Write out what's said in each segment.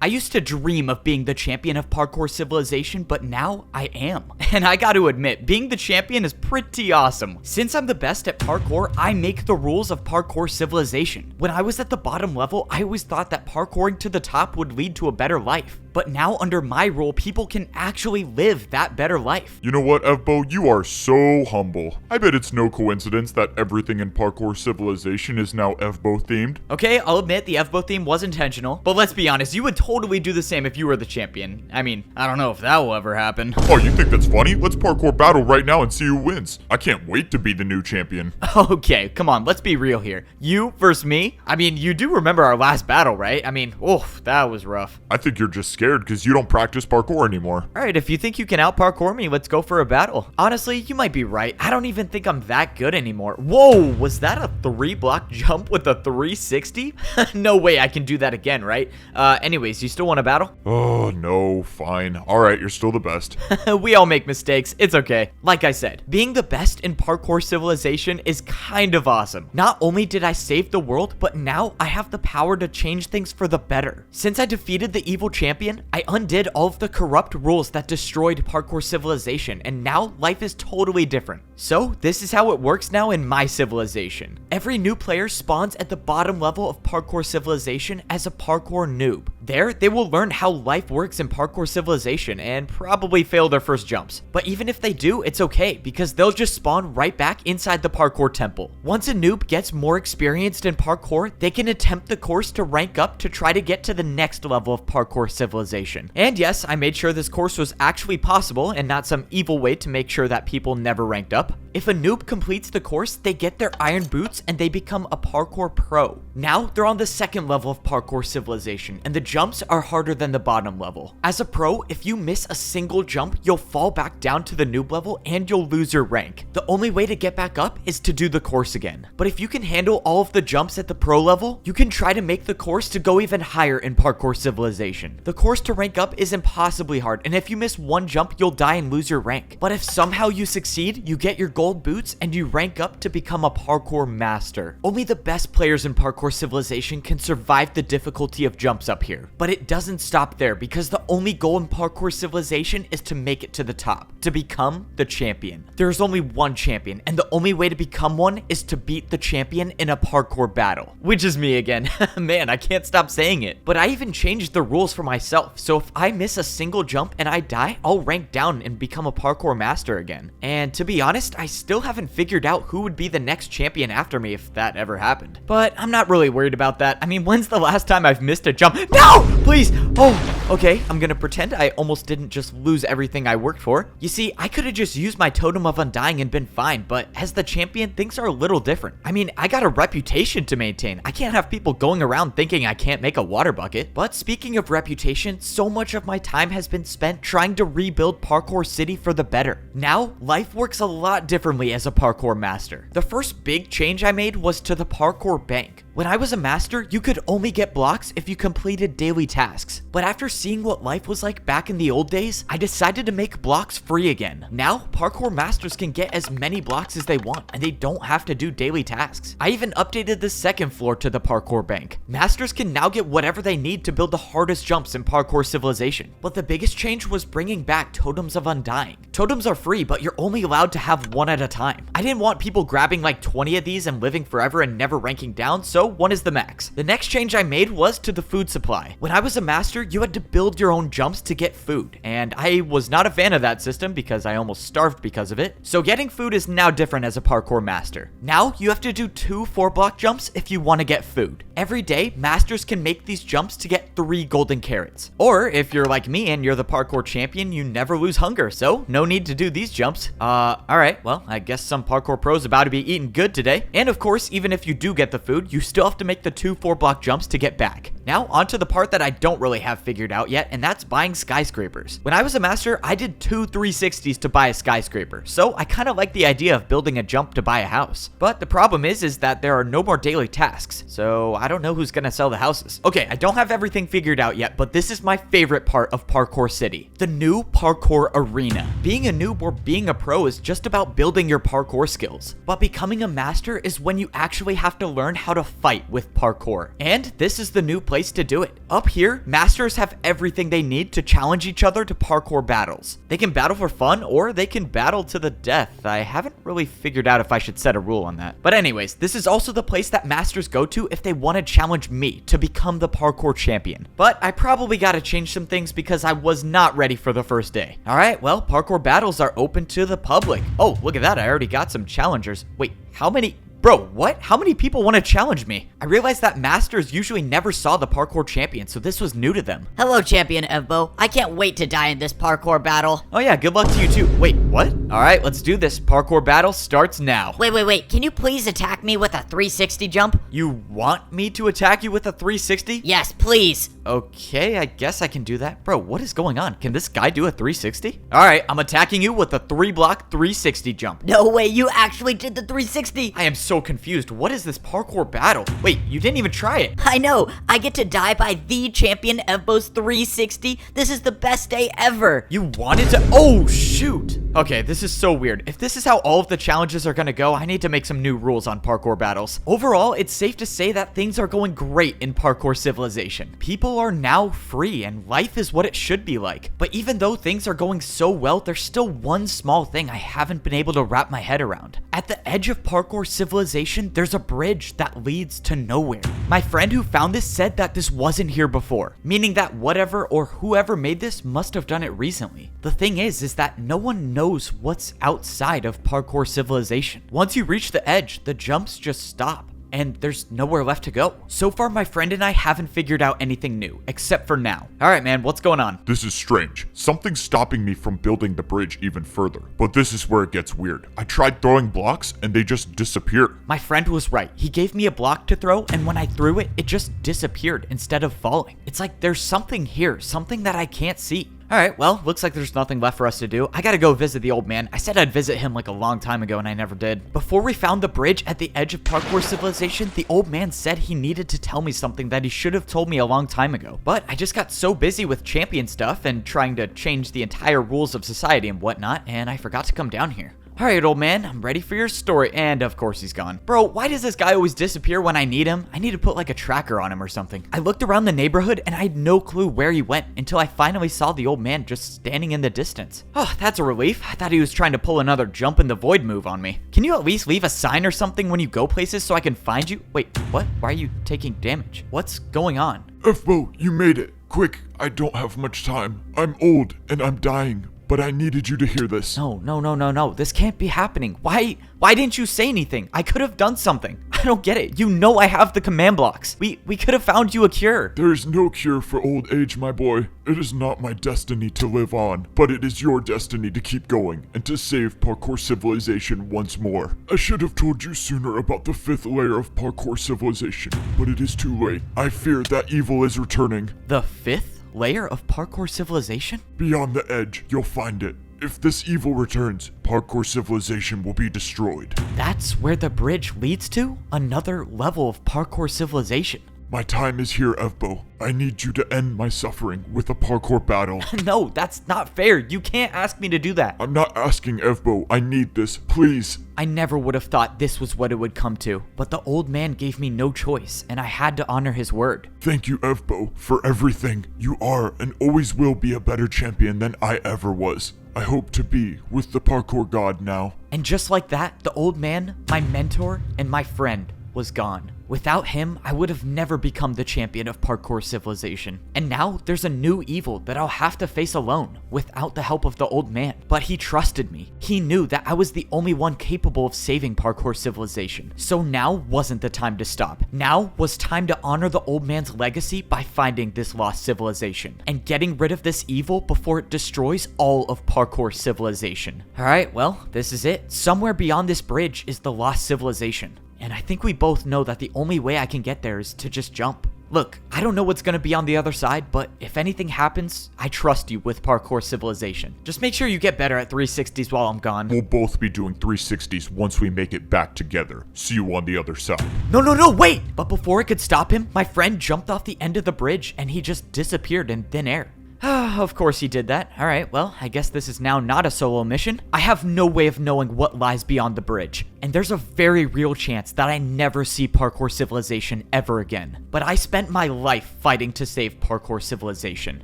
I used to dream of being the champion of Parkour Civilization, but now I am. And I gotta admit, being the champion is pretty awesome. Since I'm the best at parkour, I make the rules of Parkour Civilization. When I was at the bottom level, I always thought that parkouring to the top would lead to a better life. But now under my rule, people can actually live that better life. You know what, Evbo? You are so humble. I bet it's no coincidence that everything in Parkour Civilization is now Evbo themed. Okay, I'll admit the Evbo theme was intentional, but let's be honest, you would totally do the same if you were the champion. I mean, I don't know if that will ever happen. Oh, you think that's funny? Let's parkour battle right now and see who wins. I can't wait to be the new champion. Okay, come on, let's be real here. You versus me? I mean, you do remember our last battle, right? I mean, oof, that was rough. I think you're just scared because you don't practice parkour anymore. Alright, if you think you can out-parkour me, let's go for a battle. Honestly, you might be right. I don't even think I'm that good anymore. Whoa, was that a 3-block jump with a 360? No way I can do that again, right? Anyways, you still want to battle? Oh, no, fine. Alright, you're still the best. We all make mistakes. It's okay. Like I said, being the best in Parkour Civilization is kind of awesome. Not only did I save the world, but now I have the power to change things for the better. Since I defeated the evil champion, I undid all of the corrupt rules that destroyed Parkour Civilization, and now life is totally different. So, this is how it works now in my civilization. Every new player spawns at the bottom level of Parkour Civilization as a parkour noob. There, they will learn how life works in Parkour Civilization and probably fail their first jumps. But even if they do, it's okay, because they'll just spawn right back inside the parkour temple. Once a noob gets more experienced in parkour, they can attempt the course to rank up to try to get to the next level of Parkour Civilization. And yes, I made sure this course was actually possible and not some evil way to make sure that people never ranked up. If a noob completes the course, they get their iron boots and they become a parkour pro. Now, they're on the second level of Parkour Civilization, and the jumps are harder than the bottom level. As a pro, if you miss a single jump, you'll fall back down to the noob level and you'll lose your rank. The only way to get back up is to do the course again. But if you can handle all of the jumps at the pro level, you can try to make the course to go even higher in Parkour Civilization. The course to rank up is impossibly hard, and if you miss one jump, you'll die and lose your rank. But if somehow you succeed, you get your gold boots and you rank up to become a parkour master. Only the best players in Parkour Civilization can survive the difficulty of jumps up here. But it doesn't stop there, because the only goal in Parkour Civilization is to make it to the top, to become the champion. There's only one champion, and the only way to become one is to beat the champion in a parkour battle. Which is me again. Man, I can't stop saying it. But I even changed the rules for myself, so if I miss a single jump and I die, I'll rank down and become a parkour master again. And to be honest, I still haven't figured out who would be the next champion after me if that ever happened. But I'm not really worried about that. I mean, when's the last time I've missed a jump? No! Please! Oh, okay, I'm gonna pretend I almost didn't just lose everything I worked for. You see, I could have just used my Totem of Undying and been fine, but as the champion, things are a little different. I mean, I got a reputation to maintain. I can't have people going around thinking I can't make a water bucket. But speaking of reputation, so much of my time has been spent trying to rebuild Parkour City for the better. Now, life works a lot differently as a parkour master. The first big change I made was to the parkour bank. When I was a master, you could only get blocks if you completed daily tasks. But after seeing what life was like back in the old days, I decided to make blocks free again. Now, parkour masters can get as many blocks as they want, and they don't have to do daily tasks. I even updated the second floor to the parkour bank. Masters can now get whatever they need to build the hardest jumps in Parkour Civilization. But the biggest change was bringing back Totems of Undying. Totems are free, but you're only allowed to have one at a time. I didn't want people grabbing like 20 of these and living forever and never ranking down, so one is the max. The next change I made was to the food supply. When I was a master, you had to build your own jumps to get food, and I was not a fan of that system because I almost starved because of it. So getting food is now different as a parkour master. Now you have to do 2 4-block jumps if you want to get food. Every day, masters can make these jumps to get 3 golden carrots. Or if you're like me and you're the parkour champion, you never lose hunger, so no need to do these jumps. Alright, well, I guess some parkour pros about to be eating good today. And of course, even if you do get the food, you still have to make the 2 4-block jumps to get back. Now, onto the part that I don't really have figured out yet, and that's buying skyscrapers. When I was a master, I did 2 360s to buy a skyscraper, so I kind of like the idea of building a jump to buy a house. But the problem is that there are no more daily tasks, so I don't know who's gonna sell the houses. Okay, I don't have everything figured out yet, but this is my favorite part of Parkour City. The new parkour arena. Being a noob or being a pro is just about building your parkour skills, but becoming a master is when you actually have to learn how to fight with parkour. And this is the new place to do it. Up here, masters have everything they need to challenge each other to parkour battles. They can battle for fun or they can battle to the death. I haven't really figured out if I should set a rule on that. But anyways, this is also the place that masters go to if they want to challenge me to become the parkour champion. But I probably got to change some things because I was not ready for the first day. Alright, well, parkour battles are open to the public. Oh, look at that, I already got some challengers. Wait, how many? Bro, what? How many people want to challenge me? I realized that masters usually never saw the parkour champion, so this was new to them. Hello, Champion Evbo. I can't wait to die in this parkour battle. Oh yeah, good luck to you too. Wait, what? Alright, let's do this. Parkour battle starts now. Wait. Can you please attack me with a 360 jump? You want me to attack you with a 360? Yes, please. Okay, I guess I can do that. Bro, what is going on? Can this guy do a 360? Alright, I'm attacking you with a 3-block 360 jump. No way, you actually did the 360. I am so confused. What is this parkour battle? Wait, you didn't even try it. I know. I get to die by the Champion Evbo's 360. This is the best day ever. You wanted to? Oh, shoot. Okay, this is so weird. If this is how all of the challenges are gonna go, I need to make some new rules on parkour battles. Overall, it's safe to say that things are going great in Parkour Civilization. People are now free and life is what it should be like. But even though things are going so well, there's still one small thing I haven't been able to wrap my head around. At the edge of Parkour Civilization, there's a bridge that leads to nowhere. My friend who found this said that this wasn't here before, meaning that whatever or whoever made this must have done it recently. The thing is that no one knows what's outside of Parkour Civilization. Once you reach the edge, the jumps just stop. And there's nowhere left to go. So far, my friend and I haven't figured out anything new, except for now. Alright, man, what's going on? This is strange. Something's stopping me from building the bridge even further. But this is where it gets weird. I tried throwing blocks and they just disappeared. My friend was right. He gave me a block to throw, and when I threw it, it just disappeared instead of falling. It's like there's something here, something that I can't see. Alright, well, looks like there's nothing left for us to do. I gotta go visit the old man. I said I'd visit him like a long time ago and I never did. Before we found the bridge at the edge of Parkour Civilization, the old man said he needed to tell me something that he should have told me a long time ago. But I just got so busy with champion stuff and trying to change the entire rules of society and whatnot, and I forgot to come down here. Alright, old man, I'm ready for your story. And of course he's gone. Bro, why does this guy always disappear when I need him? I need to put like a tracker on him or something. I looked around the neighborhood and I had no clue where he went until I finally saw the old man just standing in the distance. Oh, that's a relief. I thought he was trying to pull another jump in the void move on me. Can you at least leave a sign or something when you go places so I can find you? Wait, what? Why are you taking damage? What's going on? Evbo, you made it. Quick, I don't have much time. I'm old and I'm dying. But I needed you to hear this. No. This can't be happening. Why didn't you say anything? I could have done something. I don't get it. You know I have the command blocks. We could have found you a cure. There is no cure for old age, my boy. It is not my destiny to live on, but it is your destiny to keep going and to save Parkour Civilization once more. I should have told you sooner about the 5th layer of Parkour Civilization, but it is too late. I fear that evil is returning. The 5th layer of Parkour Civilization? Beyond the edge, you'll find it. If this evil returns, Parkour Civilization will be destroyed. That's where the bridge leads to? Another level of Parkour Civilization. My time is here, Evbo. I need you to end my suffering with a parkour battle. No, that's not fair. You can't ask me to do that. I'm not asking, Evbo. I need this, please. I never would have thought this was what it would come to, but the old man gave me no choice, and I had to honor his word. Thank you, Evbo, for everything. You are and always will be a better champion than I ever was. I hope to be with the parkour god now. And just like that, the old man, my mentor, and my friend was gone. Without him, I would have never become the champion of Parkour Civilization. And now, there's a new evil that I'll have to face alone, without the help of the old man. But he trusted me. He knew that I was the only one capable of saving Parkour Civilization. So now wasn't the time to stop. Now was time to honor the old man's legacy by finding this lost civilization, and getting rid of this evil before it destroys all of Parkour Civilization. Alright, well, this is it. Somewhere beyond this bridge is the lost civilization. And I think we both know that the only way I can get there is to just jump. Look, I don't know what's gonna be on the other side, but if anything happens, I trust you with Parkour Civilization. Just make sure you get better at 360s while I'm gone. We'll both be doing 360s once we make it back together. See you on the other side. No, wait! But before I could stop him, my friend jumped off the end of the bridge and he just disappeared in thin air. Of course he did that. Alright, well, I guess this is now not a solo mission. I have no way of knowing what lies beyond the bridge, and there's a very real chance that I never see Parkour Civilization ever again. But I spent my life fighting to save Parkour Civilization,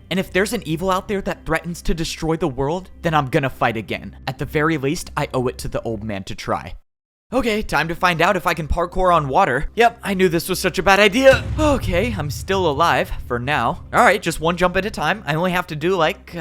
and if there's an evil out there that threatens to destroy the world, then I'm gonna fight again. At the very least, I owe it to the old man to try. Okay, time to find out if I can parkour on water. Yep, I knew this was such a bad idea. Okay, I'm still alive for now. Alright, just one jump at a time. I only have to do like,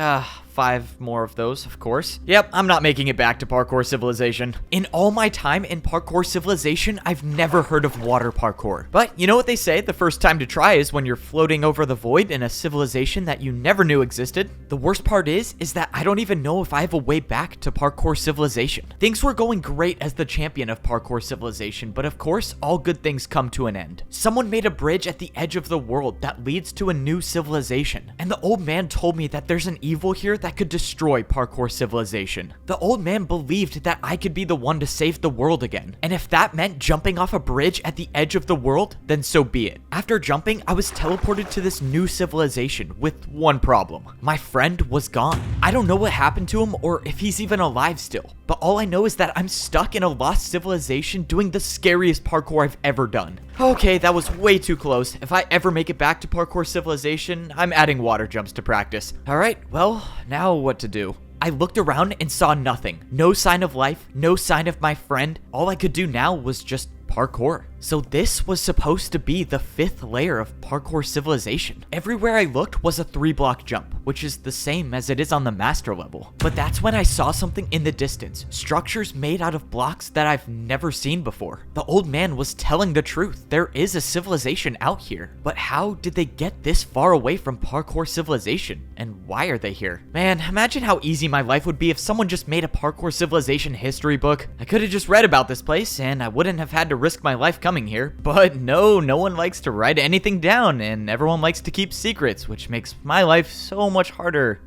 5 more of those, of course. Yep, I'm not making it back to Parkour Civilization. In all my time in Parkour Civilization, I've never heard of water parkour. But you know what they say, the first time to try is when you're floating over the void in a civilization that you never knew existed. The worst part is that I don't even know if I have a way back to Parkour Civilization. Things were going great as the champion of Parkour Civilization, but of course, all good things come to an end. Someone made a bridge at the edge of the world that leads to a new civilization, and the old man told me that there's an evil here that could destroy Parkour Civilization. The old man believed that I could be the one to save the world again, and if that meant jumping off a bridge at the edge of the world, then so be it. After jumping, I was teleported to this new civilization with one problem. My friend was gone. I don't know what happened to him or if he's even alive still, but all I know is that I'm stuck in a lost civilization doing the scariest parkour I've ever done. Okay, that was way too close. If I ever make it back to Parkour Civilization, I'm adding water jumps to practice. Alright, well, now what to do? I looked around and saw nothing. No sign of life, no sign of my friend. All I could do now was just parkour. So this was supposed to be the 5th layer of Parkour Civilization. Everywhere I looked was a 3-block jump, which is the same as it is on the master level. But that's when I saw something in the distance, structures made out of blocks that I've never seen before. The old man was telling the truth. There is a civilization out here. But how did they get this far away from Parkour Civilization? And why are they here? Man, imagine how easy my life would be if someone just made a Parkour Civilization history book. I could have just read about this place and I wouldn't have had to risk my life coming here. But no one likes to write anything down and everyone likes to keep secrets, which makes my life so much harder.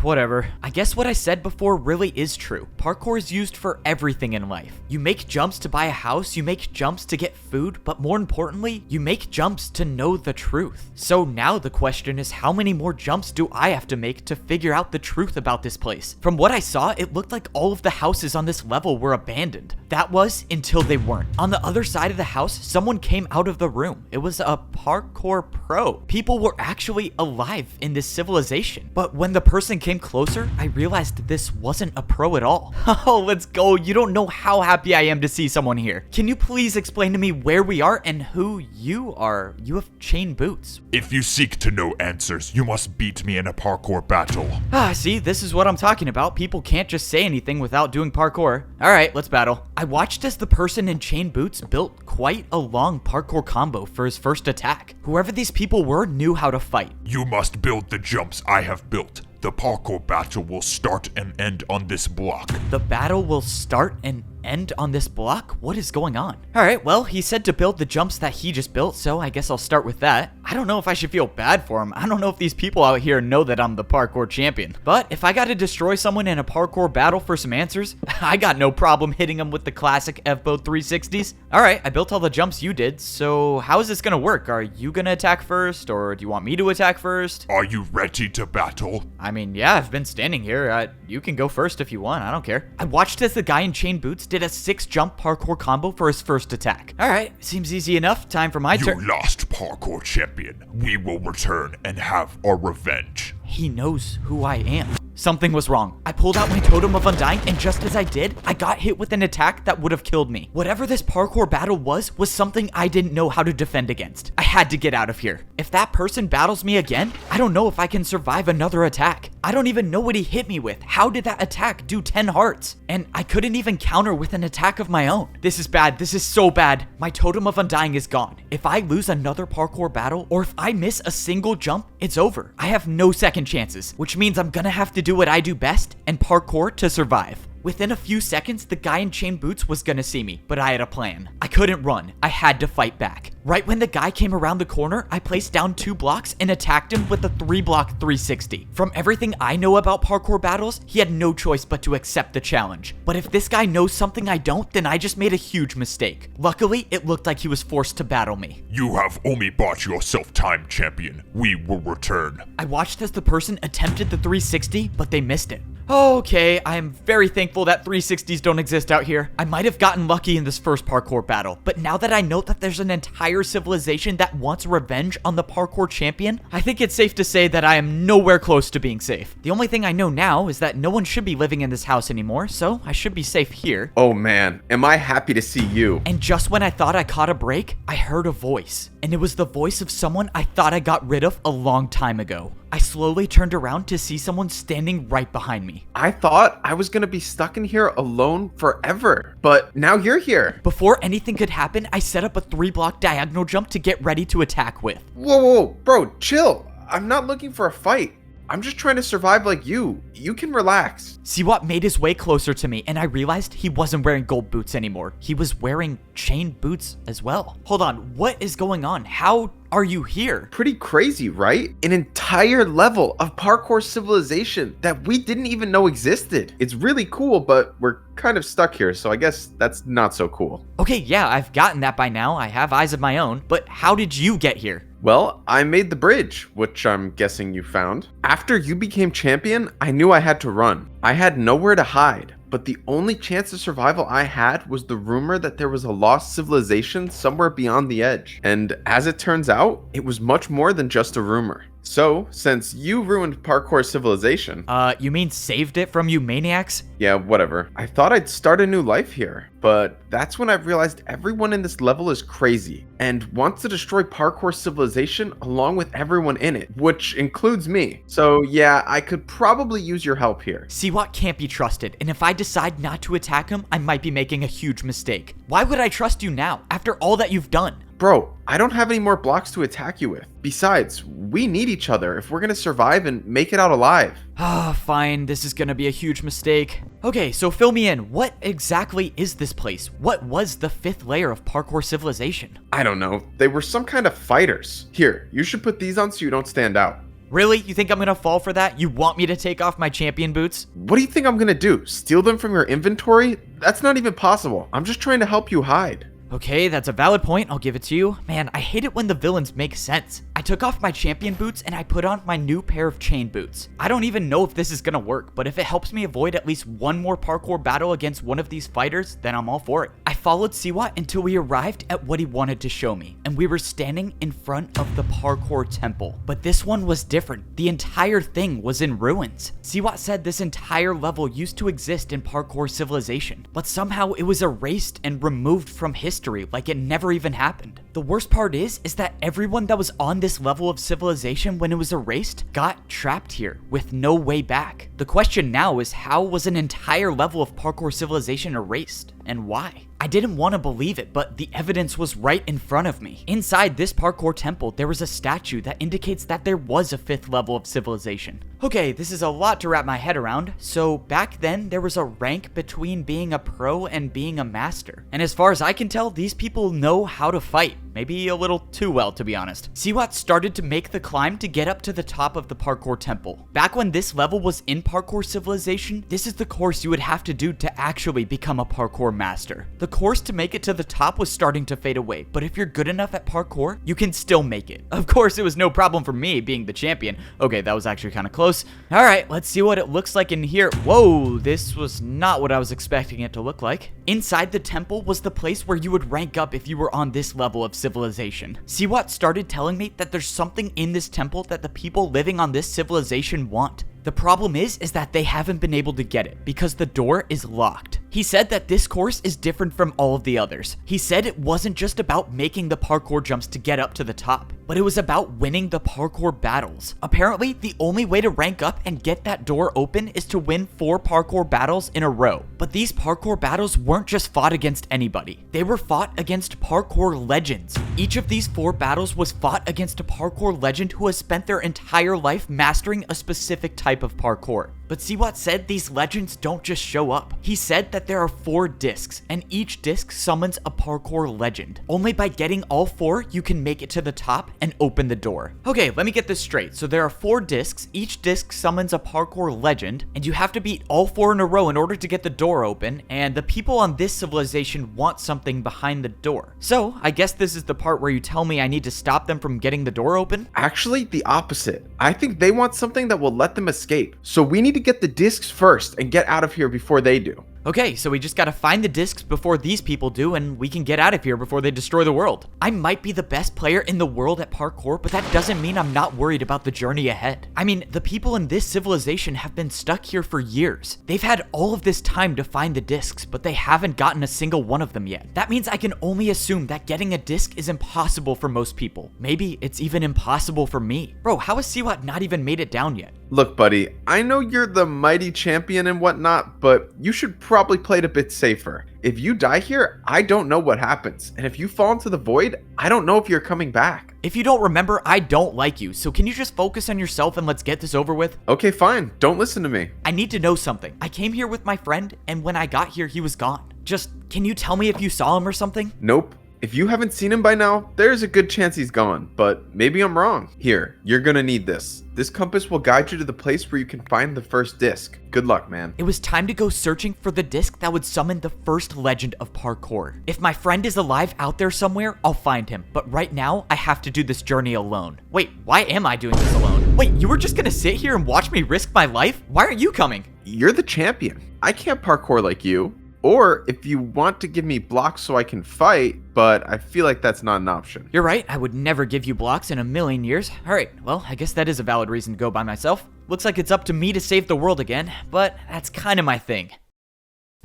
Whatever. I guess what I said before really is true. Parkour is used for everything in life. You make jumps to buy a house, you make jumps to get food, but more importantly, you make jumps to know the truth. So now the question is, how many more jumps do I have to make to figure out the truth about this place? From what I saw, it looked like all of the houses on this level were abandoned. That was until they weren't. On the other side of the house, someone came out of the room. It was a parkour pro. People were actually alive in this civilization. But when the person came closer, I realized this wasn't a pro at all. Oh, let's go. You don't know how happy I am to see someone here. Can you please explain to me where we are and who you are? You have chain boots. If you seek to know answers, you must beat me in a parkour battle. See, this is what I'm talking about. People can't just say anything without doing parkour. All right, let's battle. I watched as the person in chain boots built quite a long parkour combo for his first attack. Whoever these people were knew how to fight. You must build the jumps I have built. The parkour battle will start and end on this block. The battle will start and end on this block? What is going on? Alright, well, he said to build the jumps that he just built, so I guess I'll start with that. I don't know if I should feel bad for him. I don't know if these people out here know that I'm the parkour champion. But if I gotta destroy someone in a parkour battle for some answers, I got no problem hitting them with the classic Evbo 360s. Alright, I built all the jumps you did, so how is this gonna work? Are you gonna attack first, or do you want me to attack first? Are you ready to battle? I mean, yeah, I've been standing here. You can go first if you want, I don't care. I watched as the guy in chain boots did a 6-jump parkour combo for his first attack. Alright, seems easy enough. Time for my turn. You lost, parkour champion. We will return and have our revenge. He knows who I am. Something was wrong. I pulled out my Totem of Undying, and just as I did, I got hit with an attack that would have killed me. Whatever this parkour battle was something I didn't know how to defend against. I had to get out of here. If that person battles me again, I don't know if I can survive another attack. I don't even know what he hit me with. How did that attack do 10 hearts? And I couldn't even counter with an attack of my own. This is bad. This is so bad. My Totem of Undying is gone. If I lose another parkour battle, or if I miss a single jump, it's over. I have no second chances, which means I'm gonna have to do what I do best and parkour to survive. Within a few seconds, the guy in chain boots was gonna see me, but I had a plan. I couldn't run. I had to fight back. Right when the guy came around the corner, I placed down 2 blocks and attacked him with a 3-block 360. From everything I know about parkour battles, he had no choice but to accept the challenge. But if this guy knows something I don't, then I just made a huge mistake. Luckily, it looked like he was forced to battle me. You have only bought yourself time, champion. We will return. I watched as the person attempted the 360, but they missed it. Okay, I am very thankful that 360s don't exist out here. I might have gotten lucky in this first parkour battle, but now that I know that there's an entire civilization that wants revenge on the parkour champion, I think it's safe to say that I am nowhere close to being safe. The only thing I know now is that no one should be living in this house anymore, so I should be safe here. Oh man, am I happy to see you. And just when I thought I caught a break, I heard a voice. And it was the voice of someone I thought I got rid of a long time ago. I slowly turned around to see someone standing right behind me. I thought I was gonna be stuck in here alone forever, but now you're here. Before anything could happen, I set up a 3-block diagonal jump to get ready to attack with. Whoa, bro, chill. I'm not looking for a fight. I'm just trying to survive like you. You can relax. Siwat made his way closer to me, and I realized he wasn't wearing gold boots anymore. He was wearing chain boots as well. Hold on, what is going on? How are you here? Pretty crazy, right? An entire level of parkour civilization that we didn't even know existed. It's really cool, but we're kind of stuck here, so I guess that's not so cool. Okay, yeah, I've gotten that by now. I have eyes of my own, but how did you get here? Well, I made the bridge, which I'm guessing you found. After you became champion, I knew I had to run. I had nowhere to hide, but the only chance of survival I had was the rumor that there was a lost civilization somewhere beyond the edge. And as it turns out, it was much more than just a rumor. So, since you ruined parkour civilization... You mean saved it from you maniacs? Yeah, whatever. I thought I'd start a new life here, but that's when I realized everyone in this level is crazy and wants to destroy parkour civilization along with everyone in it, which includes me. So yeah, I could probably use your help here. Siwat can't be trusted, and if I decide not to attack him, I might be making a huge mistake. Why would I trust you now, after all that you've done? Bro, I don't have any more blocks to attack you with. Besides, we need each other if we're gonna survive and make it out alive. Fine, this is gonna be a huge mistake. Okay, so fill me in. What exactly is this place? What was the 5th layer of parkour civilization? I don't know. They were some kind of fighters. Here, you should put these on so you don't stand out. Really? You think I'm gonna fall for that? You want me to take off my champion boots? What do you think I'm gonna do? Steal them from your inventory? That's not even possible. I'm just trying to help you hide. Okay, that's a valid point. I'll give it to you. Man, I hate it when the villains make sense. I took off my champion boots and I put on my new pair of chain boots. I don't even know if this is gonna work, but if it helps me avoid at least one more parkour battle against one of these fighters, then I'm all for it. I followed Siwat until we arrived at what he wanted to show me, and we were standing in front of the parkour temple. But this one was different. The entire thing was in ruins. Siwat said this entire level used to exist in parkour civilization, but somehow it was erased and removed from history like it never even happened. The worst part is that everyone that was on this level of civilization when it was erased got trapped here with no way back. The question now is, how was an entire level of parkour civilization erased, and why? I didn't want to believe it, but the evidence was right in front of me. Inside this parkour temple, there was a statue that indicates that there was a 5th level of civilization. Okay, this is a lot to wrap my head around. So back then, there was a rank between being a pro and being a master. And as far as I can tell, these people know how to fight. Maybe a little too well, to be honest. Siwat started to make the climb to get up to the top of the parkour temple. Back when this level was in parkour civilization, this is the course you would have to do to actually become a parkour master. The course to make it to the top was starting to fade away, but if you're good enough at parkour, you can still make it. Of course, it was no problem for me being the champion. Okay, that was actually kind of close. All right, let's see what it looks like in here. Whoa, this was not what I was expecting it to look like. Inside the temple was the place where you would rank up if you were on this level of civilization. Siwat started telling me that there's something in this temple that the people living on this civilization want. The problem is that they haven't been able to get it because the door is locked. He said that this course is different from all of the others. He said it wasn't just about making the parkour jumps to get up to the top, but it was about winning the parkour battles. Apparently, the only way to rank up and get that door open is to win 4 parkour battles in a row. But these parkour battles weren't just fought against anybody. They were fought against parkour legends. Each of these 4 battles was fought against a parkour legend who has spent their entire life mastering a specific type of parkour. But see what said these legends don't just show up. He said that there are 4 discs, and each disc summons a parkour legend. Only by getting all 4, you can make it to the top and open the door. Okay, let me get this straight. So there are 4 discs, each disc summons a parkour legend, and you have to beat all 4 in a row in order to get the door open, and the people on this civilization want something behind the door. So I guess this is the part where you tell me I need to stop them from getting the door open? Actually, the opposite. I think they want something that will let them escape. So we need to get the discs first and get out of here before they do. Okay, so we just gotta find the discs before these people do, and we can get out of here before they destroy the world. I might be the best player in the world at parkour, but that doesn't mean I'm not worried about the journey ahead. I mean, the people in this civilization have been stuck here for years. They've had all of this time to find the discs, but they haven't gotten a single one of them yet. That means I can only assume that getting a disc is impossible for most people. Maybe it's even impossible for me. Bro, how has Siwat not even made it down yet? Look, buddy, I know you're the mighty champion and whatnot, but you should probably play it a bit safer. If you die here, I don't know what happens. And if you fall into the void, I don't know if you're coming back. If you don't remember, I don't like you, so can you just focus on yourself and let's get this over with? Okay, fine. Don't listen to me. I need to know something. I came here with my friend, and when I got here, he was gone. Just, can you tell me if you saw him or something? Nope. If you haven't seen him by now, there's a good chance he's gone, but maybe I'm wrong. Here, you're gonna need this. This compass will guide you to the place where you can find the first disc. Good luck, man. It was time to go searching for the disc that would summon the first legend of parkour. If my friend is alive out there somewhere, I'll find him. But right now, I have to do this journey alone. Wait, why am I doing this alone? Wait, you were just gonna sit here and watch me risk my life? Why aren't you coming? You're the champion. I can't parkour like you. Or if you want to give me blocks so I can fight, but I feel like that's not an option. You're right, I would never give you blocks in a million years. Alright, well, I guess that is a valid reason to go by myself. Looks like it's up to me to save the world again, but that's kind of my thing.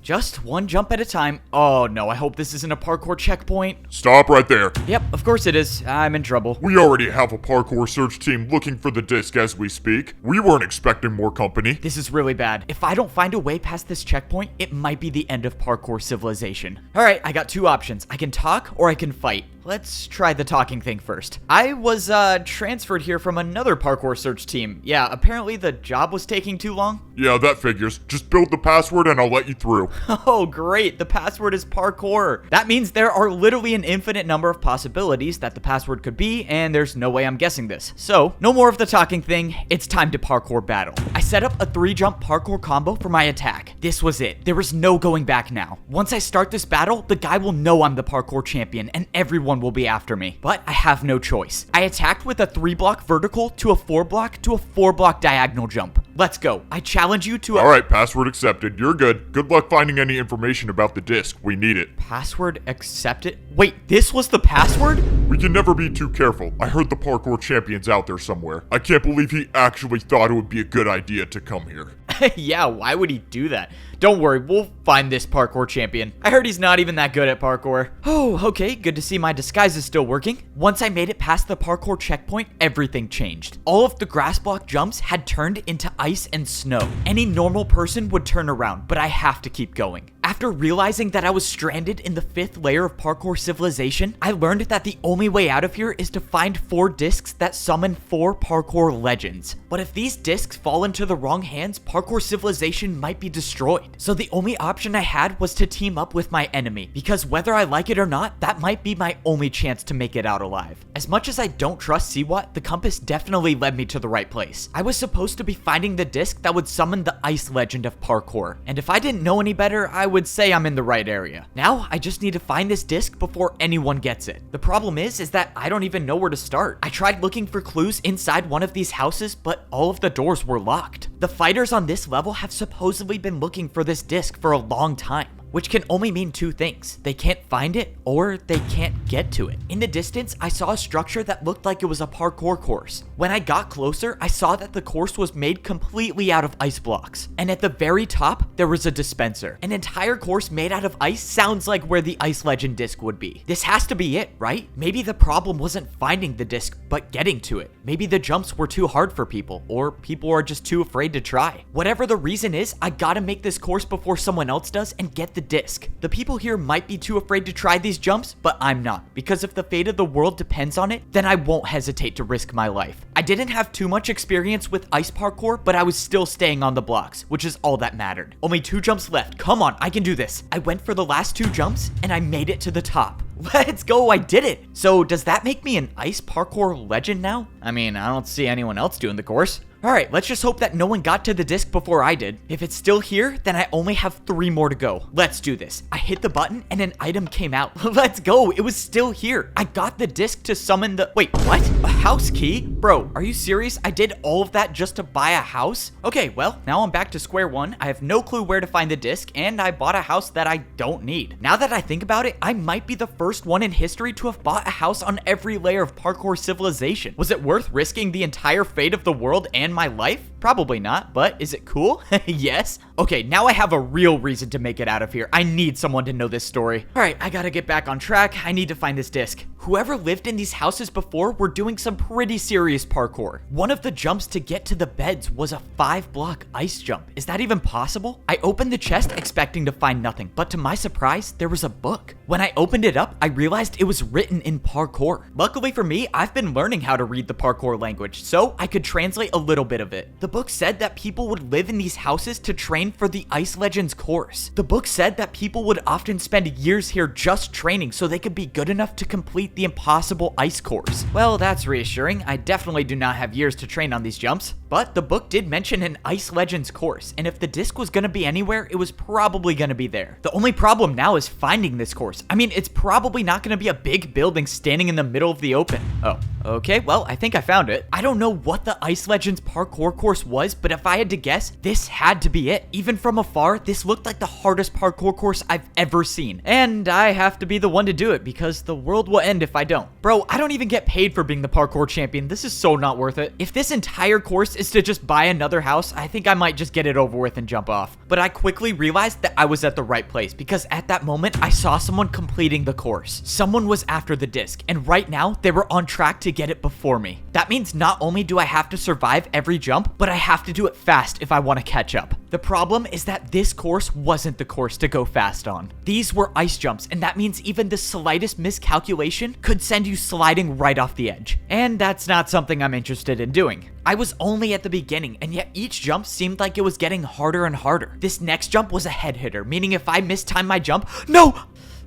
Just one jump at a time. Oh no, I hope this isn't a parkour checkpoint. Stop right there. Yep, of course it is. I'm in trouble. We already have a parkour search team looking for the disc as we speak. We weren't expecting more company. This is really bad. If I don't find a way past this checkpoint, it might be the end of parkour civilization. Alright, I got 2 options. I can talk or I can fight. Let's try the talking thing first. I was transferred here from another parkour search team. Yeah, apparently the job was taking too long. Yeah, that figures. Just build the password and I'll let you through. Oh, great. The password is parkour. That means there are literally an infinite number of possibilities that the password could be, and there's no way I'm guessing this. So, no more of the talking thing. It's time to parkour battle. I set up a 3-jump parkour combo for my attack. This was it. There was no going back now. Once I start this battle, the guy will know I'm the parkour champion, and everyone will be after me. But I have no choice. I attacked with a 3-block vertical to a 4-block to a 4-block diagonal jump. Let's go. I challenge you to a— Alright, password accepted. You're good. Good luck finding any information about the disc. We need it. Password accepted? Wait, this was the password? We can never be too careful. I heard the parkour champion's out there somewhere. I can't believe he actually thought it would be a good idea to come here. Yeah, why would he do that? Don't worry, we'll find this parkour champion. I heard he's not even that good at parkour. Oh, okay, good to see my disguise is still working. Once I made it past the parkour checkpoint, everything changed. All of the grass block jumps had turned into ice and snow. Any normal person would turn around, but I have to keep going. After realizing that I was stranded in the 5th layer of parkour civilization, I learned that the only way out of here is to find 4 discs that summon 4 parkour legends. But if these discs fall into the wrong hands, parkour civilization might be destroyed. So the only option I had was to team up with my enemy, because whether I like it or not, that might be my only chance to make it out alive. As much as I don't trust Siwat, the compass definitely led me to the right place. I was supposed to be finding the disc that would summon the ice legend of parkour, and if I didn't know any better, I would say I'm in the right area. Now, I just need to find this disc before anyone gets it. The problem is that I don't even know where to start. I tried looking for clues inside one of these houses, but all of the doors were locked. The fighters on this level have supposedly been looking for this disc for a long time, which can only mean 2 things. They can't find it, or they can't get to it. In the distance, I saw a structure that looked like it was a parkour course. When I got closer, I saw that the course was made completely out of ice blocks. And at the very top, there was a dispenser. An entire course made out of ice sounds like where the ice legend disc would be. This has to be it, right? Maybe the problem wasn't finding the disc, but getting to it. Maybe the jumps were too hard for people, or people are just too afraid to try. Whatever the reason is, I gotta make this course before someone else does and get the the disc. The people here might be too afraid to try these jumps, but I'm not, because if the fate of the world depends on it, then I won't hesitate to risk my life. I didn't have too much experience with ice parkour, but I was still staying on the blocks, which is all that mattered. Only 2 jumps left. Come on, I can do this. I went for the last 2 jumps, and I made it to the top. Let's go, I did it! So does that make me an ice parkour legend now? I mean, I don't see anyone else doing the course. Alright, let's just hope that no one got to the disc before I did. If it's still here, then I only have 3 more to go. Let's do this. I hit the button and an item came out. Let's go, it was still here. I got the disc to summon the— wait, what? A house key? Bro, are you serious? I did all of that just to buy a house? Okay, well, now I'm back to square one. I have no clue where to find the disc, and I bought a house that I don't need. Now that I think about it, I might be the first one in history to have bought a house on every layer of Parkour Civilization. Was it worth risking the entire fate of the world and my life? Probably not, but is it cool? Yes. Okay, now I have a real reason to make it out of here. I need someone to know this story. All right, I gotta get back on track. I need to find this disc. Whoever lived in these houses before were doing some pretty serious parkour. One of the jumps to get to the beds was a 5-block ice jump. Is that even possible? I opened the chest expecting to find nothing, but to my surprise, there was a book. When I opened it up, I realized it was written in parkour. Luckily for me, I've been learning how to read the parkour language, so I could translate a little bit of it. The book said that people would live in these houses to train for the Ice Legends course. The book said that people would often spend years here just training so they could be good enough to complete the impossible ice course. Well, that's reassuring. I definitely do not have years to train on these jumps. But the book did mention an Ice Legends course, and if the disc was gonna be anywhere, it was probably gonna be there. The only problem now is finding this course. I mean, it's probably not gonna be a big building standing in the middle of the open. Oh, okay, well, I think I found it. I don't know what the Ice Legends parkour course was, but if I had to guess, this had to be it. Even from afar, this looked like the hardest parkour course I've ever seen. And I have to be the one to do it, because the world will end if I don't. Bro, I don't even get paid for being the parkour champion. This is so not worth it. If this entire course is to just buy another house, I think I might just get it over with and jump off. But I quickly realized that I was at the right place, because at that moment, I saw someone completing the course. Someone was after the disc, and right now, they were on track to get it before me. That means not only do I have to survive every jump, but I have to do it fast if I want to catch up. The problem is that this course wasn't the course to go fast on. These were ice jumps, and that means even the slightest miscalculation could send you sliding right off the edge. And that's not something I'm interested in doing. I was only at the beginning, and yet each jump seemed like it was getting harder and harder. This next jump was a head hitter, meaning if I mistimed my jump— no!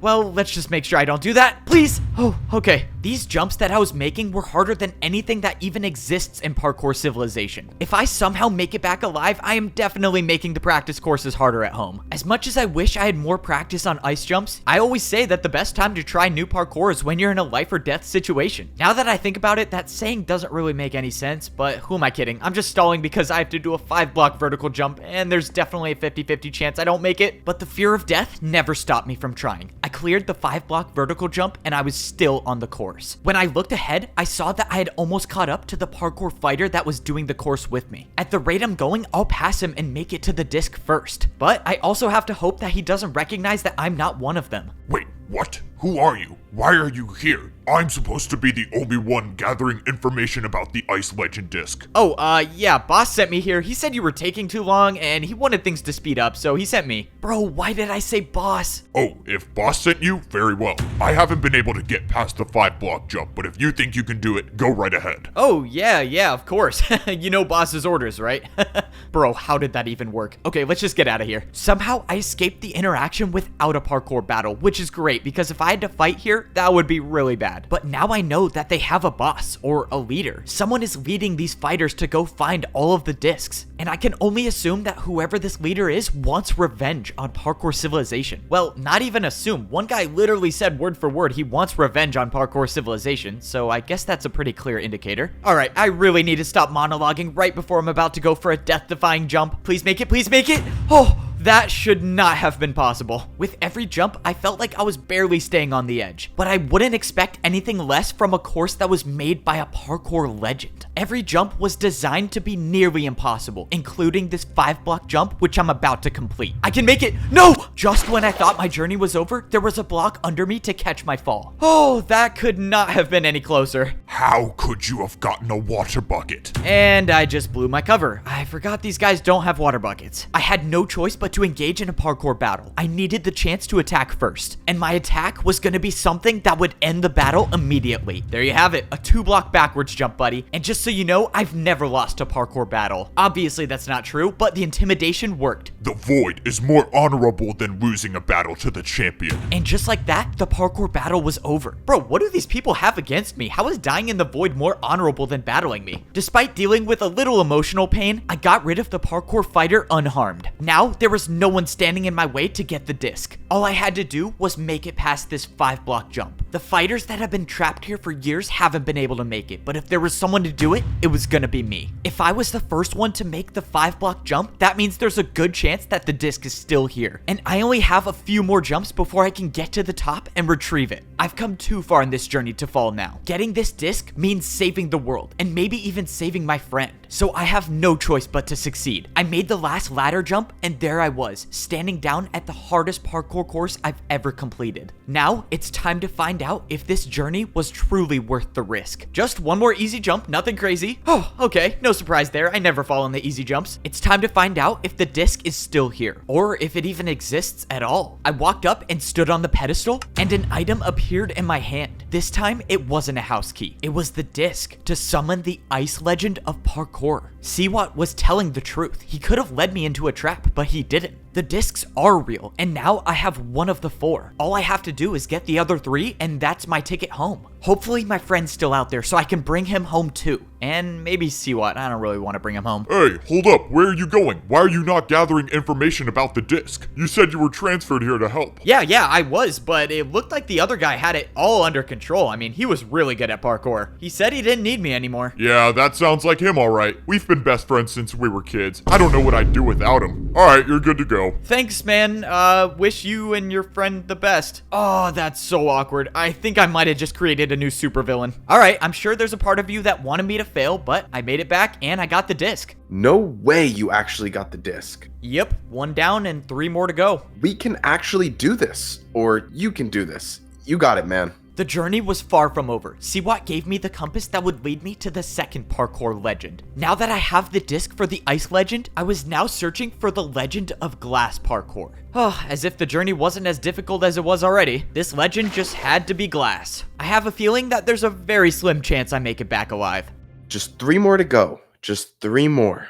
Well, let's just make sure I don't do that, please. Oh, okay. These jumps that I was making were harder than anything that even exists in Parkour Civilization. If I somehow make it back alive, I am definitely making the practice courses harder at home. As much as I wish I had more practice on ice jumps, I always say that the best time to try new parkour is when you're in a life or death situation. Now that I think about it, that saying doesn't really make any sense, but who am I kidding? I'm just stalling because I have to do a 5-block vertical jump, and there's definitely a 50-50 chance I don't make it, but the fear of death never stopped me from trying. I cleared the 5-block vertical jump, and I was still on the course. When I looked ahead, I saw that I had almost caught up to the parkour fighter that was doing the course with me. At the rate I'm going, I'll pass him and make it to the disc first. But I also have to hope that he doesn't recognize that I'm not one of them. Wait, what? Who are you? Why are you here? I'm supposed to be the only one gathering information about the Ice Legend disc. Oh, yeah, boss sent me here. He said you were taking too long, and he wanted things to speed up, so he sent me. Bro, why did I say boss? Oh, if boss sent you, very well. I haven't been able to get past the 5-block jump, but if you think you can do it, go right ahead. Oh, yeah, of course. You know boss's orders, right? Bro, how did that even work? Okay, let's just get out of here. Somehow, I escaped the interaction without a parkour battle, which is great, because if I had to fight here, that would be really bad. But now I know that they have a boss, or a leader. Someone is leading these fighters to go find all of the discs. And I can only assume that whoever this leader is wants revenge on Parkour Civilization. Well, not even assume. One guy literally said word for word he wants revenge on Parkour Civilization, so I guess that's a pretty clear indicator. Alright, I really need to stop monologuing right before I'm about to go for a death-defying jump. Please make it, please make it! Oh! That should not have been possible. With every jump, I felt like I was barely staying on the edge, but I wouldn't expect anything less from a course that was made by a parkour legend. Every jump was designed to be nearly impossible, including this 5-block jump, which I'm about to complete. I can make it. No! Just when I thought my journey was over, there was a block under me to catch my fall. Oh, that could not have been any closer. How could you have gotten a water bucket? And I just blew my cover. I forgot these guys don't have water buckets. I had no choice but But to engage in a parkour battle, I needed the chance to attack first. And my attack was gonna be something that would end the battle immediately. There you have it, a 2-block backwards jump, buddy. And just so you know, I've never lost a parkour battle. Obviously that's not true, but the intimidation worked. The void is more honorable than losing a battle to the champion. And just like that, the parkour battle was over. Bro, what do these people have against me? How is dying in the void more honorable than battling me? Despite dealing with a little emotional pain, I got rid of the parkour fighter unharmed. Now, there was no one standing in my way to get the disc. All I had to do was make it past this 5-block jump. The fighters that have been trapped here for years haven't been able to make it, but if there was someone to do it, it was gonna be me. If I was the first one to make the 5-block jump, that means there's a good chance that the disc is still here. And I only have a few more jumps before I can get to the top and retrieve it. I've come too far in this journey to fall now. Getting this disc means saving the world, and maybe even saving my friend. So I have no choice but to succeed. I made the last ladder jump, and there I was, standing down at the hardest parkour course I've ever completed. Now, it's time to find out if this journey was truly worth the risk. Just one more easy jump, nothing crazy. Oh, okay, no surprise there, I never fall on the easy jumps. It's time to find out if the disc is still here, or if it even exists at all. I walked up and stood on the pedestal, and an item appeared in my hand. This time, it wasn't a house key. It was the disc to summon the ice legend of parkour. Siwat was telling the truth. He could have led me into a trap, but he didn't. The discs are real, and now I have one of the 4. All I have to do is get the other 3, and that's my ticket home. Hopefully my friend's still out there so I can bring him home too. And maybe Siwat, I don't really want to bring him home. Hey, hold up, where are you going? Why are you not gathering information about the disc? You said you were transferred here to help. Yeah, I was, but it looked like the other guy had it all under control. I mean, he was really good at parkour. He said he didn't need me anymore. Yeah, that sounds like him alright. We've been best friends since we were kids. I don't know what I'd do without him. Alright, you're good to go. Thanks, man. Wish you and your friend the best. Oh, that's so awkward. I think I might have just created a new supervillain. Alright, I'm sure there's a part of you that wanted me to fail, but I made it back and I got the disc. No way you actually got the disc. Yep, 1 down and 3 more to go. We can actually do this. Or you can do this. You got it, man. The journey was far from over. Siwat gave me the compass that would lead me to the second parkour legend. Now that I have the disc for the ice legend, I was now searching for the legend of glass parkour. Oh, as if the journey wasn't as difficult as it was already. This legend just had to be glass. I have a feeling that there's a very slim chance I make it back alive. Just 3 more to go. Just 3 more.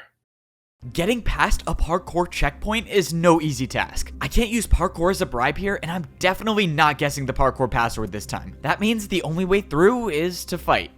Getting past a parkour checkpoint is no easy task. I can't use parkour as a bribe here, and I'm definitely not guessing the parkour password this time. That means the only way through is to fight.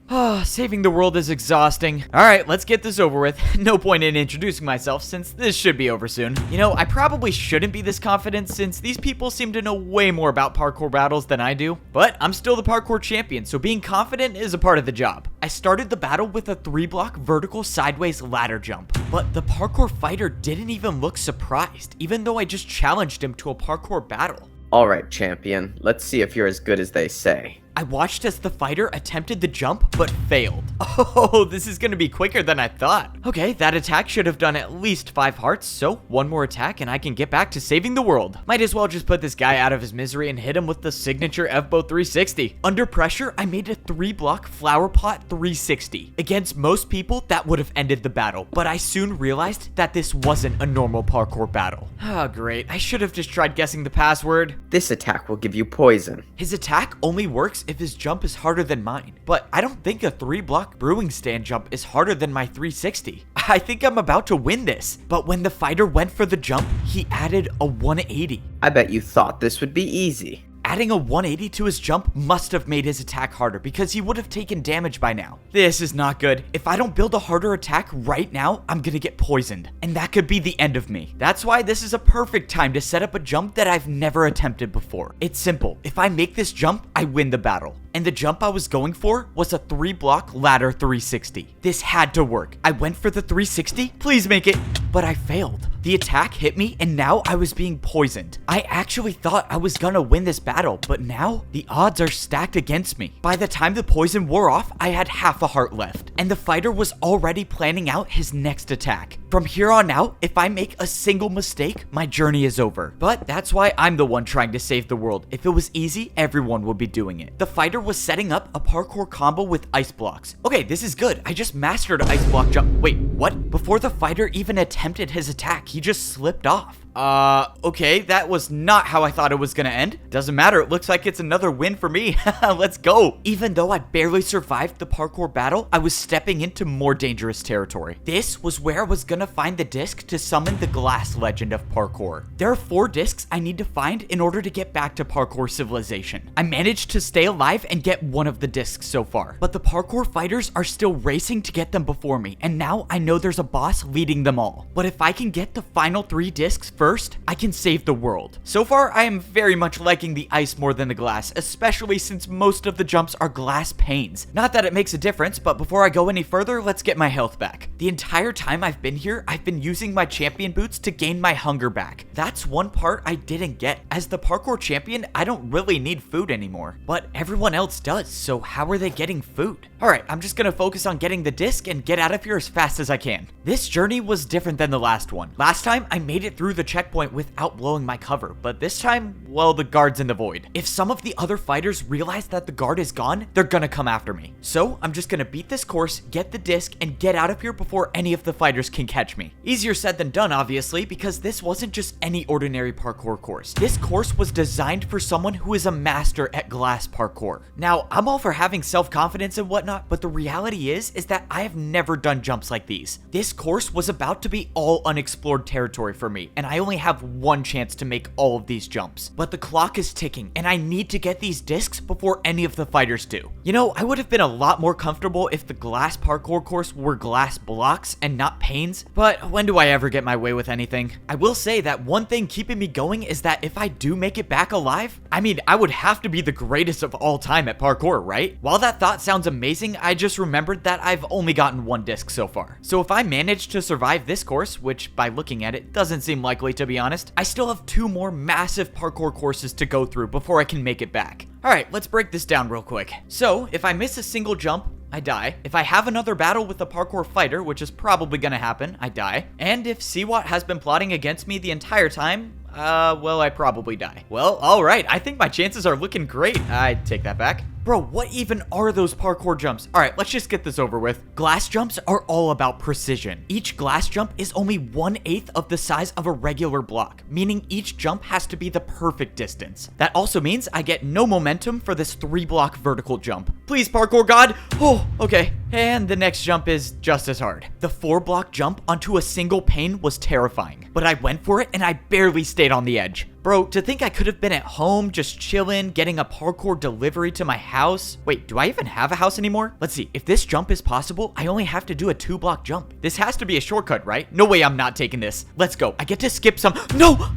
Saving the world is exhausting. Alright, let's get this over with. No point in introducing myself since this should be over soon. You know, I probably shouldn't be this confident since these people seem to know way more about parkour battles than I do. But I'm still the parkour champion, so being confident is a part of the job. I started the battle with a 3-block vertical sideways ladder jump, but the parkour fighter didn't even look surprised, even though I just challenged him to a parkour battle. Alright, champion. Let's see if you're as good as they say. I watched as the fighter attempted the jump, but failed. Oh, this is gonna be quicker than I thought. Okay, that attack should have done at least 5 hearts, so 1 more attack and I can get back to saving the world. Might as well just put this guy out of his misery and hit him with the signature Evbo 360. Under pressure, I made a 3-block flower pot 360. Against most people, that would have ended the battle, but I soon realized that this wasn't a normal parkour battle. Oh, great. I should have just tried guessing the password. This attack will give you poison. His attack only works if his jump is harder than mine, but I don't think a 3-block brewing stand jump is harder than my 360. I think I'm about to win this, but when the fighter went for the jump, he added a 180. I bet you thought this would be easy. Adding a 180 to his jump must have made his attack harder because he would have taken damage by now. This is not good. If I don't build a harder attack right now, I'm gonna get poisoned, and that could be the end of me. That's why this is a perfect time to set up a jump that I've never attempted before. It's simple. If I make this jump, I win the battle. And the jump I was going for was a 3-block ladder 360. This had to work. I went for the 360. Please make it. But I failed. The attack hit me and now I was being poisoned. I actually thought I was gonna win this battle, but now the odds are stacked against me. By the time the poison wore off, I had half a heart left, and the fighter was already planning out his next attack. From here on out, if I make a single mistake, my journey is over. But that's why I'm the one trying to save the world. If it was easy, everyone would be doing it. The fighter was setting up a parkour combo with ice blocks. Okay, this is good. I just mastered ice block jump. Wait, what? Before the fighter even attempted his attack, he just slipped off. Okay, that was not how I thought it was gonna end. Doesn't matter, it looks like it's another win for me. Let's go. Even though I barely survived the parkour battle, I was stepping into more dangerous territory. This was where I was gonna find the disc to summon the glass legend of parkour. There are 4 discs I need to find in order to get back to Parkour Civilization. I managed to stay alive and get one of the discs so far, but the parkour fighters are still racing to get them before me, and now I know there's a boss leading them all. But if I can get the final 3 discs first, I can save the world. So far, I am very much liking the ice more than the glass, especially since most of the jumps are glass panes. Not that it makes a difference, but before I go any further, let's get my health back. The entire time I've been here, I've been using my champion boots to gain my hunger back. That's one part I didn't get. As the parkour champion, I don't really need food anymore, but everyone else does, so how are they getting food? Alright, I'm just gonna focus on getting the disc and get out of here as fast as I can. This journey was different than the last one. Last time, I made it through the checkpoint without blowing my cover, but this time, well, the guard's in the void. If some of the other fighters realize that the guard is gone, they're gonna come after me. So, I'm just gonna beat this course, get the disc, and get out of here before any of the fighters can catch me. Easier said than done, obviously, because this wasn't just any ordinary parkour course. This course was designed for someone who is a master at glass parkour. Now, I'm all for having self-confidence and whatnot, but the reality is that I have never done jumps like these. This course was about to be all unexplored territory for me, and I only have one chance to make all of these jumps. But the clock is ticking, and I need to get these discs before any of the fighters do. You know, I would have been a lot more comfortable if the glass parkour course were glass blocks and not panes, but when do I ever get my way with anything? I will say that one thing keeping me going is that if I do make it back alive, I mean, I would have to be the greatest of all time at parkour, right? While that thought sounds amazing, I just remembered that I've only gotten 1 disc so far. So if I manage to survive this course, which by looking at it doesn't seem likely to be honest, I still have 2 more massive parkour courses to go through before I can make it back. Alright, let's break this down real quick. So, if I miss a single jump, I die. If I have another battle with a parkour fighter, which is probably gonna happen, I die. And if Siwat has been plotting against me the entire time, well, I probably die. Well, alright, I think my chances are looking great. I take that back. Bro, what even are those parkour jumps? Alright, let's just get this over with. Glass jumps are all about precision. Each glass jump is only 1/8 of the size of a regular block, meaning each jump has to be the perfect distance. That also means I get no momentum for this 3-block vertical jump. Please, parkour god! Oh, okay. And the next jump is just as hard. The 4-block jump onto a single pane was terrifying, but I went for it and I barely stayed on the edge. Bro, to think I could have been at home, just chilling, getting a parkour delivery to my house. Wait, do I even have a house anymore? Let's see, if this jump is possible, I only have to do a 2-block jump. This has to be a shortcut, right? No way I'm not taking this. Let's go. I get to skip some. No!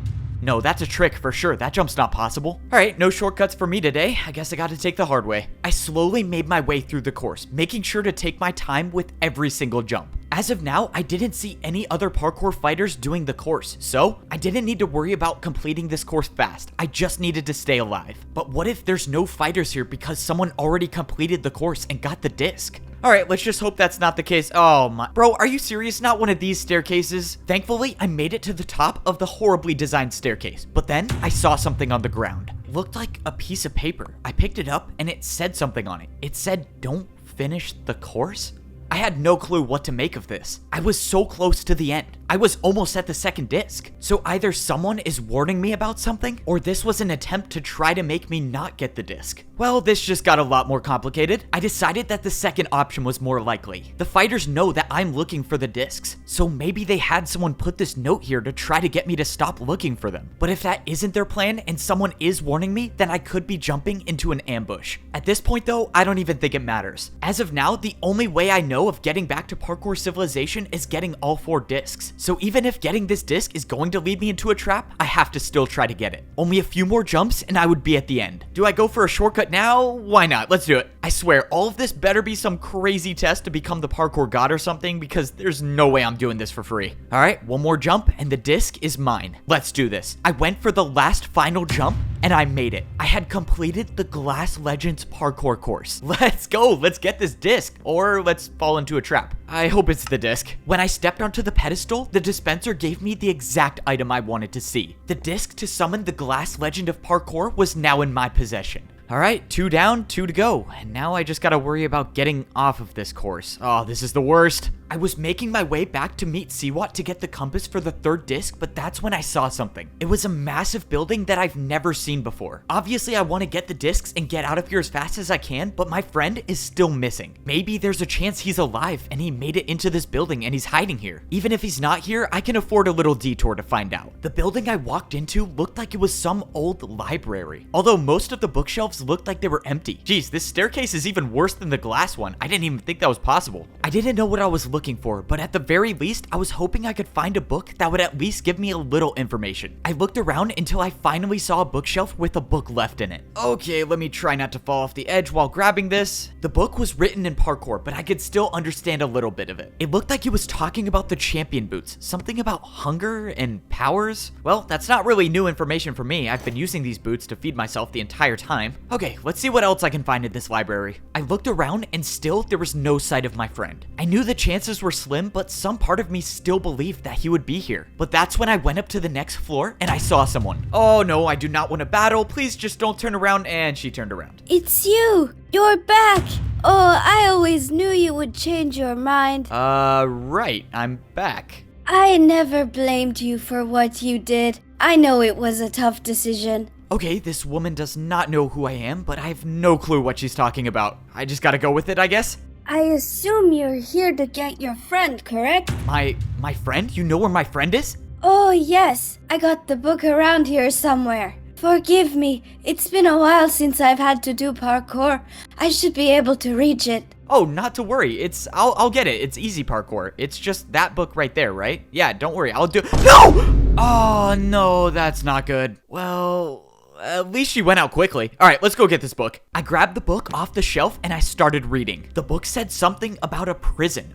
No, that's a trick for sure. That jump's not possible. Alright, no shortcuts for me today. I guess I gotta take the hard way. I slowly made my way through the course, making sure to take my time with every single jump. As of now, I didn't see any other parkour fighters doing the course, so I didn't need to worry about completing this course fast. I just needed to stay alive. But what if there's no fighters here because someone already completed the course and got the disc? Alright, let's just hope that's not the case. Oh my. Bro, are you serious? Not one of these staircases? Thankfully, I made it to the top of the horribly designed staircase, but then I saw something on the ground. It looked like a piece of paper. I picked it up and it said something on it. It said, "Don't finish the course?" I had no clue what to make of this. I was so close to the end. I was almost at the 2nd disc. So either someone is warning me about something, or this was an attempt to try to make me not get the disc. Well, this just got a lot more complicated. I decided that the second option was more likely. The fighters know that I'm looking for the discs, so maybe they had someone put this note here to try to get me to stop looking for them. But if that isn't their plan and someone is warning me, then I could be jumping into an ambush. At this point though, I don't even think it matters. As of now, the only way I know of getting back to Parkour Civilization is getting all 4 discs. So even if getting this disc is going to lead me into a trap, I have to still try to get it. Only a few more jumps and I would be at the end. Do I go for a shortcut now? Why not? Let's do it. I swear, all of this better be some crazy test to become the parkour god or something, because there's no way I'm doing this for free. Alright, one more jump and the disc is mine. Let's do this. I went for the last final jump and I made it. I had completed the Glass Legends parkour course. Let's go. Let's get this disc, or let's fall into a trap. I hope it's the disc. When I stepped onto the pedestal, the dispenser gave me the exact item I wanted to see. The disc to summon the Glass Legend of Parkour was now in my possession. Alright, 2 down, 2 to go. And now I just gotta worry about getting off of this course. Oh, this is the worst. I was making my way back to meet Siwat to get the compass for the third disc, but that's when I saw something. It was a massive building that I've never seen before. Obviously, I want to get the discs and get out of here as fast as I can, but my friend is still missing. Maybe there's a chance he's alive and he made it into this building and he's hiding here. Even if he's not here, I can afford a little detour to find out. The building I walked into looked like it was some old library, although most of the bookshelves looked like they were empty. Geez, this staircase is even worse than the glass one. I didn't even think that was possible. I didn't know what I was looking for, but at the very least, I was hoping I could find a book that would at least give me a little information. I looked around until I finally saw a bookshelf with a book left in it. Okay, let me try not to fall off the edge while grabbing this. The book was written in parkour, but I could still understand a little bit of it. It looked like it was talking about the champion boots, something about hunger and powers. Well, that's not really new information for me. I've been using these boots to feed myself the entire time. Okay, let's see what else I can find in this library. I looked around and still there was no sight of my friend. I knew the chances were slim, but some part of me still believed that he would be here. But that's when I went up to the next floor and I saw someone. Oh no, I do not want to battle. Please just don't turn around. And she turned around. It's you! You're back! Oh, I always knew you would change your mind. Right, I'm back. I never blamed you for what you did. I know it was a tough decision. Okay, this woman does not know who I am, but I have no clue what she's talking about. I just gotta go with it, I guess. I assume you're here to get your friend, correct? My friend? You know where my friend is? Oh, yes. I got the book around here somewhere. Forgive me. It's been a while since I've had to do parkour. I should be able to reach it. Oh, not to worry. I'll get it. It's easy parkour. It's just that book right there, right? Yeah, don't worry. I'll do. No! Oh, no, that's not good. Well, at least she went out quickly. All right, let's go get this book. I grabbed the book off the shelf and I started reading. The book said something about a prison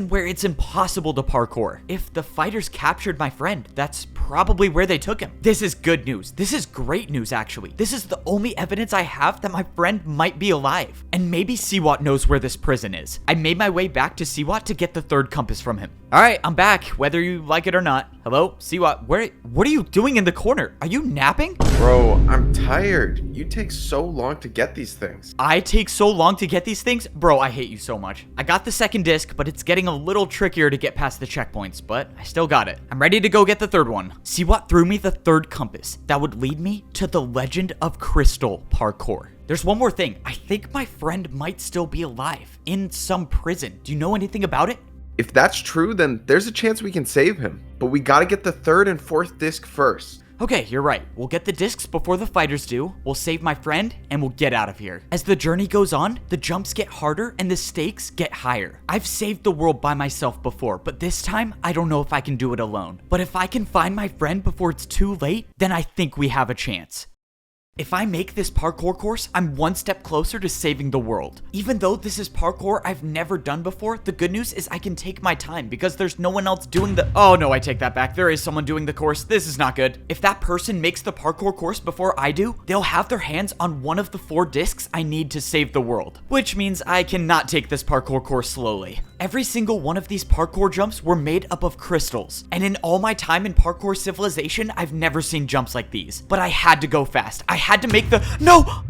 where it's impossible to parkour. If the fighters captured my friend, that's probably where they took him. This is good news. This is great news, actually. This is the only evidence I have that my friend might be alive. And maybe Siwat knows where this prison is. I made my way back to Siwat to get the third compass from him. All right, I'm back, whether you like it or not. Hello, Siwat, what are you doing in the corner? Are you napping? Bro, I'm tired. You take so long to get these things. I take so long to get these things? Bro, I hate you so much. I got the second disc, but it's getting a little trickier to get past the checkpoints, but I still got it. I'm ready to go get the third one. Siwat threw me the third compass that would lead me to the Legend of Crystal parkour. There's one more thing. I think my friend might still be alive in some prison. Do you know anything about it? If that's true, then there's a chance we can save him. But we gotta get the third and fourth disc first. Okay, you're right. We'll get the discs before the fighters do, we'll save my friend, and we'll get out of here. As the journey goes on, the jumps get harder and the stakes get higher. I've saved the world by myself before, but this time, I don't know if I can do it alone. But if I can find my friend before it's too late, then I think we have a chance. If I make this parkour course, I'm one step closer to saving the world. Even though this is parkour I've never done before, the good news is I can take my time because there's no one else doing the— Oh no, I take that back. There is someone doing the course. This is not good. If that person makes the parkour course before I do, they'll have their hands on one of the 4 discs I need to save the world, which means I cannot take this parkour course slowly. Every single one of these parkour jumps were made up of crystals, and in all my time in Parkour Civilization, I've never seen jumps like these. But I had to go fast. I had to make the— No!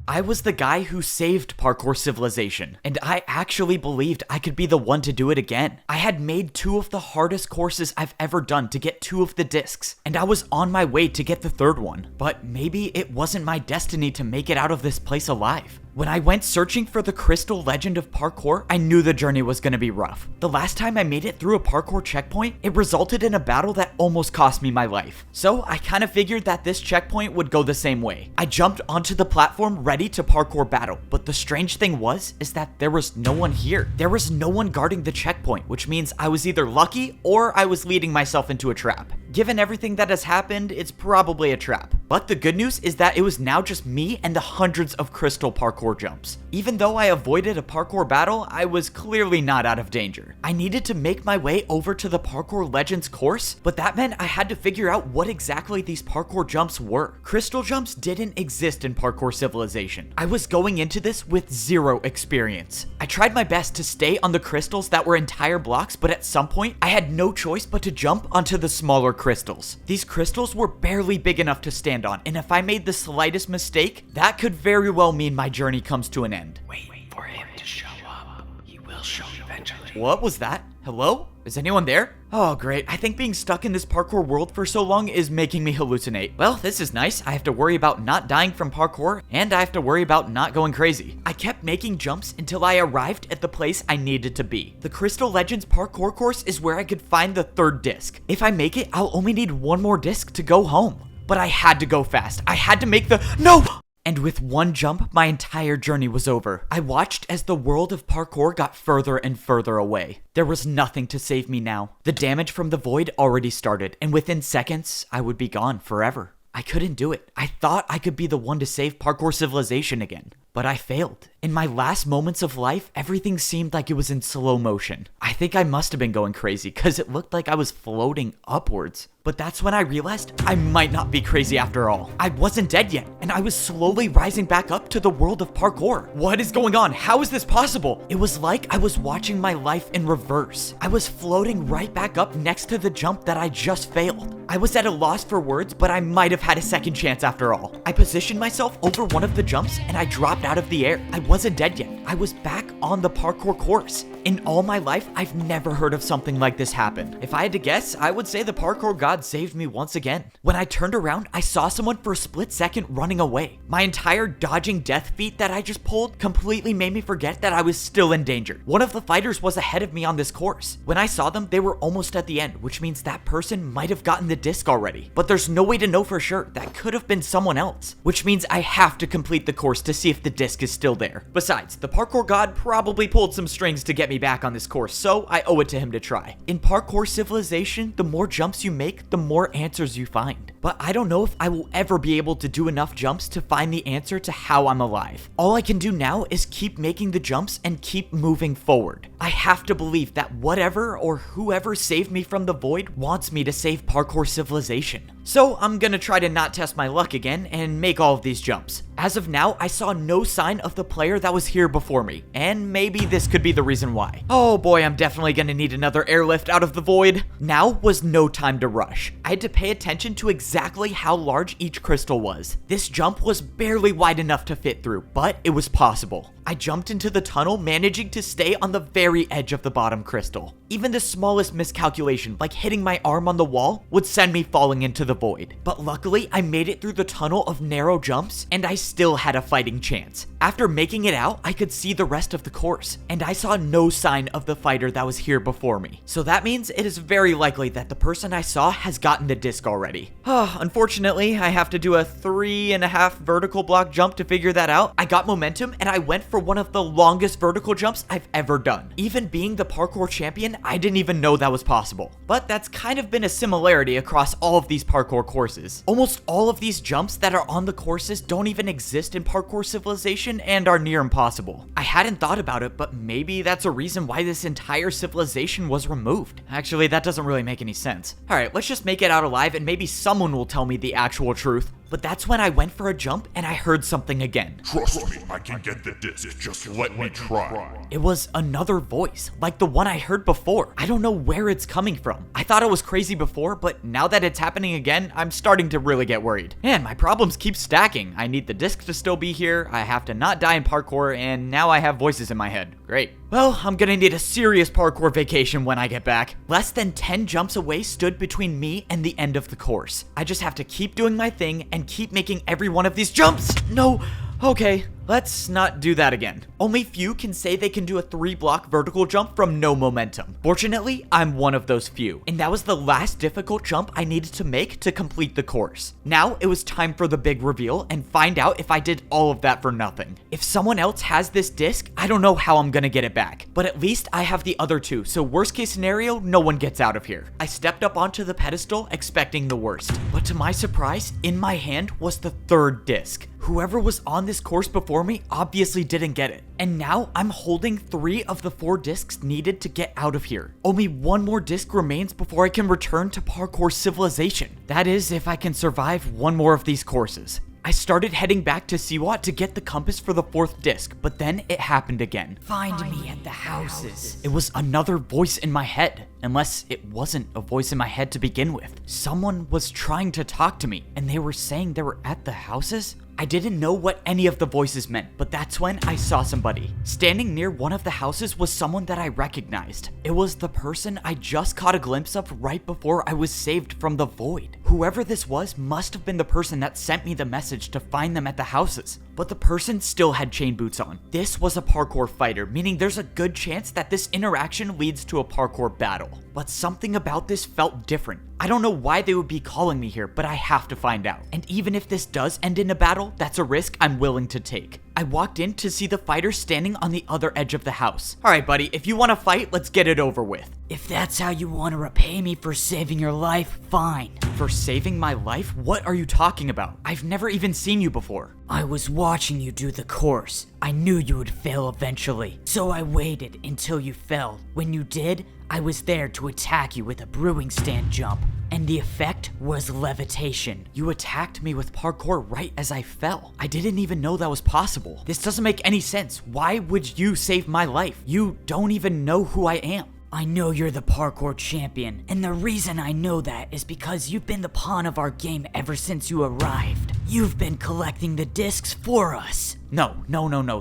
I was the guy who saved Parkour Civilization, and I actually believed I could be the one to do it again. I had made 2 of the hardest courses I've ever done to get 2 of the discs, and I was on my way to get the 3rd one. But maybe it wasn't my destiny to make it out of this place alive. When I went searching for the Crystal Legend of Parkour, I knew the journey was gonna be rough. The last time I made it through a parkour checkpoint, it resulted in a battle that almost cost me my life. So I kind of figured that this checkpoint would go the same way. I jumped onto the platform ready to parkour battle, but the strange thing is that there was no one here. There was no one guarding the checkpoint, which means I was either lucky or I was leading myself into a trap. Given everything that has happened, it's probably a trap. But the good news is that it was now just me and the hundreds of crystal parkour jumps. Even though I avoided a parkour battle, I was clearly not out of danger. I needed to make my way over to the Parkour Legends course, but that meant I had to figure out what exactly these parkour jumps were. Crystal jumps didn't exist in Parkour Civilization. I was going into this with 0 experience. I tried my best to stay on the crystals that were entire blocks, but at some point, I had no choice but to jump onto the smaller crystals. These crystals were barely big enough to stand on, and if I made the slightest mistake, that could very well mean my journey comes to an end. Wait for him to show up. He will show eventually. What was that? Hello? Is anyone there? Oh, great. I think being stuck in this parkour world for so long is making me hallucinate. Well, this is nice. I have to worry about not dying from parkour, and I have to worry about not going crazy. I kept making jumps until I arrived at the place I needed to be. The Crystal Legends parkour course is where I could find the third disc. If I make it, I'll only need one more disc to go home. But I had to go fast. I had to make the— No! And with one jump, my entire journey was over. I watched as the world of parkour got further and further away. There was nothing to save me now. The damage from the void already started, and within seconds, I would be gone forever. I couldn't do it. I thought I could be the one to save Parkour Civilization again, but I failed. In my last moments of life, everything seemed like it was in slow motion. I think I must have been going crazy because it looked like I was floating upwards. But that's when I realized I might not be crazy after all. I wasn't dead yet, and I was slowly rising back up to the world of parkour. What is going on? How is this possible? It was like I was watching my life in reverse. I was floating right back up next to the jump that I just failed. I was at a loss for words, but I might have had a second chance after all. I positioned myself over one of the jumps, and I dropped out of the air. I wasn't dead yet. I was back on the parkour course. In all my life, I've never heard of something like this happen. If I had to guess, I would say the parkour god saved me once again. When I turned around, I saw someone for a split second running away. My entire dodging death feat that I just pulled completely made me forget that I was still in danger. One of the fighters was ahead of me on this course. When I saw them, they were almost at the end, which means that person might have gotten the disc already. But there's no way to know for sure. That could have been someone else, which means I have to complete the course to see if the disc is still there. Besides, the parkour god probably pulled some strings to get me back on this course, so I owe it to him to try. In Parkour Civilization, the more jumps you make, the more answers you find. But I don't know if I will ever be able to do enough jumps to find the answer to how I'm alive. All I can do now is keep making the jumps and keep moving forward. I have to believe that whatever or whoever saved me from the void wants me to save Parkour Civilization. So I'm gonna try to not test my luck again and make all of these jumps. As of now, I saw no sign of the player that was here before me, and maybe this could be the reason why. Oh boy, I'm definitely gonna need another airlift out of the void. Now was no time to rush. I had to pay attention to exactly how large each crystal was. This jump was barely wide enough to fit through, but it was possible. I jumped into the tunnel, managing to stay on the very edge of the bottom crystal. Even the smallest miscalculation, like hitting my arm on the wall, would send me falling into the void. But luckily, I made it through the tunnel of narrow jumps, and I still had a fighting chance. After making it out, I could see the rest of the course, and I saw no sign of the fighter that was here before me. So that means it is very likely that the person I saw has gotten the disc already. Unfortunately, I have to do a 3.5 vertical block jump to figure that out. I got momentum, and I went for one of the longest vertical jumps I've ever done. Even being the parkour champion, I didn't even know that was possible. But that's kind of been a similarity across all of these parkour courses. Almost all of these jumps that are on the courses don't even exist in Parkour Civilization and are near impossible. I hadn't thought about it, but maybe that's a reason why this entire civilization was removed. Actually, that doesn't really make any sense. Alright, let's just make it out alive and maybe someone will tell me the actual truth. But that's when I went for a jump and I heard something again. Trust me, I can get the disc. Just let me try. It was another voice, like the one I heard before. I don't know where it's coming from. I thought it was crazy before, but now that it's happening again, I'm starting to really get worried. Man, my problems keep stacking. I need the disc to still be here, I have to not die in parkour, and now I have voices in my head. Great. Well, I'm gonna need a serious parkour vacation when I get back. Less than 10 jumps away stood between me and the end of the course. I just have to keep doing my thing and keep making every one of these jumps. No. Okay, let's not do that again. Only few can say they can do a 3-block vertical jump from no momentum. Fortunately, I'm one of those few, and that was the last difficult jump I needed to make to complete the course. Now it was time for the big reveal and find out if I did all of that for nothing. If someone else has this disc, I don't know how I'm gonna get it back, but at least I have the other two, so worst case scenario, no one gets out of here. I stepped up onto the pedestal expecting the worst, but to my surprise, in my hand was the third disc. Whoever was on this course before me obviously didn't get it. And now I'm holding 3 of the 4 discs needed to get out of here. Only one more disc remains before I can return to Parkour Civilization. That is, if I can survive one more of these courses. I started heading back to Siwat to get the compass for the 4th disc, but then it happened again. Find me at the houses. It was another voice in my head, unless it wasn't a voice in my head to begin with. Someone was trying to talk to me, and they were saying they were at the houses? I didn't know what any of the voices meant, but that's when I saw somebody. Standing near one of the houses was someone that I recognized. It was the person I just caught a glimpse of right before I was saved from the void. Whoever this was must have been the person that sent me the message to find them at the houses. But the person still had chain boots on. This was a parkour fighter, meaning there's a good chance that this interaction leads to a parkour battle. But something about this felt different. I don't know why they would be calling me here, but I have to find out. And even if this does end in a battle, that's a risk I'm willing to take. I walked in to see the fighter standing on the other edge of the house. Alright buddy, if you want to fight, let's get it over with. If that's how you want to repay me for saving your life, fine. For saving my life? What are you talking about? I've never even seen you before. I was watching you do the course. I knew you would fail eventually, so I waited until you fell. When you did, I was there to attack you with a brewing stand jump, and the effect was levitation. You attacked me with parkour right as I fell. I didn't even know that was possible. This doesn't make any sense. Why would you save my life? You don't even know who I am. I know you're the parkour champion, and the reason I know that is because you've been the pawn of our game ever since you arrived. You've been collecting the discs for us. No,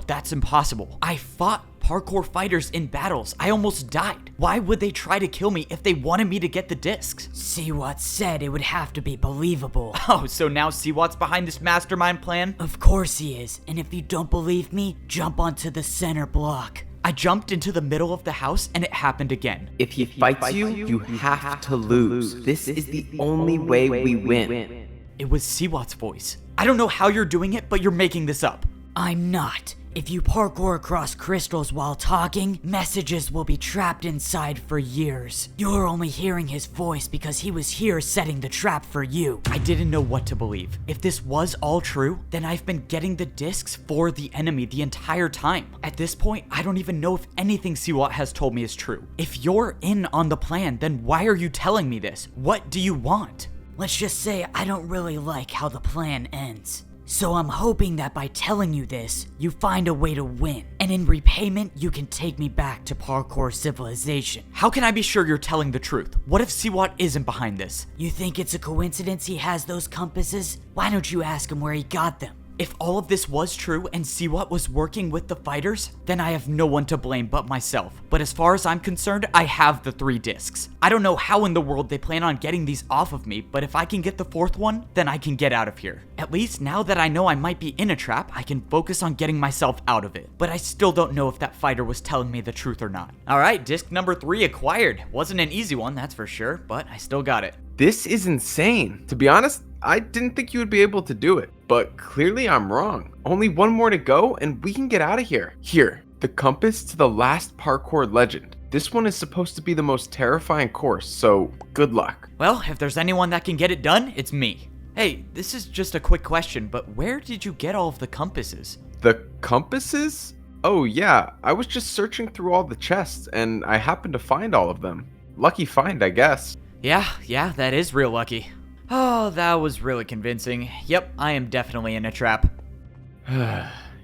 that's impossible. I fought parkour fighters in battles. I almost died. Why would they try to kill me if they wanted me to get the discs? Siwat said it would have to be believable. Oh, so now Siwat's behind this mastermind plan? Of course he is, and if you don't believe me, jump onto the center block. I jumped into the middle of the house and it happened again. If he fights you, you have to lose. This is the only way we win. It was Siwat's voice. I don't know how you're doing it, but you're making this up. I'm not. If you parkour across crystals while talking, messages will be trapped inside for years. You're only hearing his voice because he was here setting the trap for you. I didn't know what to believe. If this was all true, then I've been getting the discs for the enemy the entire time. At this point, I don't even know if anything Siwat has told me is true. If you're in on the plan, then why are you telling me this? What do you want? Let's just say I don't really like how the plan ends. So I'm hoping that by telling you this, you find a way to win. And in repayment, you can take me back to Parkour Civilization. How can I be sure you're telling the truth? What if Siwat isn't behind this? You think it's a coincidence he has those compasses? Why don't you ask him where he got them? If all of this was true and Siwat was working with the fighters, then I have no one to blame but myself. But as far as I'm concerned, I have the 3 discs. I don't know how in the world they plan on getting these off of me, but if I can get the 4th one, then I can get out of here. At least now that I know I might be in a trap, I can focus on getting myself out of it. But I still don't know if that fighter was telling me the truth or not. Alright, disc number 3 acquired. Wasn't an easy one, that's for sure, but I still got it. This is insane. To be honest, I didn't think you would be able to do it, but clearly I'm wrong. Only one more to go and we can get out of here. Here, the compass to the last parkour legend. This one is supposed to be the most terrifying course, so good luck. Well, if there's anyone that can get it done, it's me. Hey, this is just a quick question, but where did you get all of the compasses? The compasses? Oh yeah, I was just searching through all the chests and I happened to find all of them. Lucky find, I guess. Yeah, that is real lucky. Oh, that was really convincing. Yep, I am definitely in a trap.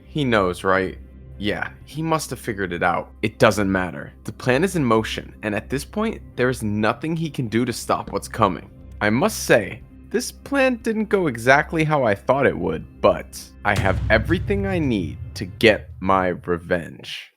He knows, right? Yeah, he must have figured it out. It doesn't matter. The plan is in motion, and at this point, there is nothing he can do to stop what's coming. I must say, this plan didn't go exactly how I thought it would, but I have everything I need to get my revenge.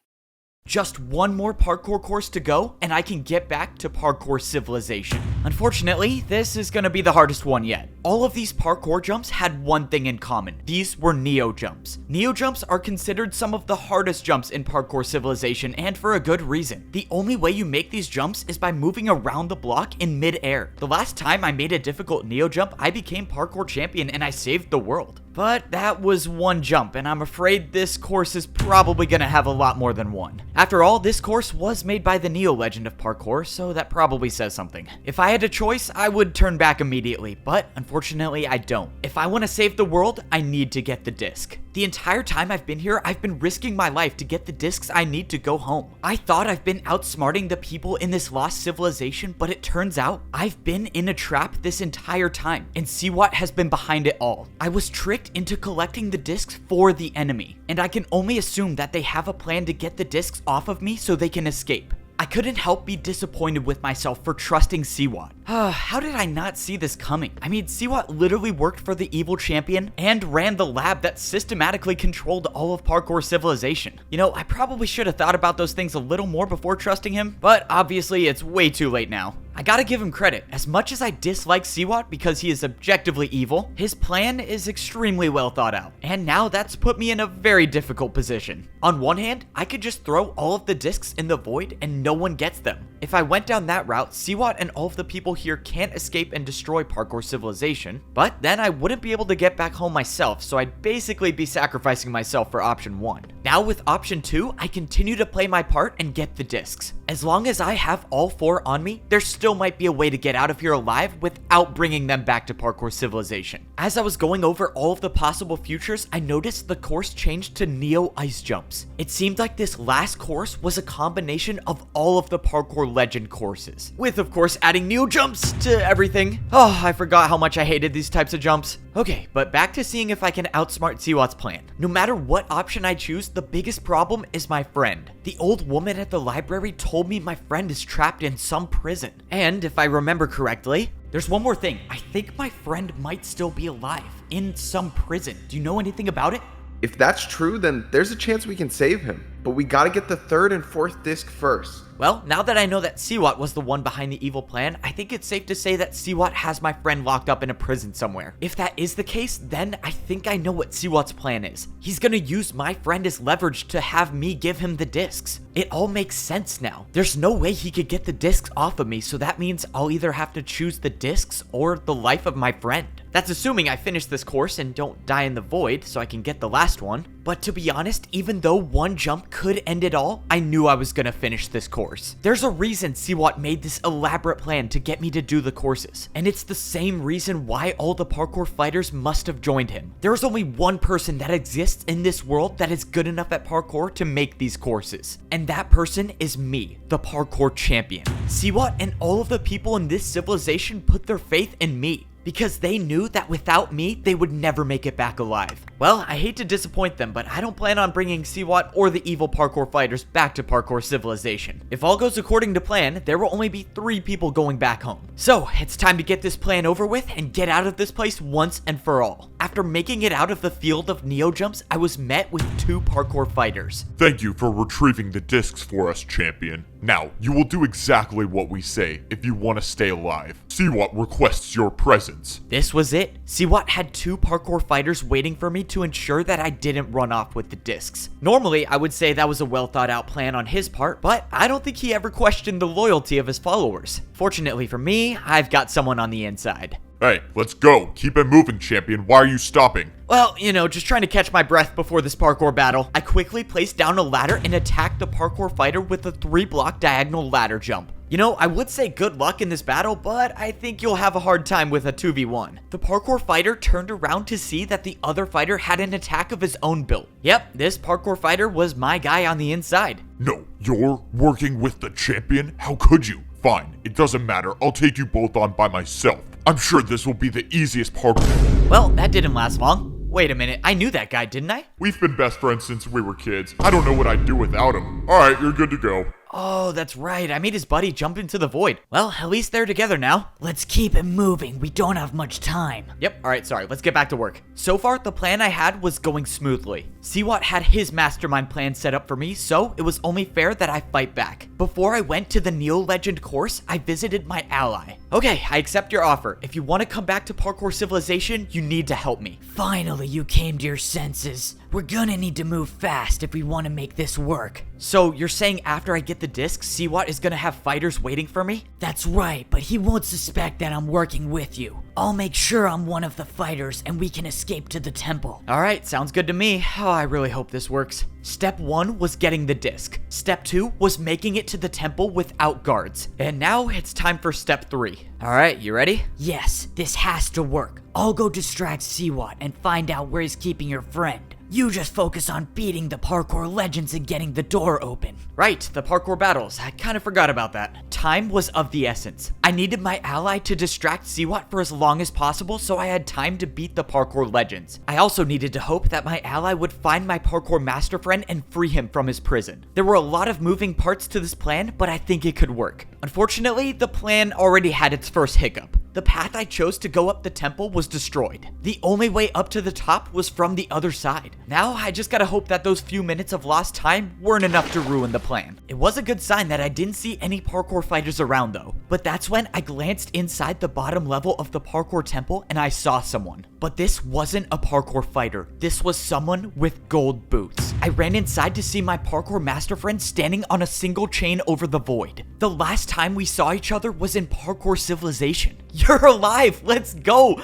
Just one more parkour course to go, and I can get back to Parkour Civilization. Unfortunately, this is gonna be the hardest one yet. All of these parkour jumps had one thing in common. These were Neo jumps. Neo jumps are considered some of the hardest jumps in Parkour Civilization, and for a good reason. The only way you make these jumps is by moving around the block in mid-air. The last time I made a difficult Neo jump, I became parkour champion and I saved the world. But that was one jump, and I'm afraid this course is probably gonna have a lot more than one. After all, this course was made by the Neo legend of parkour, so that probably says something. If I had a choice, I would turn back immediately, but unfortunately I don't. If I want to save the world, I need to get the disc. The entire time I've been here, I've been risking my life to get the discs I need to go home. I thought I've been outsmarting the people in this lost civilization, but it turns out I've been in a trap this entire time, and Siwat has been behind it all. I was tricked into collecting the discs for the enemy, and I can only assume that they have a plan to get the discs off of me so they can escape. I couldn't help be disappointed with myself for trusting Siwat. How did I not see this coming? I mean, Siwat literally worked for the evil champion and ran the lab that systematically controlled all of Parkour Civilization. You know, I probably should have thought about those things a little more before trusting him, but obviously it's way too late now. I gotta give him credit. As much as I dislike Siwat because he is objectively evil, his plan is extremely well thought out. And now that's put me in a very difficult position. On one hand, I could just throw all of the discs in the void and no one gets them. If I went down that route, Siwat and all of the people here can't escape and destroy Parkour Civilization, but then I wouldn't be able to get back home myself, so I'd basically be sacrificing myself for option 1. Now with option 2, I continue to play my part and get the discs. As long as I have all 4 on me, there still might be a way to get out of here alive without bringing them back to Parkour Civilization. As I was going over all of the possible futures, I noticed the course changed to Neo Ice Jumps. It seemed like this last course was a combination of all of the Parkour Legend courses, with of course adding Neo Jumps to everything. Oh, I forgot how much I hated these types of jumps. Okay, but back to seeing if I can outsmart Siwat's plan. No matter what option I choose, the biggest problem is my friend. The old woman at the library told me my friend is trapped in some prison. And if I remember correctly, there's one more thing. I think my friend might still be alive in some prison. Do you know anything about it? If that's true, then there's a chance we can save him. But we gotta get the 3rd and 4th disc first. Well, now that I know that Siwat was the one behind the evil plan, I think it's safe to say that Siwat has my friend locked up in a prison somewhere. If that is the case, then I think I know what Siwat's plan is. He's gonna use my friend as leverage to have me give him the discs. It all makes sense now. There's no way he could get the discs off of me, so that means I'll either have to choose the discs or the life of my friend. That's assuming I finish this course and don't die in the void so I can get the last one. But to be honest, even though one jump could end it all, I knew I was gonna finish this course. There's a reason Siwat made this elaborate plan to get me to do the courses, and it's the same reason why all the parkour fighters must have joined him. There's only one person that exists in this world that is good enough at parkour to make these courses, and that person is me, the parkour champion. Siwat and all of the people in this civilization put their faith in me, because they knew that without me, they would never make it back alive. Well, I hate to disappoint them, but I don't plan on bringing Siwat or the evil parkour fighters back to Parkour Civilization. If all goes according to plan, there will only be 3 people going back home. So, it's time to get this plan over with and get out of this place once and for all. After making it out of the field of Neo Jumps, I was met with 2 parkour fighters. Thank you for retrieving the discs for us, champion. Now, you will do exactly what we say if you want to stay alive. Siwat requests your presence. This was it. Siwat had 2 parkour fighters waiting for me to ensure that I didn't run off with the discs. Normally, I would say that was a well thought out plan on his part, but I don't think he ever questioned the loyalty of his followers. Fortunately for me, I've got someone on the inside. Hey, let's go. Keep it moving, champion. Why are you stopping? Well, you know, just trying to catch my breath before this parkour battle. I quickly placed down a ladder and attacked the parkour fighter with a 3-block diagonal ladder jump. You know, I would say good luck in this battle, but I think you'll have a hard time with a 2v1. The parkour fighter turned around to see that the other fighter had an attack of his own build. Yep, this parkour fighter was my guy on the inside. No, you're working with the champion? How could you? Fine, it doesn't matter. I'll take you both on by myself. I'm sure this will be the easiest parkour. Well, that didn't last long. Wait a minute, I knew that guy, didn't I? We've been best friends since we were kids. I don't know what I'd do without him. Alright, you're good to go. Oh, that's right. I made his buddy jump into the void. Well, at least they're together now. Let's keep it moving. We don't have much time. Yep, alright, sorry. Let's get back to work. So far, the plan I had was going smoothly. Siwat had his mastermind plan set up for me, so it was only fair that I fight back. Before I went to the Neo Legend course, I visited my ally. Okay, I accept your offer. If you want to come back to Parkour Civilization, you need to help me. Finally, you came to your senses. We're gonna need to move fast if we want to make this work. So, you're saying after I get the disc, Siwat is gonna have fighters waiting for me? That's right, but he won't suspect that I'm working with you. I'll make sure I'm one of the fighters and we can escape to the temple. Alright, sounds good to me. Oh, I really hope this works. Step 1 was getting the disc. Step 2 was making it to the temple without guards. And now it's time for step 3. Alright, you ready? Yes, this has to work. I'll go distract Siwat and find out where he's keeping your friend. You just focus on beating the parkour legends and getting the door open. Right, the parkour battles. I kind of forgot about that. Time was of the essence. I needed my ally to distract Siwat for as long as possible so I had time to beat the parkour legends. I also needed to hope that my ally would find my parkour master friend and free him from his prison. There were a lot of moving parts to this plan, but I think it could work. Unfortunately, the plan already had its first hiccup. The path I chose to go up the temple was destroyed. The only way up to the top was from the other side. Now, I just gotta hope that those few minutes of lost time weren't enough to ruin the plan. It was a good sign that I didn't see any parkour fighters around though. But that's when I glanced inside the bottom level of the parkour temple and I saw someone. But this wasn't a parkour fighter. This was someone with gold boots. I ran inside to see my parkour master friend standing on a single chain over the void. The last time we saw each other was in Parkour Civilization. You're alive! Let's go!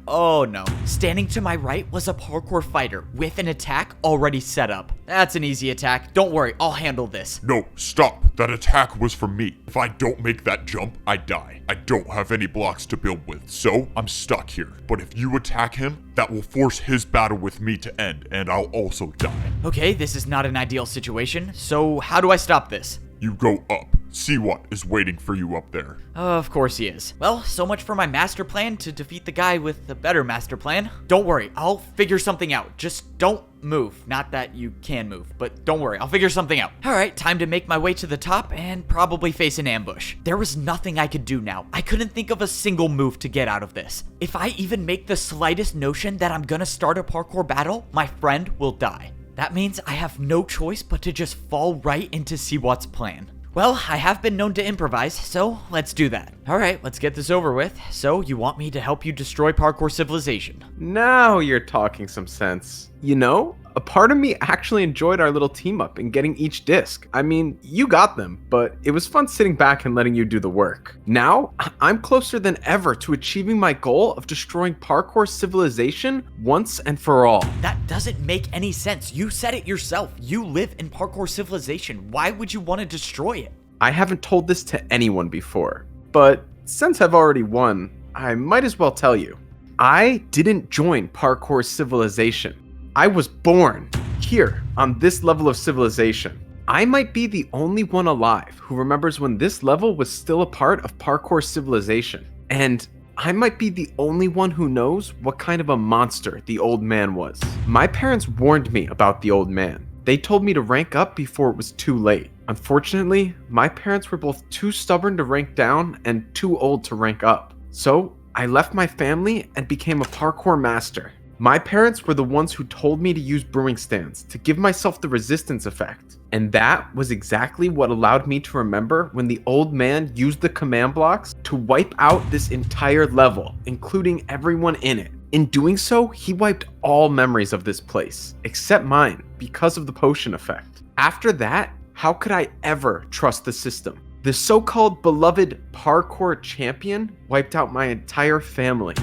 Oh no. Standing to my right was a parkour fighter with an attack already set up. That's an easy attack. Don't worry, I'll handle this. No, stop. That attack was from me. If I don't make that jump, I die. I don't have any blocks to build with, so I'm stuck here. But if you attack him, that will force his battle with me to end, and I'll also die. Okay, this is not an ideal situation, so how do I stop this? You go up. Siwat is waiting for you up there. Of course he is. Well, so much for my master plan to defeat the guy with the better master plan. Don't worry, I'll figure something out. Just don't move. Not that you can move, but don't worry, I'll figure something out. Alright, time to make my way to the top and probably face an ambush. There was nothing I could do now. I couldn't think of a single move to get out of this. If I even make the slightest notion that I'm gonna start a parkour battle, my friend will die. That means I have no choice but to just fall right into Siwat's plan. Well, I have been known to improvise, so let's do that. Alright, let's get this over with. So, you want me to help you destroy Parkour Civilization? Now you're talking some sense. You know, a part of me actually enjoyed our little team up in getting each disc. I mean, you got them, but it was fun sitting back and letting you do the work. Now, I'm closer than ever to achieving my goal of destroying Parkour Civilization once and for all. That doesn't make any sense. You said it yourself. You live in Parkour Civilization. Why would you want to destroy it? I haven't told this to anyone before, but since I've already won, I might as well tell you. I didn't join Parkour Civilization. I was born here on this level of civilization. I might be the only one alive who remembers when this level was still a part of Parkour Civilization. And I might be the only one who knows what kind of a monster the old man was. My parents warned me about the old man. They told me to rank up before it was too late. Unfortunately, my parents were both too stubborn to rank down and too old to rank up. So I left my family and became a parkour master. My parents were the ones who told me to use brewing stands to give myself the resistance effect. And that was exactly what allowed me to remember when the old man used the command blocks to wipe out this entire level, including everyone in it. In doing so, he wiped all memories of this place, except mine, because of the potion effect. After that, how could I ever trust the system? The so-called beloved parkour champion wiped out my entire family.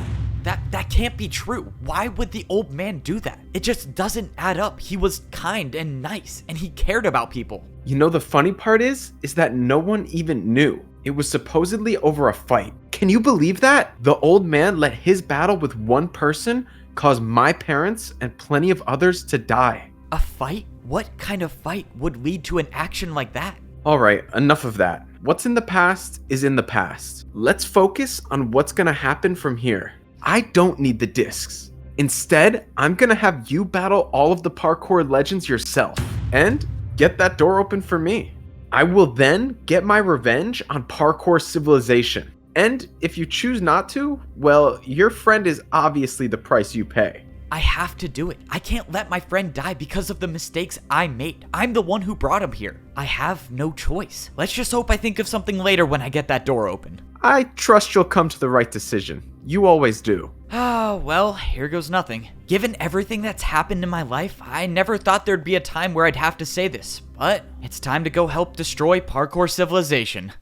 That can't be true. Why would the old man do that? It just doesn't add up. He was kind and nice, and he cared about people. You know, the funny part is that no one even knew. It was supposedly over a fight. Can you believe that? The old man let his battle with one person cause my parents and plenty of others to die. A fight? What kind of fight would lead to an action like that? Alright, enough of that. What's in the past is in the past. Let's focus on what's gonna happen from here. I don't need the discs. Instead, I'm gonna have you battle all of the parkour legends yourself and get that door open for me. I will then get my revenge on Parkour Civilization. And if you choose not to, well, your friend is obviously the price you pay. I have to do it. I can't let my friend die because of the mistakes I made. I'm the one who brought him here. I have no choice. Let's just hope I think of something later when I get that door open. I trust you'll come to the right decision. You always do. Well, here goes nothing. Given everything that's happened in my life, I never thought there'd be a time where I'd have to say this, but it's time to go help destroy Parkour Civilization.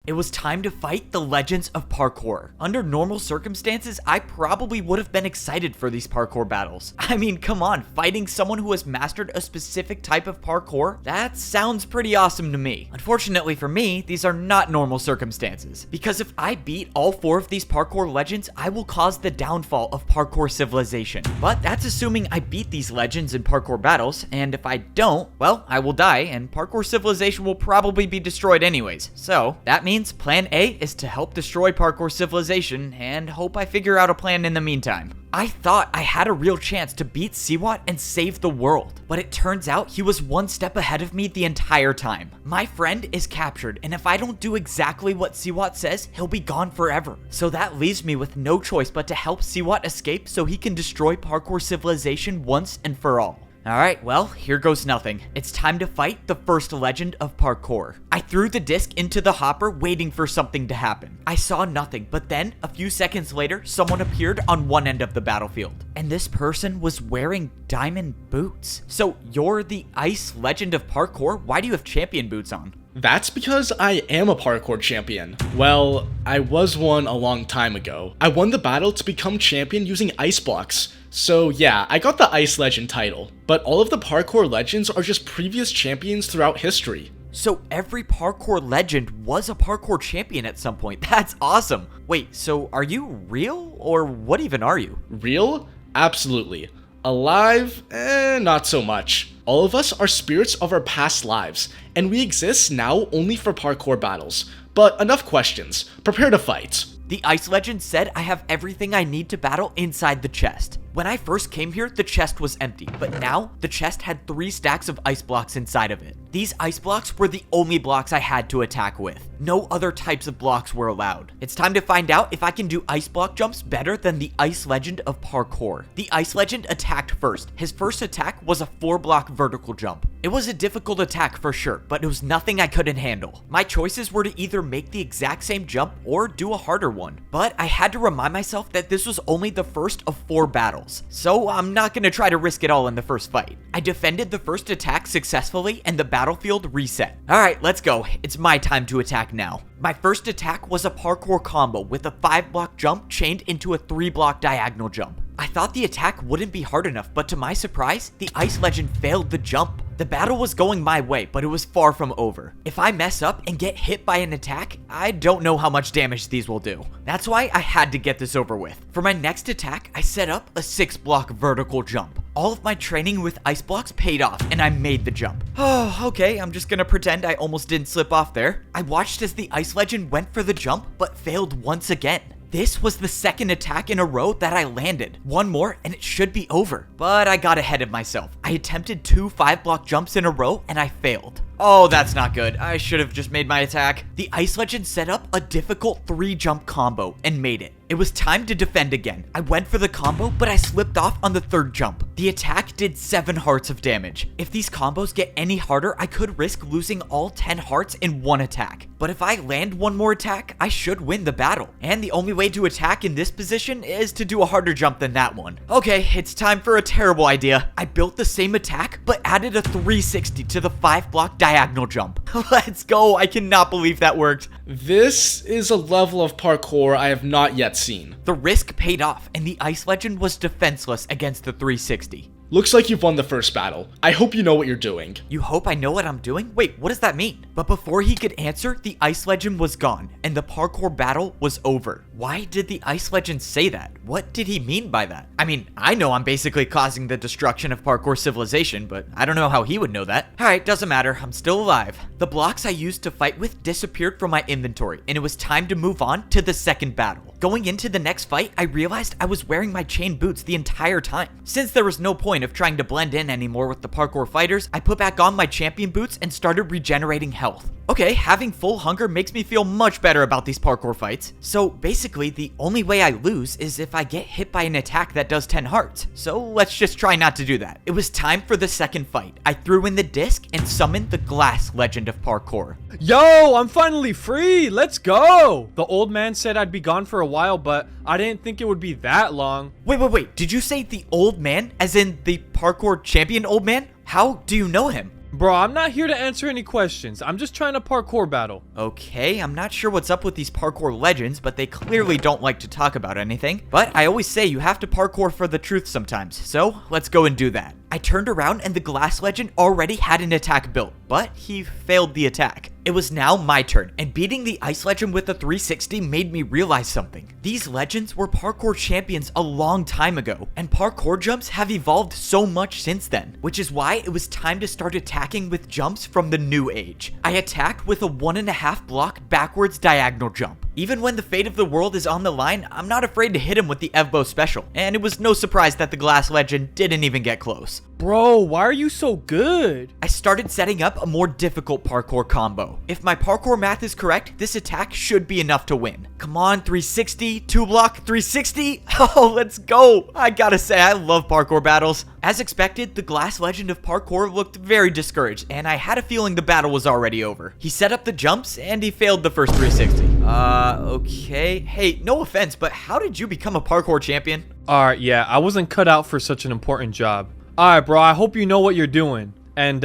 It was time to fight the legends of parkour. Under normal circumstances, I probably would have been excited for these parkour battles. I mean, come on, fighting someone who has mastered a specific type of parkour? That sounds pretty awesome to me. Unfortunately for me, these are not normal circumstances, because if I beat all 4 of these parkour legends, I will cause the downfall of parkour civilization. But that's assuming I beat these legends in parkour battles, and if I don't, well, I will die, and parkour civilization will probably be destroyed anyways. So, that means plan A is to help destroy parkour civilization, and hope I figure out a plan in the meantime. I thought I had a real chance to beat Siwat and save the world, but it turns out he was 1 step ahead of me the entire time. My friend is captured, and if I don't do exactly what Siwat says, he'll be gone forever. So that leaves me with no choice but to help Siwat escape so he can destroy parkour civilization once and for all. Alright, well, here goes nothing. It's time to fight the first legend of parkour. I threw the disc into the hopper waiting for something to happen. I saw nothing, but then, a few seconds later, someone appeared on one end of the battlefield. And this person was wearing diamond boots. So, you're the ice legend of parkour? Why do you have champion boots on? That's because I am a parkour champion. Well, I was one a long time ago. I won the battle to become champion using ice blocks. So yeah, I got the Ice Legend title. But all of the parkour legends are just previous champions throughout history. So every parkour legend was a parkour champion at some point. That's awesome. Wait, so are you real? Or what even are you? Real? Absolutely. Alive? Not so much. All of us are spirits of our past lives, and we exist now only for parkour battles. But enough questions. Prepare to fight. The Ice Legend said I have everything I need to battle inside the chest. When I first came here, the chest was empty, but now the chest had 3 stacks of ice blocks inside of it. These ice blocks were the only blocks I had to attack with. No other types of blocks were allowed. It's time to find out if I can do ice block jumps better than the Ice Legend of parkour. The Ice Legend attacked first. His first attack was a 4-block vertical jump. It was a difficult attack for sure, but it was nothing I couldn't handle. My choices were to either make the exact same jump or do a harder one. But I had to remind myself that this was only the first of 4 battles, so I'm not gonna try to risk it all in the first fight. I defended the first attack successfully and the battlefield reset. Alright, let's go. It's my time to attack now. My first attack was a parkour combo with a 5-block jump chained into a 3-block diagonal jump. I thought the attack wouldn't be hard enough, but to my surprise, the Ice Legend failed the jump. The battle was going my way, but it was far from over. If I mess up and get hit by an attack, I don't know how much damage these will do. That's why I had to get this over with. For my next attack, I set up a 6-block vertical jump. All of my training with ice blocks paid off, and I made the jump. Oh, okay, I'm just gonna pretend I almost didn't slip off there. I watched as the Ice Legend went for the jump, but failed once again. This was the second attack in a row that I landed. One more and it should be over. But I got ahead of myself. I attempted 2 5-block jumps in a row and I failed. Oh, that's not good. I should have just made my attack. The Ice Legend set up a difficult 3-jump combo and made it. It was time to defend again. I went for the combo, but I slipped off on the 3rd jump. The attack did 7 hearts of damage. If these combos get any harder, I could risk losing all 10 hearts in one attack. But if I land one more attack, I should win the battle. And the only way to attack in this position is to do a harder jump than that one. Okay, it's time for a terrible idea. I built the same attack, but added a 360 to the 5-block diagonal jump. Let's go. I cannot believe that worked. This is a level of parkour I have not yet seen. The risk paid off, and the Ice Legend was defenseless against the 360. Looks like you've won the first battle. I hope you know what you're doing. You hope I know what I'm doing? Wait, what does that mean? But before he could answer, the Ice Legend was gone, and the parkour battle was over. Why did the Ice Legend say that? What did he mean by that? I mean, I know I'm basically causing the destruction of parkour civilization, but I don't know how he would know that. Alright, doesn't matter. I'm still alive. The blocks I used to fight with disappeared from my inventory, and it was time to move on to the second battle. Going into the next fight, I realized I was wearing my chain boots the entire time. Since there was no point of trying to blend in anymore with the parkour fighters, I put back on my champion boots and started regenerating health. Okay, having full hunger makes me feel much better about these parkour fights. So basically, the only way I lose is if I get hit by an attack that does 10 hearts. So let's just try not to do that. It was time for the second fight. I threw in the disc and summoned the Glass Legend of parkour. Yo, I'm finally free. Let's go. The old man said I'd be gone for a while, but I didn't think it would be that long. Wait. Did you say the old man? As in the parkour champion old man? How do you know him? Bro, I'm not here to answer any questions. I'm just trying to parkour battle. Okay, I'm not sure what's up with these parkour legends, but they clearly don't like to talk about anything. But I always say you have to parkour for the truth sometimes, so let's go and do that. I turned around and the glass legend already had an attack built, but he failed the attack. It was now my turn, and beating the ice legend with a 360 made me realize something. These legends were parkour champions a long time ago, and parkour jumps have evolved so much since then, which is why it was time to start attacking with jumps from the new age. I attacked with a 1.5 block backwards diagonal jump. Even when the fate of the world is on the line, I'm not afraid to hit him with the Evbo special, and it was no surprise that the glass legend didn't even get close. Bro, why are you so good? I started setting up a more difficult parkour combo. If my parkour math is correct, this attack should be enough to win. Come on, 360, 2-block, 360. Oh, let's go. I gotta say, I love parkour battles. As expected, the glass legend of parkour looked very discouraged, and I had a feeling the battle was already over. He set up the jumps, and he failed the first 360. Okay. Hey, no offense, but how did you become a parkour champion? Alright, yeah, I wasn't cut out for such an important job. Alright, bro, I hope you know what you're doing. And,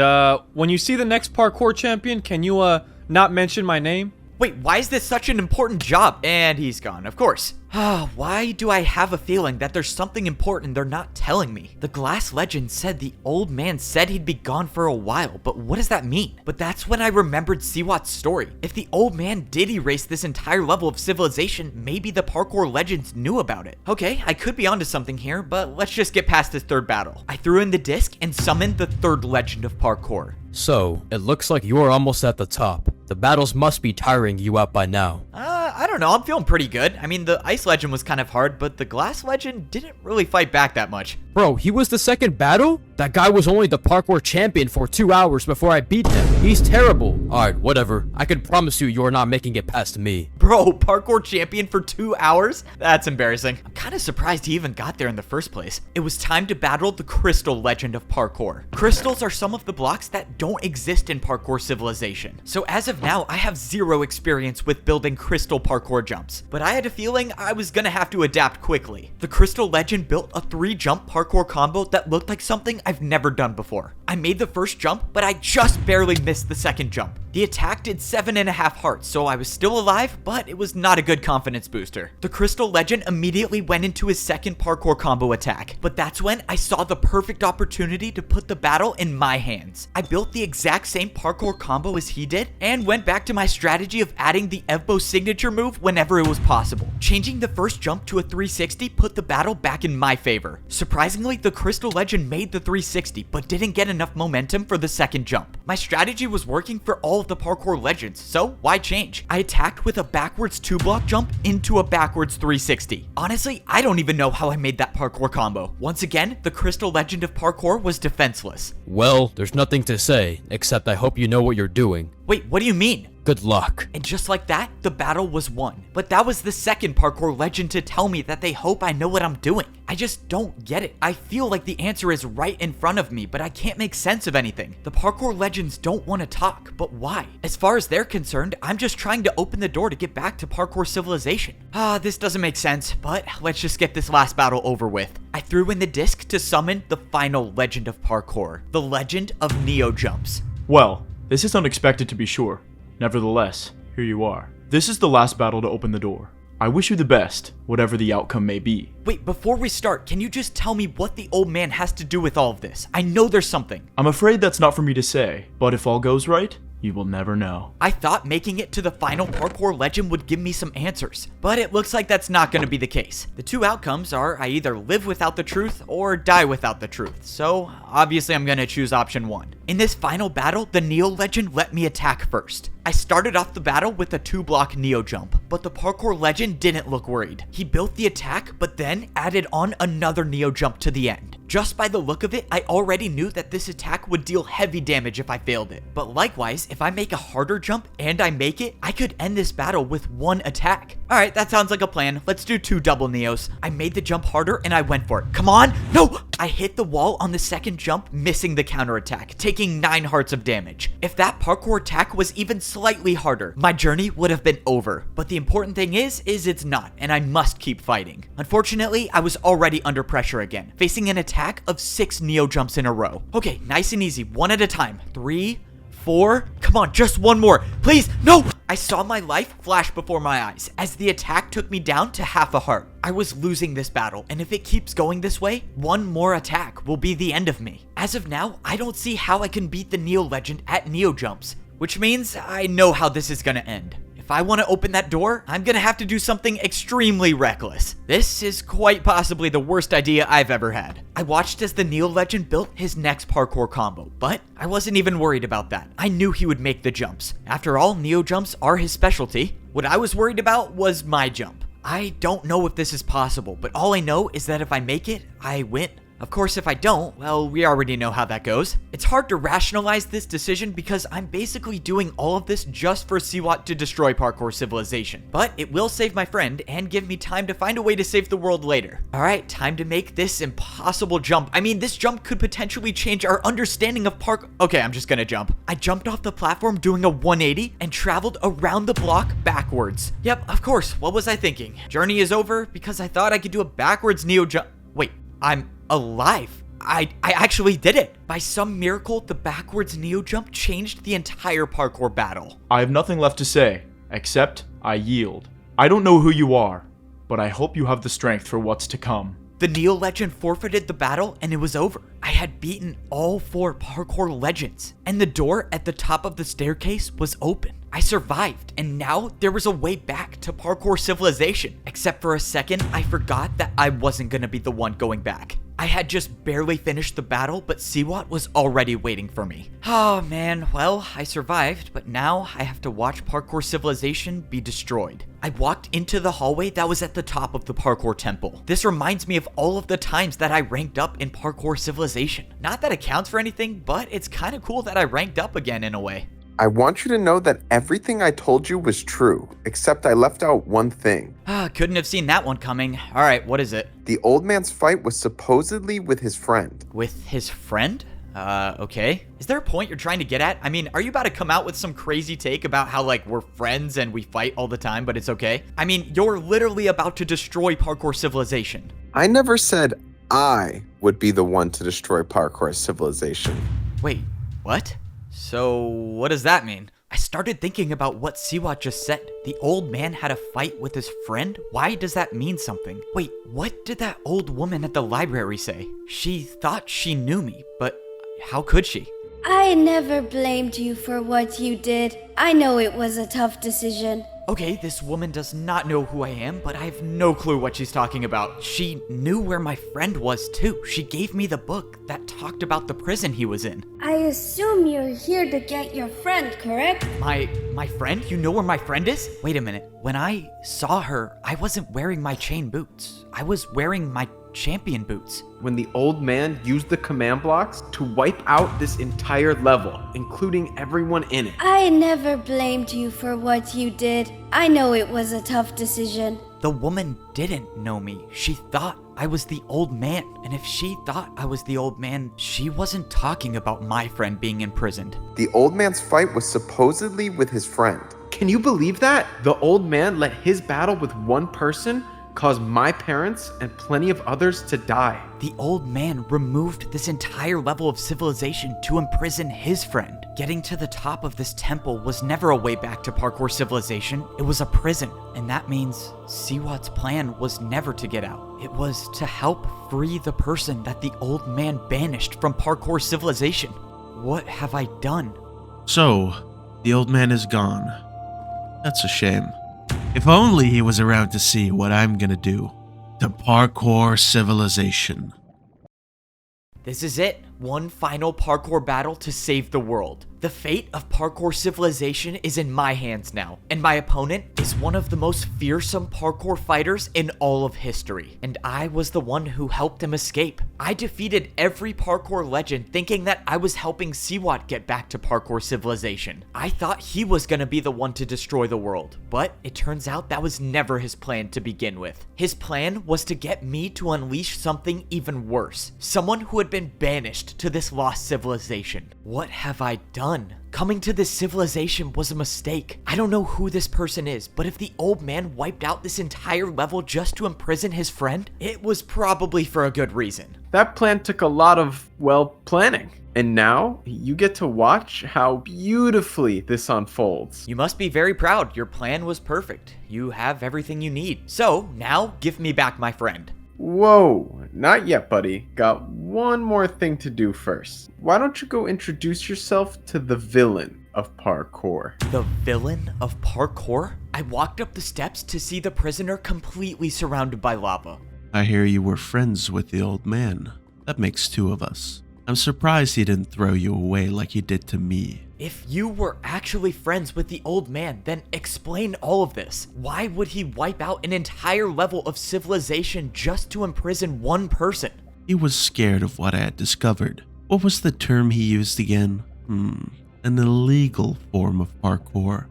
when you see the next parkour champion, can you, not mention my name? Wait, why is this such an important job? And he's gone, of course. Why do I have a feeling that there's something important they're not telling me? The glass legend said the old man said he'd be gone for a while, but what does that mean? But that's when I remembered Siwat's story. If the old man did erase this entire level of civilization, maybe the parkour legends knew about it. Okay, I could be onto something here, but let's just get past this third battle. I threw in the disc and summoned the third legend of parkour. So, it looks like you're almost at the top. The battles must be tiring you out by now. I don't know, I'm feeling pretty good. I mean, the ice legend was kind of hard, but the glass legend didn't really fight back that much. Bro, he was the second battle? That guy was only the parkour champion for 2 hours before I beat him. He's terrible. Alright, whatever. I can promise you you're not making it past me. Bro, parkour champion for 2 hours? That's embarrassing. I'm kind of surprised he even got there in the first place. It was time to battle the crystal legend of parkour. Crystals are some of the blocks that don't exist in parkour civilization. So as of now, I have zero experience with building crystal parkour jumps, but I had a feeling I was gonna have to adapt quickly. The crystal legend built a 3-jump parkour combo that looked like something I've never done before. I made the first jump, but I just barely missed the second jump. The attack did 7.5 hearts, so I was still alive, but it was not a good confidence booster. The crystal legend immediately went into his second parkour combo attack, but that's when I saw the perfect opportunity to put the battle in my hands. I built the exact same parkour combo as he did, and went back to my strategy of adding the Evbo signature move whenever it was possible. Changing the first jump to a 360 put the battle back in my favor. Surprisingly, the crystal legend made the 360, but didn't get enough momentum for the second jump. My strategy was working for all of the parkour legends, so why change? I attacked with a backwards 2-block jump into a backwards 360. Honestly, I don't even know how I made that parkour combo. Once again, the crystal legend of parkour was defenseless. Well, there's nothing to say, except I hope you know what you're doing. Wait, what do you mean? Good luck. And just like that, the battle was won. But that was the second parkour legend to tell me that they hope I know what I'm doing. I just don't get it. I feel like the answer is right in front of me, but I can't make sense of anything. The parkour legends don't want to talk, but why? As far as they're concerned, I'm just trying to open the door to get back to parkour civilization. This doesn't make sense, but let's just get this last battle over with. I threw in the disc to summon the final legend of parkour, the legend of Neo Jumps. Well, this is unexpected to be sure. Nevertheless, here you are. This is the last battle to open the door. I wish you the best, whatever the outcome may be. Wait, before we start, can you just tell me what the old man has to do with all of this? I know there's something. I'm afraid that's not for me to say, but if all goes right, you will never know. I thought making it to the final parkour legend would give me some answers, but it looks like that's not going to be the case. The two outcomes are I either live without the truth or die without the truth, so obviously I'm going to choose option 1. In this final battle, the Neo legend let me attack first. I started off the battle with a 2-block Neo jump, but the parkour legend didn't look worried. He built the attack, but then added on another Neo jump to the end. Just by the look of it, I already knew that this attack would deal heavy damage if I failed it. But likewise, if I make a harder jump and I make it, I could end this battle with 1 attack. Alright, that sounds like a plan. Let's do 2 double Neos. I made the jump harder and I went for it. Come on! No! I hit the wall on the second jump, missing the counterattack, taking 9 hearts of damage. If that parkour attack was even slightly harder, my journey would have been over. But the important thing is it's not, and I must keep fighting. Unfortunately, I was already under pressure again, facing an attack of 6 Neo jumps in a row. Okay, nice and easy, one at a time. 3, 4, come on, just one more, please, no! I saw my life flash before my eyes as the attack took me down to half a heart. I was losing this battle, and if it keeps going this way, one more attack will be the end of me. As of now, I don't see how I can beat the Neo Legend at Neo jumps, which means I know how this is gonna end. If I want to open that door, I'm gonna have to do something extremely reckless. This is quite possibly the worst idea I've ever had. I watched as the Neo Legend built his next parkour combo, but I wasn't even worried about that. I knew he would make the jumps. After all, Neo jumps are his specialty. What I was worried about was my jump. I don't know if this is possible, but all I know is that if I make it, I win. Of course, if I don't, well, we already know how that goes. It's hard to rationalize this decision because I'm basically doing all of this just for Siwat to destroy Parkour Civilization. But it will save my friend and give me time to find a way to save the world later. Alright, time to make this impossible jump. I mean, this jump could potentially change our understanding of Okay, I'm just gonna jump. I jumped off the platform doing a 180 and traveled around the block backwards. Yep, of course, what was I thinking? Journey is over because I thought I could do a backwards Neo jump. Wait, I'm alive. I actually did it. By some miracle, the backwards Neo jump changed the entire parkour battle. I have nothing left to say, except I yield. I don't know who you are, but I hope you have the strength for what's to come. The Neo Legend forfeited the battle and it was over. I had beaten all 4 parkour legends, and the door at the top of the staircase was open. I survived, and now there was a way back to Parkour Civilization. Except for a second, I forgot that I wasn't gonna be the one going back. I had just barely finished the battle, but Siwat was already waiting for me. Oh man, well, I survived, but now I have to watch Parkour Civilization be destroyed. I walked into the hallway that was at the top of the Parkour Temple. This reminds me of all of the times that I ranked up in Parkour Civilization. Not that it counts for anything, but it's kind of cool that I ranked up again in a way. I want you to know that everything I told you was true, except I left out one thing. Couldn't have seen that one coming. Alright, what is it? The old man's fight was supposedly with his friend. With his friend? Okay. Is there a point you're trying to get at? I mean, are you about to come out with some crazy take about how, like, we're friends and we fight all the time, but it's okay? I mean, you're literally about to destroy Parkour Civilization. I never said I would be the one to destroy Parkour Civilization. Wait, what? So, what does that mean? I started thinking about what Siwat just said. The old man had a fight with his friend? Why does that mean something? Wait, what did that old woman at the library say? She thought she knew me, but how could she? I never blamed you for what you did. I know it was a tough decision. Okay, this woman does not know who I am, but I have no clue what she's talking about. She knew where my friend was too. She gave me the book that talked about the prison he was in. I assume you're here to get your friend, correct? My friend? You know where my friend is? Wait a minute. When I saw her, I wasn't wearing my chain boots. I was wearing my champion boots. When the old man used the command blocks to wipe out this entire level, including everyone in it. I never blamed you for what you did. I know it was a tough decision. The woman didn't know me. She thought I was the old man. And if she thought I was the old man, she wasn't talking about my friend being imprisoned. The old man's fight was supposedly with his friend. Can you believe that? The old man let his battle with one person cause my parents and plenty of others to die. The old man removed this entire level of civilization to imprison his friend. Getting to the top of this temple was never a way back to Parkour Civilization. It was a prison, and that means Siwat's plan was never to get out. It was to help free the person that the old man banished from Parkour Civilization. What have I done? So, the old man is gone. That's a shame. If only he was around to see what I'm gonna do to Parkour Civilization. This is it. One final parkour battle to save the world. The fate of Parkour Civilization is in my hands now, and my opponent is one of the most fearsome parkour fighters in all of history, and I was the one who helped him escape. I defeated every parkour legend thinking that I was helping Siwat get back to Parkour Civilization. I thought he was gonna be the one to destroy the world, but it turns out that was never his plan to begin with. His plan was to get me to unleash something even worse, someone who had been banished to this lost civilization. What have I done? Coming to this civilization was a mistake. I don't know who this person is, but if the old man wiped out this entire level just to imprison his friend, it was probably for a good reason. That plan took a lot of, well, planning. And now you get to watch how beautifully this unfolds. You must be very proud. Your plan was perfect. You have everything you need. So now give me back my friend. Whoa, not yet, buddy. Got one more thing to do first. Why don't you go introduce yourself to the villain of parkour? The villain of parkour? I walked up the steps to see the prisoner completely surrounded by lava. I hear you were friends with the old man. That makes two of us. I'm surprised he didn't throw you away like he did to me. If you were actually friends with the old man, then explain all of this. Why would he wipe out an entire level of civilization just to imprison one person? He was scared of what I had discovered. What was the term he used again? An illegal form of parkour.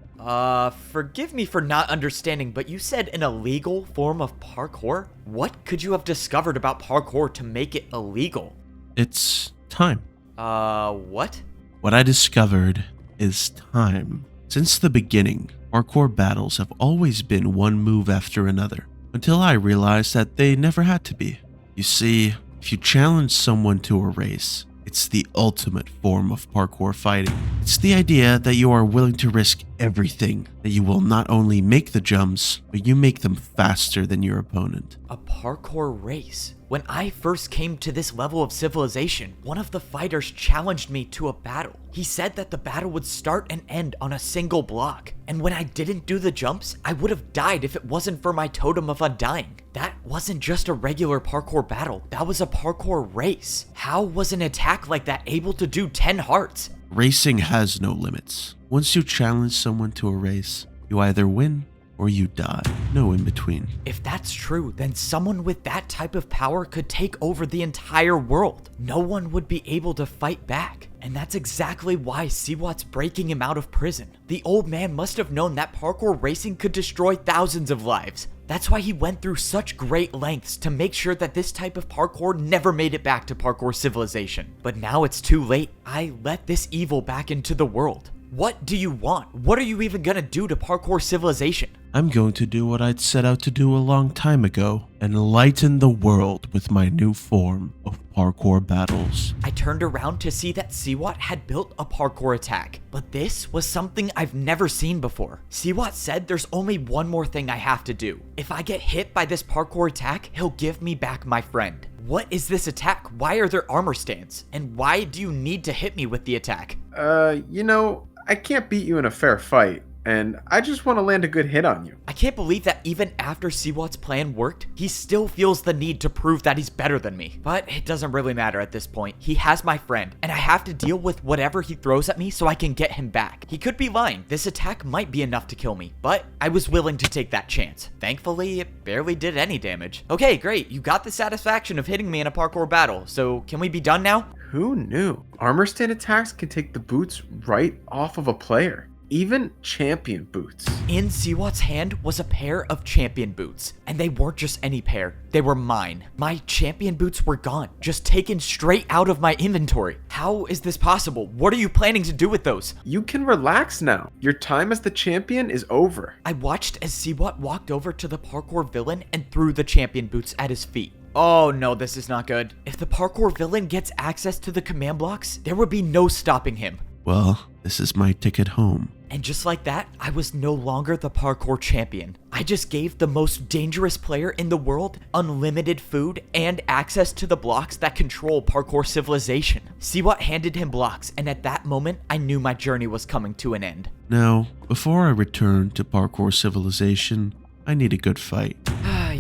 Forgive me for not understanding, but you said an illegal form of parkour? What could you have discovered about parkour to make it illegal? It's time. What? What I discovered is time. Since the beginning, parkour battles have always been one move after another, until I realized that they never had to be. You see, if you challenge someone to a race, it's the ultimate form of parkour fighting. It's the idea that you are willing to risk everything, that you will not only make the jumps, but you make them faster than your opponent. A parkour race? When I first came to this level of civilization, one of the fighters challenged me to a battle. He said that the battle would start and end on a single block, and when I didn't do the jumps, I would have died if it wasn't for my totem of undying. That wasn't just a regular parkour battle, that was a parkour race. How was an attack like that able to do 10 hearts? Racing has no limits. Once you challenge someone to a race, you either win or you die. No in between. If that's true, then someone with that type of power could take over the entire world. No one would be able to fight back. And that's exactly why Siwat's breaking him out of prison. The old man must have known that parkour racing could destroy thousands of lives. That's why he went through such great lengths to make sure that this type of parkour never made it back to Parkour Civilization. But now it's too late. I let this evil back into the world. What do you want? What are you even gonna do to Parkour Civilization? I'm going to do what I'd set out to do a long time ago, enlighten the world with my new form of parkour battles. I turned around to see that Siwat had built a parkour attack, but this was something I've never seen before. Siwat said there's only one more thing I have to do. If I get hit by this parkour attack, he'll give me back my friend. What is this attack? Why are there armor stands? And why do you need to hit me with the attack? I can't beat you in a fair fight, and I just want to land a good hit on you. I can't believe that even after Siwat's plan worked, he still feels the need to prove that he's better than me. But it doesn't really matter at this point. He has my friend, and I have to deal with whatever he throws at me so I can get him back. He could be lying. This attack might be enough to kill me, but I was willing to take that chance. Thankfully, it barely did any damage. Okay, great. You got the satisfaction of hitting me in a parkour battle, so can we be done now? Who knew? Armor stand attacks can take the boots right off of a player. Even champion boots. In Siwat's hand was a pair of champion boots, and they weren't just any pair, they were mine. My champion boots were gone, just taken straight out of my inventory. How is this possible? What are you planning to do with those? You can relax now. Your time as the champion is over. I watched as Siwat walked over to the parkour villain and threw the champion boots at his feet. Oh no, this is not good. If the parkour villain gets access to the command blocks, there would be no stopping him. Well, this is my ticket home. And just like that, I was no longer the parkour champion. I just gave the most dangerous player in the world unlimited food and access to the blocks that control Parkour Civilization. Siwat handed him blocks, and at that moment, I knew my journey was coming to an end. Now, before I return to Parkour Civilization, I need a good fight.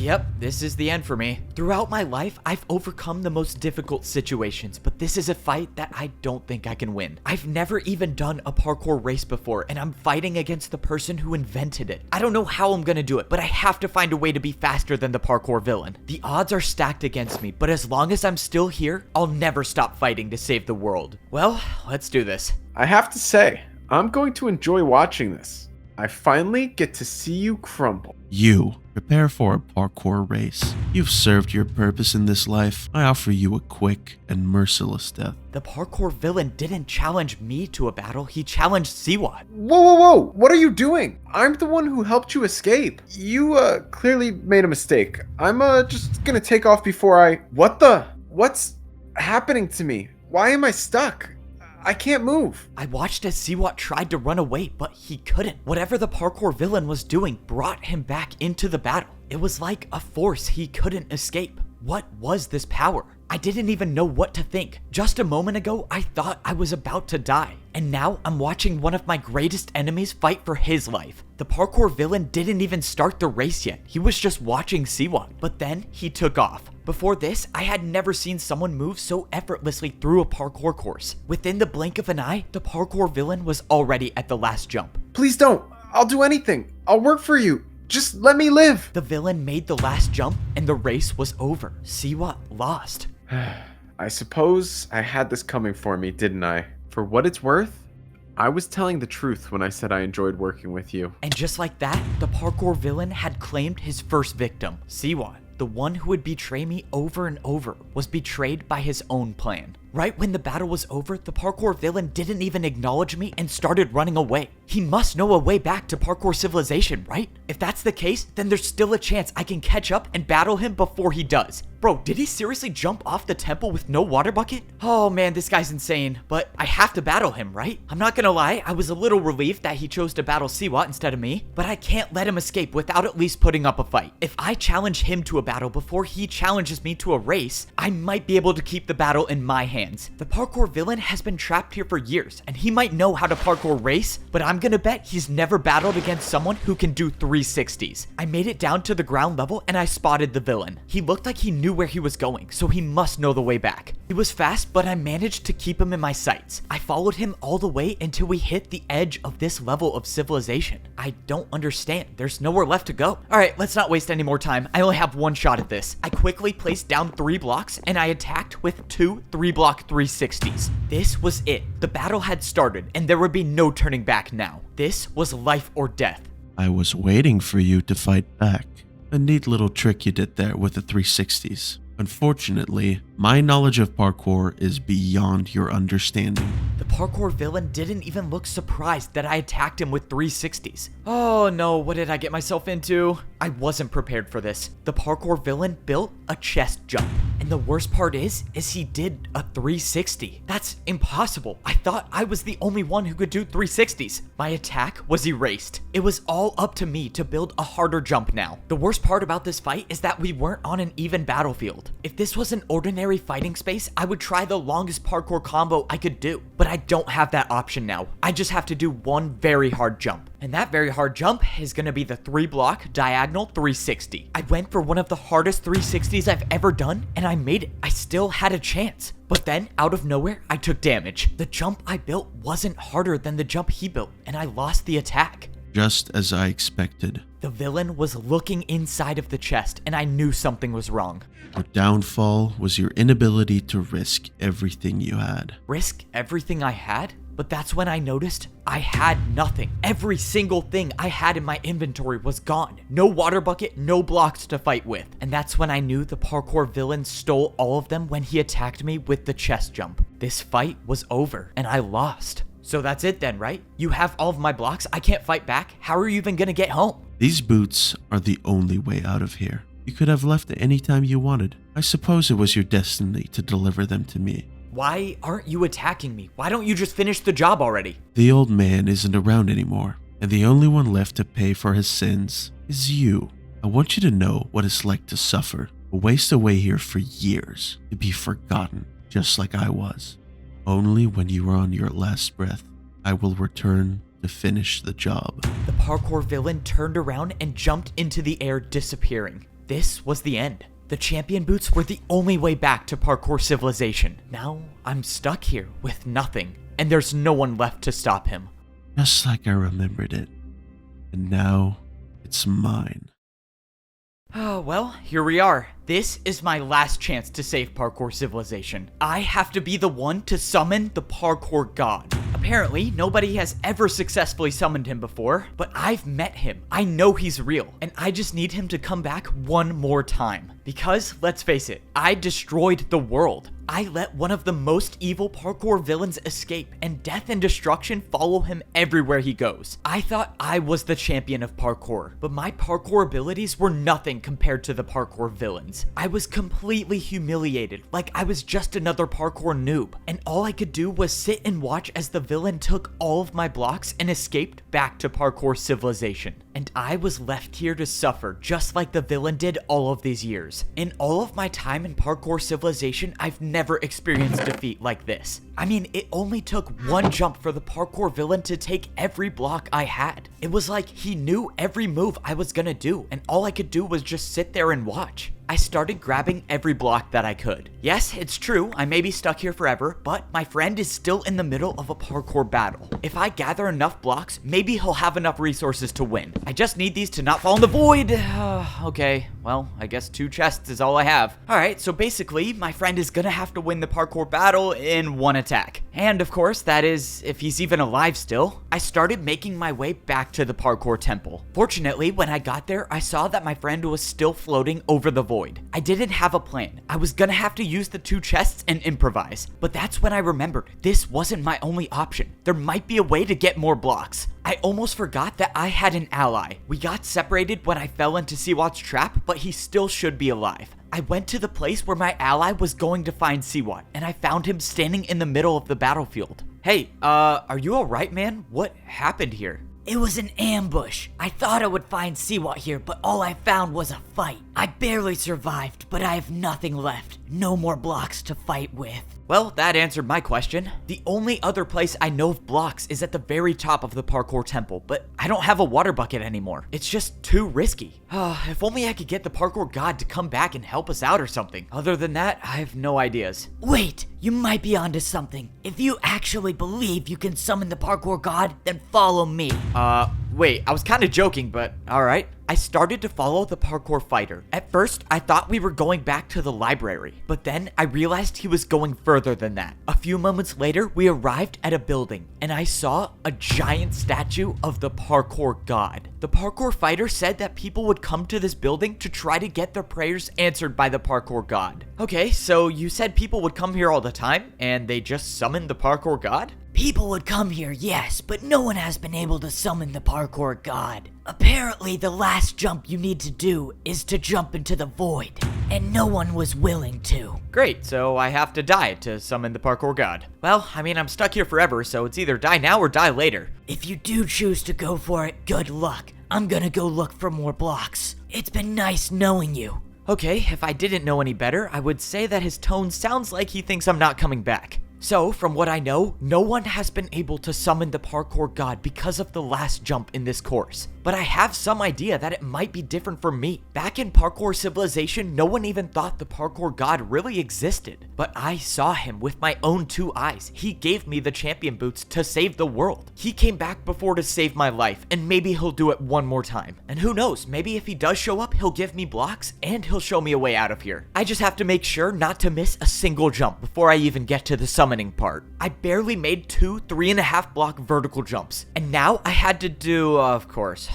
Yep, this is the end for me. Throughout my life, I've overcome the most difficult situations, but this is a fight that I don't think I can win. I've never even done a parkour race before, and I'm fighting against the person who invented it. I don't know how I'm gonna do it, but I have to find a way to be faster than the parkour villain. The odds are stacked against me, but as long as I'm still here, I'll never stop fighting to save the world. Well, let's do this. I have to say, I'm going to enjoy watching this. I finally get to see you crumble. You prepare for a parkour race. You've served your purpose in this life. I offer you a quick and merciless death. The parkour villain didn't challenge me to a battle, he challenged Siwat. Whoa! What are you doing? I'm the one who helped you escape. You, clearly made a mistake. I'm, just gonna take off before I... What's happening to me? Why am I stuck? I can't move. I watched as Siwat tried to run away, but he couldn't. Whatever the parkour villain was doing brought him back into the battle. It was like a force he couldn't escape. What was this power? I didn't even know what to think. Just a moment ago, I thought I was about to die. And now I'm watching one of my greatest enemies fight for his life. The parkour villain didn't even start the race yet. He was just watching Siwat. But then he took off. Before this, I had never seen someone move so effortlessly through a parkour course. Within the blink of an eye, the parkour villain was already at the last jump. Please don't. I'll do anything. I'll work for you. Just let me live. The villain made the last jump and the race was over. Siwat lost. I suppose I had this coming for me, didn't I? For what it's worth, I was telling the truth when I said I enjoyed working with you. And just like that, the parkour villain had claimed his first victim. Siwat, the one who would betray me over and over, was betrayed by his own plan. Right when the battle was over, the parkour villain didn't even acknowledge me and started running away. He must know a way back to parkour civilization, right? If that's the case, then there's still a chance I can catch up and battle him before he does. Bro, did he seriously jump off the temple with no water bucket? Oh man, this guy's insane, but I have to battle him, right? I'm not gonna lie, I was a little relieved that he chose to battle Siwat instead of me, but I can't let him escape without at least putting up a fight. If I challenge him to a battle before he challenges me to a race, I might be able to keep the battle in my hands. The parkour villain has been trapped here for years, and he might know how to parkour race, but I'm gonna bet he's never battled against someone who can do 360s. I made it down to the ground level and I spotted the villain. He looked like he knew where he was going, so he must know the way back. He was fast, but I managed to keep him in my sights. I followed him all the way until we hit the edge of this level of civilization. I don't understand. There's nowhere left to go. Alright, let's not waste any more time. I only have one shot at this. I quickly placed down 3 blocks and I attacked with 2 3-block 360s. This was it. The battle had started and there would be no turning back now. This was life or death. I was waiting for you to fight back. A neat little trick you did there with the 360s. Unfortunately, my knowledge of parkour is beyond your understanding. The parkour villain didn't even look surprised that I attacked him with 360s. Oh no, what did I get myself into? I wasn't prepared for this. The parkour villain built a chest jump. And the worst part is he did a 360. That's impossible. I thought I was the only one who could do 360s. My attack was erased. It was all up to me to build a harder jump now. The worst part about this fight is that we weren't on an even battlefield. If this was an ordinary fighting space, I would try the longest parkour combo I could do. But I don't have that option now. I just have to do one very hard jump. And that very hard jump is gonna be the 3-block diagonal 360. I went for one of the hardest 360s I've ever done, and I made it. I still had a chance. But then, out of nowhere, I took damage. The jump I built wasn't harder than the jump he built, and I lost the attack. Just as I expected. The villain was looking inside of the chest, and I knew something was wrong. Your downfall was your inability to risk everything you had. Risk everything I had? But that's when I noticed I had nothing. Every single thing I had in my inventory was gone. No water bucket, no blocks to fight with. And that's when I knew the parkour villain stole all of them when he attacked me with the chest jump. This fight was over, and I lost. So that's it then, right? You have all of my blocks, I can't fight back. How are you even gonna get home? These boots are the only way out of here. You could have left at any time you wanted. I suppose it was your destiny to deliver them to me. Why aren't you attacking me? Why don't you just finish the job already? The old man isn't around anymore, and the only one left to pay for his sins is you. I want you to know what it's like to suffer, to waste away here for years, to be forgotten, just like I was. Only when you are on your last breath, I will return to finish the job. The parkour villain turned around and jumped into the air, disappearing. this was the end. The champion boots were the only way back to parkour civilization. Now I'm stuck here with nothing, and there's no one left to stop him. Just like I remembered it. And now it's mine. Oh, well, here we are. This is my last chance to save parkour civilization. I have to be the one to summon the parkour god. Apparently, nobody has ever successfully summoned him before, but I've met him. I know he's real, and I just need him to come back one more time. Because, let's face it, I destroyed the world. I let one of the most evil parkour villains escape, and death and destruction follow him everywhere he goes. I thought I was the champion of parkour, but my parkour abilities were nothing compared to the parkour villains. I was completely humiliated, like I was just another parkour noob, and all I could do was sit and watch as the villain took all of my blocks and escaped back to parkour civilization. And I was left here to suffer just like the villain did all of these years. In all of my time in parkour civilization, I've never experienced defeat like this. I mean, it only took one jump for the parkour villain to take every block I had. It was like he knew every move I was gonna do, and all I could do was just sit there and watch. I started grabbing every block that I could. Yes, it's true, I may be stuck here forever, but my friend is still in the middle of a parkour battle. If I gather enough blocks, maybe he'll have enough resources to win. I just need these to not fall in the void. Okay, well, I guess 2 chests is all I have. Alright, so basically, my friend is gonna have to win the parkour battle in 1 attack. And of course, that is if he's even alive still. I started making my way back to the parkour temple. Fortunately, when I got there, I saw that my friend was still floating over the void. I didn't have a plan. I was gonna have to use the 2 chests and improvise. But that's when I remembered this wasn't my only option. There might be a way to get more blocks. I almost forgot that I had an ally. We got separated when I fell into Siwat's trap, but he still should be alive. I went to the place where my ally was going to find Siwat, and I found him standing in the middle of the battlefield. Hey, are you alright, man? What happened here? It was an ambush. I thought I would find Siwat here, but all I found was a fight. I barely survived, but I have nothing left. No more blocks to fight with. Well, that answered my question. The only other place I know of blocks is at the very top of the parkour temple, but I don't have a water bucket anymore. It's just too risky. If only I could get the parkour god to come back and help us out or something. Other than that, I have no ideas. Wait, you might be onto something. If you actually believe you can summon the parkour god, then follow me. Wait, I was kind of joking, but alright. I started to follow the parkour fighter. At first, I thought we were going back to the library, but then I realized he was going further than that. A few moments later, we arrived at a building, and I saw a giant statue of the parkour god. The parkour fighter said that people would come to this building to try to get their prayers answered by the parkour god. Okay, so you said people would come here all the time, and they just summoned the parkour god? People would come here, yes, but no one has been able to summon the parkour god. Apparently, the last jump you need to do is to jump into the void, and no one was willing to. Great, so I have to die to summon the parkour god. Well, I mean, I'm stuck here forever, so it's either die now or die later. If you do choose to go for it, good luck. I'm gonna go look for more blocks. It's been nice knowing you. Okay, if I didn't know any better, I would say that his tone sounds like he thinks I'm not coming back. So, from what I know, no one has been able to summon the parkour god because of the last jump in this course. But I have some idea that it might be different for me. Back in parkour civilization, no one even thought the parkour god really existed. But I saw him with my own 2 eyes. He gave me the champion boots to save the world. He came back before to save my life, and maybe he'll do it one more time. And who knows, maybe if he does show up, he'll give me blocks, and he'll show me a way out of here. I just have to make sure not to miss a single jump before I even get to the summoning part. I barely made 2 3.5 block vertical jumps, and now I had to do, of course,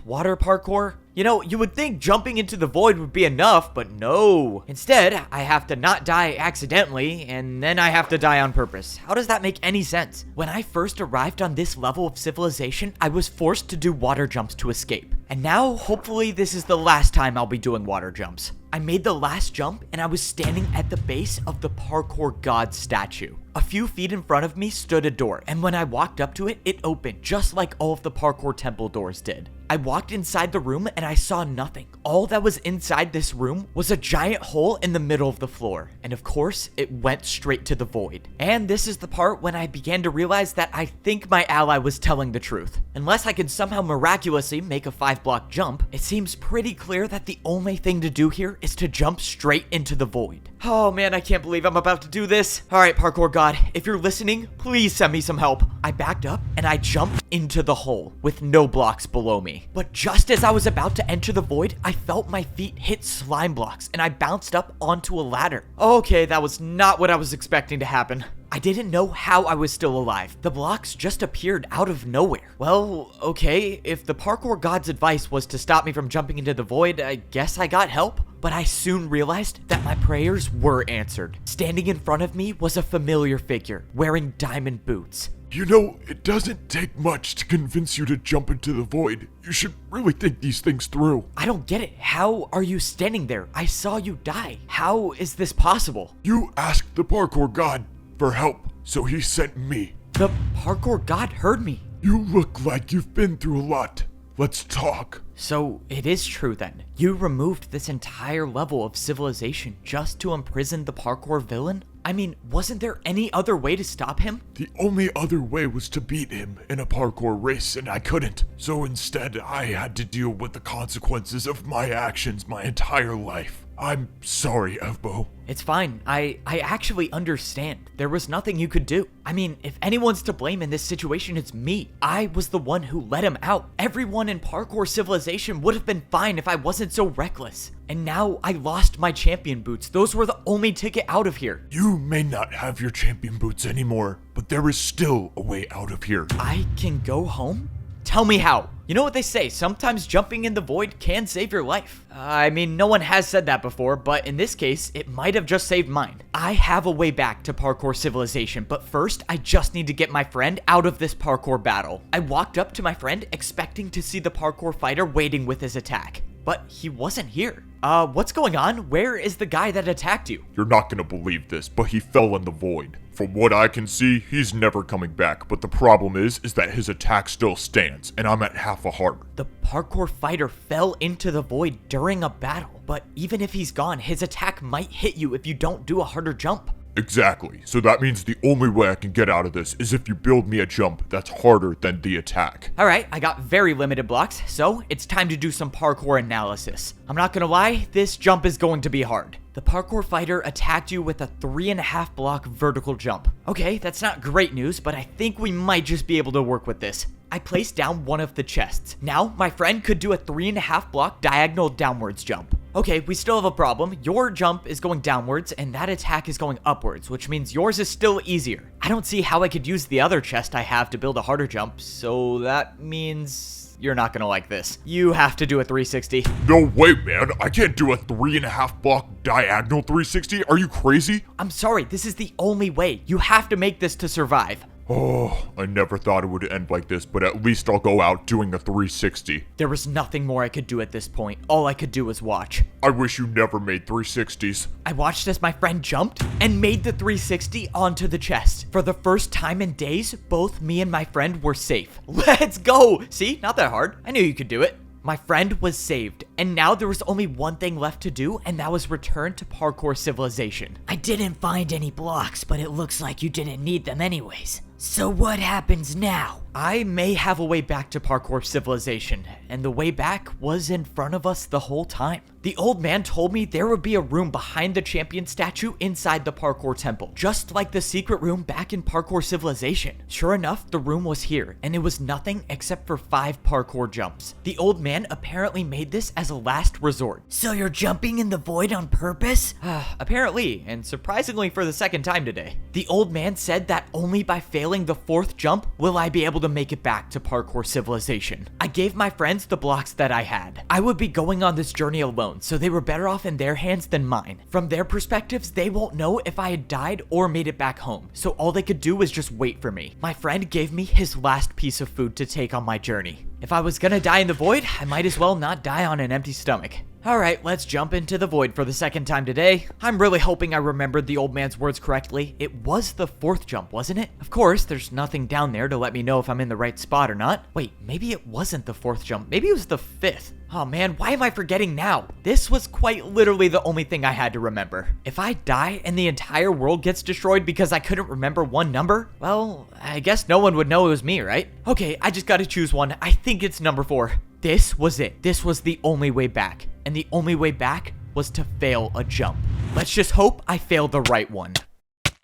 water parkour? You know, you would think jumping into the void would be enough, but no. Instead, I have to not die accidentally, and then I have to die on purpose. How does that make any sense? When I first arrived on this level of civilization, I was forced to do water jumps to escape. And now, hopefully, this is the last time I'll be doing water jumps. I made the last jump, and I was standing at the base of the parkour god statue. A few feet in front of me stood a door, and when I walked up to it, it opened just like all of the parkour temple doors did. I walked inside the room and I saw nothing. All that was inside this room was a giant hole in the middle of the floor. And of course, it went straight to the void. And this is the part when I began to realize that I think my ally was telling the truth. Unless I could somehow miraculously make a 5-block jump, it seems pretty clear that the only thing to do here is to jump straight into the void. Oh man, I can't believe I'm about to do this. Alright, parkour god, if you're listening, please send me some help. I backed up and I jumped into the hole with no blocks below me. But just as I was about to enter the void, I felt my feet hit slime blocks and I bounced up onto a ladder. Okay, that was not what I was expecting to happen. I didn't know how I was still alive. The blocks just appeared out of nowhere. Well, okay, if the parkour god's advice was to stop me from jumping into the void, I guess I got help. But I soon realized that my prayers were answered. Standing in front of me was a familiar figure, wearing diamond boots. You know, it doesn't take much to convince you to jump into the void. You should really think these things through. I don't get it. How are you standing there? I saw you die. How is this possible? You asked the parkour god for help, so he sent me. The parkour god heard me. You look like you've been through a lot. Let's talk. So it is true then. You removed this entire level of civilization just to imprison the parkour villain? I mean, wasn't there any other way to stop him? The only other way was to beat him in a parkour race, and I couldn't. So instead, I had to deal with the consequences of my actions my entire life. I'm sorry, Evbo. It's fine. I actually understand. There was nothing you could do. I mean, if anyone's to blame in this situation, it's me. I was the one who let him out. Everyone in parkour civilization would have been fine if I wasn't so reckless. And now I lost my champion boots. Those were the only ticket out of here. You may not have your champion boots anymore, but there is still a way out of here. I can go home? Tell me how. You know what they say, sometimes jumping in the void can save your life. I mean, no one has said that before, but in this case, it might have just saved mine. I have a way back to parkour civilization, but first, I just need to get my friend out of this parkour battle. I walked up to my friend expecting to see the parkour fighter waiting with his attack, but he wasn't here. What's going on? Where is the guy that attacked you? You're not gonna believe this, but he fell in the void. From what I can see, he's never coming back, but the problem is that his attack still stands, and I'm at half a heart. The parkour fighter fell into the void during a battle, but even if he's gone, his attack might hit you if you don't do a harder jump. Exactly, so that means the only way I can get out of this is if you build me a jump that's harder than the attack. Alright, I got very limited blocks, so it's time to do some parkour analysis. I'm not gonna lie, this jump is going to be hard. The parkour fighter attacked you with a 3.5 block vertical jump. Okay, that's not great news, but I think we might just be able to work with this. I placed down one of the chests. Now, my friend could do a 3.5 block diagonal downwards jump. Okay, we still have a problem. Your jump is going downwards, and that attack is going upwards, which means yours is still easier. I don't see how I could use the other chest I have to build a harder jump, so that means you're not gonna like this. You have to do a 360. No way, man. I can't do a 3.5 block diagonal 360. Are you crazy? I'm sorry, this is the only way. You have to make this to survive. Oh, I never thought it would end like this, but at least I'll go out doing a 360. There was nothing more I could do at this point. All I could do was watch. I wish you never made 360s. I watched as my friend jumped and made the 360 onto the chest. For the first time in days, both me and my friend were safe. Let's go! See, not that hard. I knew you could do it. My friend was saved, and now there was only one thing left to do, and that was return to parkour civilization. I didn't find any blocks, but it looks like you didn't need them anyways. So what happens now? I may have a way back to parkour civilization, and the way back was in front of us the whole time. The old man told me there would be a room behind the champion statue inside the parkour temple, just like the secret room back in parkour civilization. Sure enough, the room was here, and it was nothing except for 5 parkour jumps. The old man apparently made this as a last resort. So you're jumping in the void on purpose? Apparently, and surprisingly for the second time today. The old man said that only by failing the 4th jump will I be able to make it back to parkour civilization. I gave my friends the blocks that I had. I would be going on this journey alone, so they were better off in their hands than mine. From their perspectives, they won't know if I had died or made it back home, so all they could do was just wait for me. My friend gave me his last piece of food to take on my journey. If I was gonna die in the void, I might as well not die on an empty stomach. Alright, let's jump into the void for the second time today. I'm really hoping I remembered the old man's words correctly. It was the 4th jump, wasn't it? Of course, there's nothing down there to let me know if I'm in the right spot or not. Wait, maybe it wasn't the 4th jump. Maybe it was the 5th. Oh man, why am I forgetting now? This was quite literally the only thing I had to remember. If I die and the entire world gets destroyed because I couldn't remember one number, well, I guess no one would know it was me, right? Okay, I just gotta choose one. I think it's number 4. This was it. This was the only way back. And the only way back was to fail a jump. Let's just hope I failed the right one.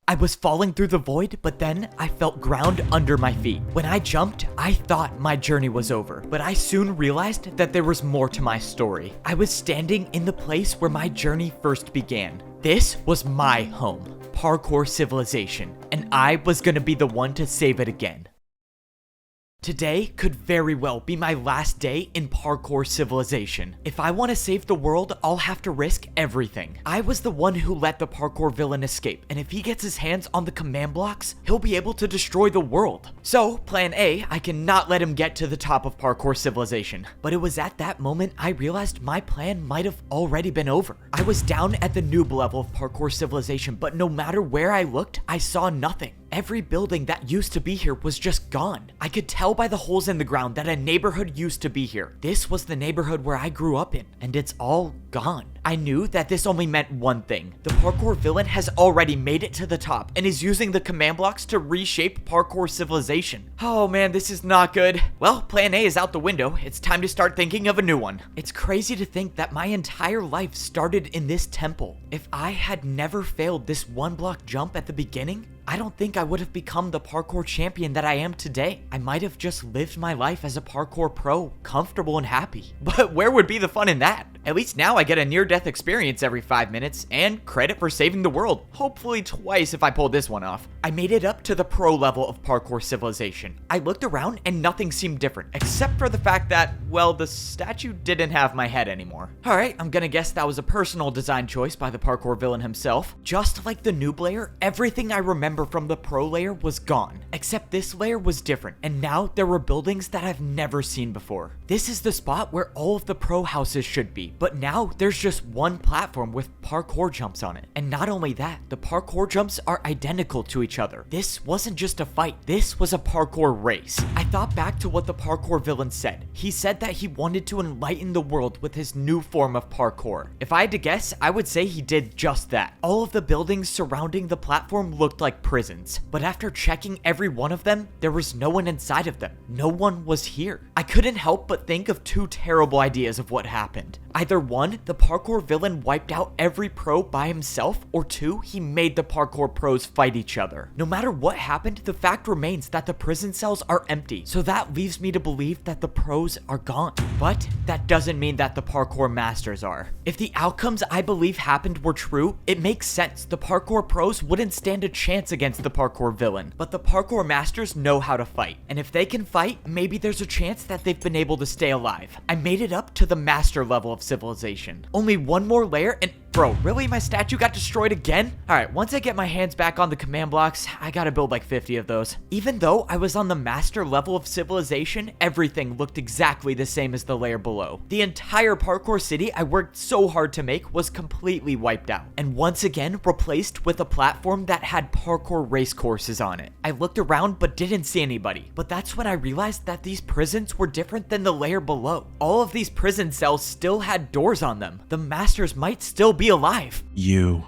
I was falling through the void, but then I felt ground under my feet. When I jumped, I thought my journey was over, but I soon realized that there was more to my story. I was standing in the place where my journey first began. This was my home, Parkour Civilization, and I was gonna be the one to save it again. Today could very well be my last day in Parkour Civilization. If I want to save the world, I'll have to risk everything. I was the one who let the parkour villain escape, and if he gets his hands on the command blocks, he'll be able to destroy the world. So, plan A, I cannot let him get to the top of Parkour Civilization. But it was at that moment I realized my plan might have already been over. I was down at the noob level of Parkour Civilization, but no matter where I looked, I saw nothing. Every building that used to be here was just gone. I could tell by the holes in the ground that a neighborhood used to be here. This was the neighborhood where I grew up in, and it's all gone. I knew that this only meant one thing. The parkour villain has already made it to the top and is using the command blocks to reshape Parkour Civilization. Oh man, this is not good. Well, plan A is out the window. It's time to start thinking of a new one. It's crazy to think that my entire life started in this temple. If I had never failed this 1-block jump at the beginning, I don't think I would have become the parkour champion that I am today. I might have just lived my life as a parkour pro, comfortable and happy. But where would be the fun in that? At least now I get a near-death experience every 5 minutes, and credit for saving the world. Hopefully twice if I pull this one off. I made it up to the pro level of Parkour Civilization. I looked around and nothing seemed different, except for the fact that, well, the statue didn't have my head anymore. Alright, I'm gonna guess that was a personal design choice by the parkour villain himself. Just like the noob layer, everything I remember from the pro layer was gone, except this layer was different, and now there were buildings that I've never seen before. This is the spot where all of the pro houses should be, but now there's just one platform with parkour jumps on it. And not only that, the parkour jumps are identical to each other. This wasn't just a fight, this was a parkour race. I thought back to what the parkour villain said. He said that he wanted to enlighten the world with his new form of parkour. If I had to guess, I would say he did just that. All of the buildings surrounding the platform looked like prisons, but after checking every one of them, there was no one inside of them. No one was here. I couldn't help but think of two terrible ideas of what happened. Either 1, the parkour villain wiped out every pro by himself, or 2, he made the parkour pros fight each other. No matter what happened, the fact remains that the prison cells are empty, so that leaves me to believe that the pros are gone. But that doesn't mean that the parkour masters are. If the outcomes I believe happened were true, it makes sense. The parkour pros wouldn't stand a chance against the parkour villain, but the parkour masters know how to fight, and if they can fight, maybe there's a chance that they've been able to stay alive. I made it up to the master level of civilization. Only one more layer and bro, really? My statue got destroyed again? Alright, once I get my hands back on the command blocks, I gotta build like 50 of those. Even though I was on the master level of civilization, everything looked exactly the same as the layer below. The entire parkour city I worked so hard to make was completely wiped out, and once again replaced with a platform that had parkour race courses on it. I looked around but didn't see anybody, but that's when I realized that these prisons were different than the layer below. All of these prison cells still had doors on them. The masters might still be alive. You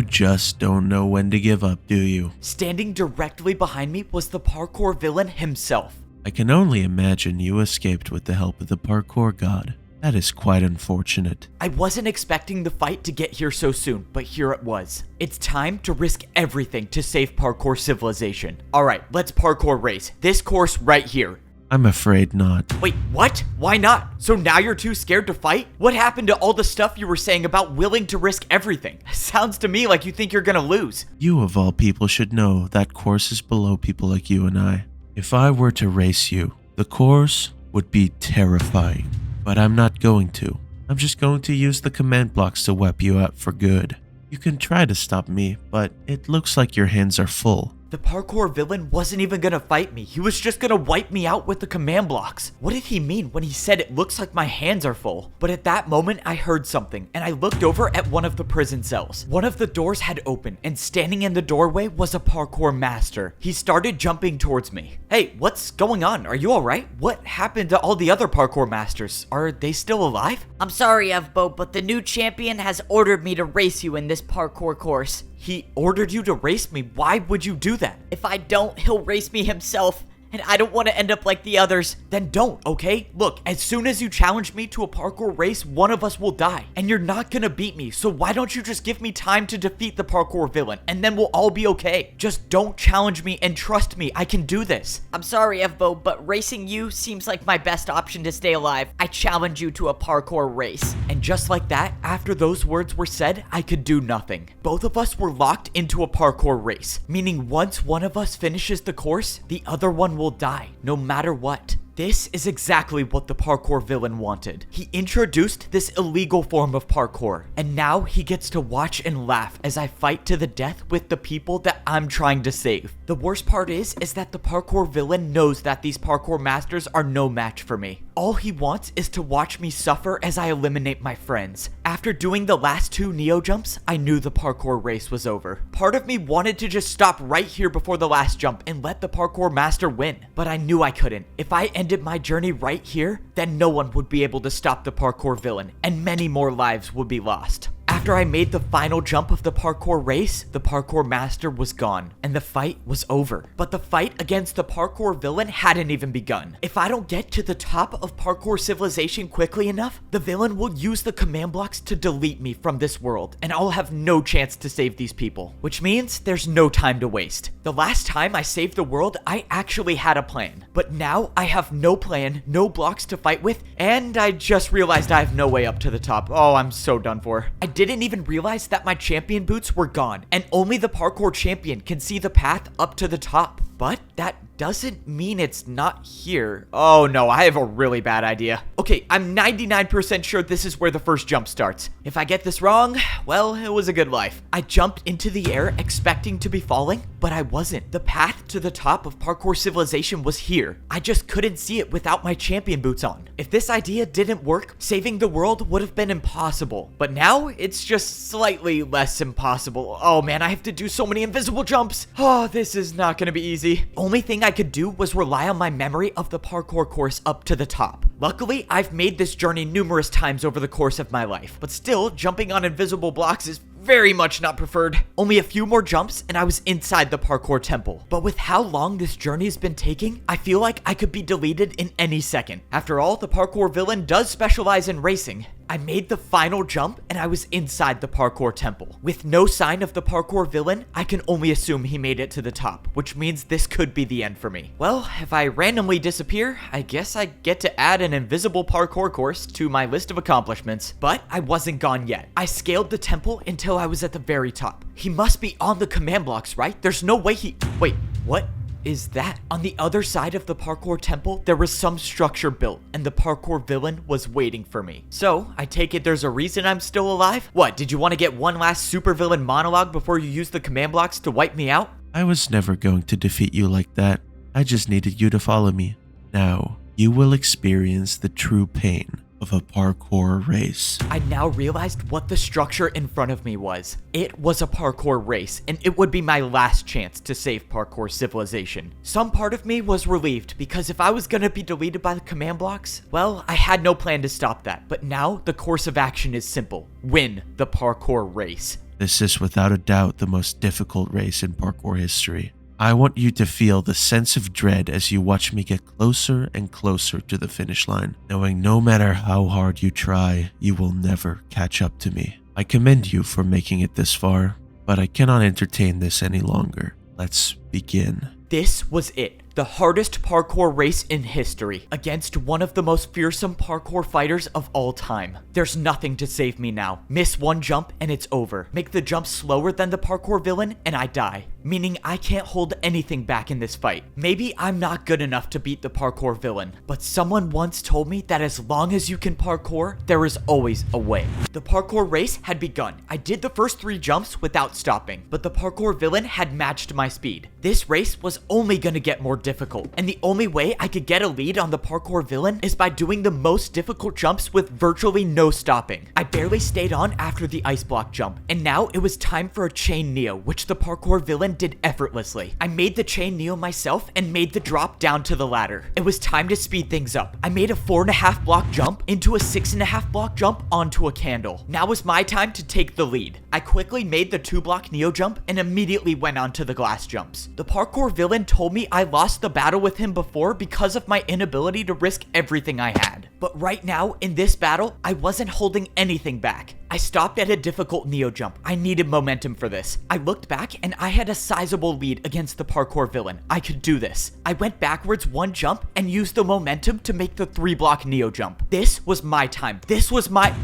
just don't know when to give up, do you? Standing directly behind me was the parkour villain himself. I can only imagine you escaped with the help of the parkour god. That is quite unfortunate. I wasn't expecting the fight to get here so soon, but here it was. It's time to risk everything to save Parkour Civilization. Alright, let's parkour race. This course right here. I'm afraid not. Wait, what? Why not? So now you're too scared to fight? What happened to all the stuff you were saying about willing to risk everything? Sounds to me like you think you're gonna lose. You of all people should know that course is below people like you and I. If I were to race you, the course would be terrifying. But I'm not going to. I'm just going to use the command blocks to wipe you out for good. You can try to stop me, but it looks like your hands are full. The parkour villain wasn't even gonna fight me. He was just gonna wipe me out with the command blocks. What did he mean when he said it looks like my hands are full? But at that moment, I heard something, and I looked over at one of the prison cells. One of the doors had opened, and standing in the doorway was a parkour master. He started jumping towards me. Hey, what's going on? Are you alright? What happened to all the other parkour masters? Are they still alive? I'm sorry, Evbo, but the new champion has ordered me to race you in this parkour course. He ordered you to race me. Why would you do that? If I don't, he'll race me himself. And I don't want to end up like the others. Then don't, okay? Look, as soon as you challenge me to a parkour race, one of us will die. And you're not gonna beat me, so why don't you just give me time to defeat the parkour villain, and then we'll all be okay. Just don't challenge me and trust me, I can do this. I'm sorry, Evbo, but racing you seems like my best option to stay alive. I challenge you to a parkour race. And just like that, after those words were said, I could do nothing. Both of us were locked into a parkour race, meaning once one of us finishes the course, the other one will die, no matter what. This is exactly what the parkour villain wanted. He introduced this illegal form of parkour, and now he gets to watch and laugh as I fight to the death with the people that I'm trying to save. The worst part is that the parkour villain knows that these parkour masters are no match for me. All he wants is to watch me suffer as I eliminate my friends. After doing the last 2 neo jumps, I knew the parkour race was over. Part of me wanted to just stop right here before the last jump and let the parkour master win, but I knew I couldn't. If I ended my journey right here, then no one would be able to stop the parkour villain, and many more lives would be lost. After I made the final jump of the parkour race, the parkour master was gone, and the fight was over. But the fight against the parkour villain hadn't even begun. If I don't get to the top of parkour civilization quickly enough, the villain will use the command blocks to delete me from this world, and I'll have no chance to save these people. Which means there's no time to waste. The last time I saved the world, I actually had a plan. But now I have no plan, no blocks to fight with, and I just realized I have no way up to the top. Oh, I'm so done for. I didn't even realize that my champion boots were gone, and only the parkour champion can see the path up to the top. But that doesn't mean it's not here. Oh no, I have a really bad idea. Okay, I'm 99% sure this is where the first jump starts. If I get this wrong, well, it was a good life. I jumped into the air expecting to be falling, but I wasn't. The path to the top of parkour civilization was here. I just couldn't see it without my champion boots on. If this idea didn't work, saving the world would have been impossible. But now, it's just slightly less impossible. Oh man, I have to do so many invisible jumps. Oh, this is not gonna be easy. Only thing I could do was rely on my memory of the parkour course up to the top. Luckily, I've made this journey numerous times over the course of my life, but still, jumping on invisible blocks is very much not preferred. Only a few more jumps and I was inside the parkour temple. But with how long this journey has been taking, I feel like I could be deleted in any second. After all, the parkour villain does specialize in racing. I made the final jump and I was inside the parkour temple. With no sign of the parkour villain, I can only assume he made it to the top, which means this could be the end for me. Well, if I randomly disappear, I guess I get to add an invisible parkour course to my list of accomplishments. But I wasn't gone yet. I scaled the temple until I was at the very top. He must be on the command blocks, right? There's no way he... Wait, what is that? On the other side of the parkour temple, there was some structure built, and the parkour villain was waiting for me. So, I take it there's a reason I'm still alive? What, did you want to get one last supervillain monologue before you use the command blocks to wipe me out? I was never going to defeat you like that. I just needed you to follow me. Now, you will experience the true pain of a parkour race. I now realized what the structure in front of me was. It was a parkour race, and it would be my last chance to save parkour civilization. Some part of me was relieved, because if I was gonna be deleted by the command blocks, well, I had no plan to stop that. But now, the course of action is simple. Win the parkour race. This is without a doubt the most difficult race in parkour history. I want you to feel the sense of dread as you watch me get closer and closer to the finish line, knowing no matter how hard you try, you will never catch up to me. I commend you for making it this far, but I cannot entertain this any longer. Let's begin. This was it. The hardest parkour race in history, against one of the most fearsome parkour fighters of all time. There's nothing to save me now. Miss one jump and it's over. Make the jump slower than the parkour villain and I die. Meaning I can't hold anything back in this fight. Maybe I'm not good enough to beat the parkour villain, but someone once told me that as long as you can parkour, there is always a way. The parkour race had begun. I did the first 3 jumps without stopping, but the parkour villain had matched my speed. This race was only gonna get more difficult, and the only way I could get a lead on the parkour villain is by doing the most difficult jumps with virtually no stopping. I barely stayed on after the ice block jump, and now it was time for a chain neo, which the parkour villain did effortlessly. I made the chain neo myself and made the drop down to the ladder. It was time to speed things up. I made a 4.5 block jump into a 6.5 block jump onto a candle. Now was my time to take the lead. I quickly made the 2 block neo jump and immediately went on to the glass jumps. The parkour villain told me I lost the battle with him before because of my inability to risk everything I had. But right now, in this battle, I wasn't holding anything back. I stopped at a difficult neo jump. I needed momentum for this. I looked back and I had a sizable lead against the parkour villain. I could do this. I went backwards 1 jump and used the momentum to make the 3 block neo jump. This was my time. This was my...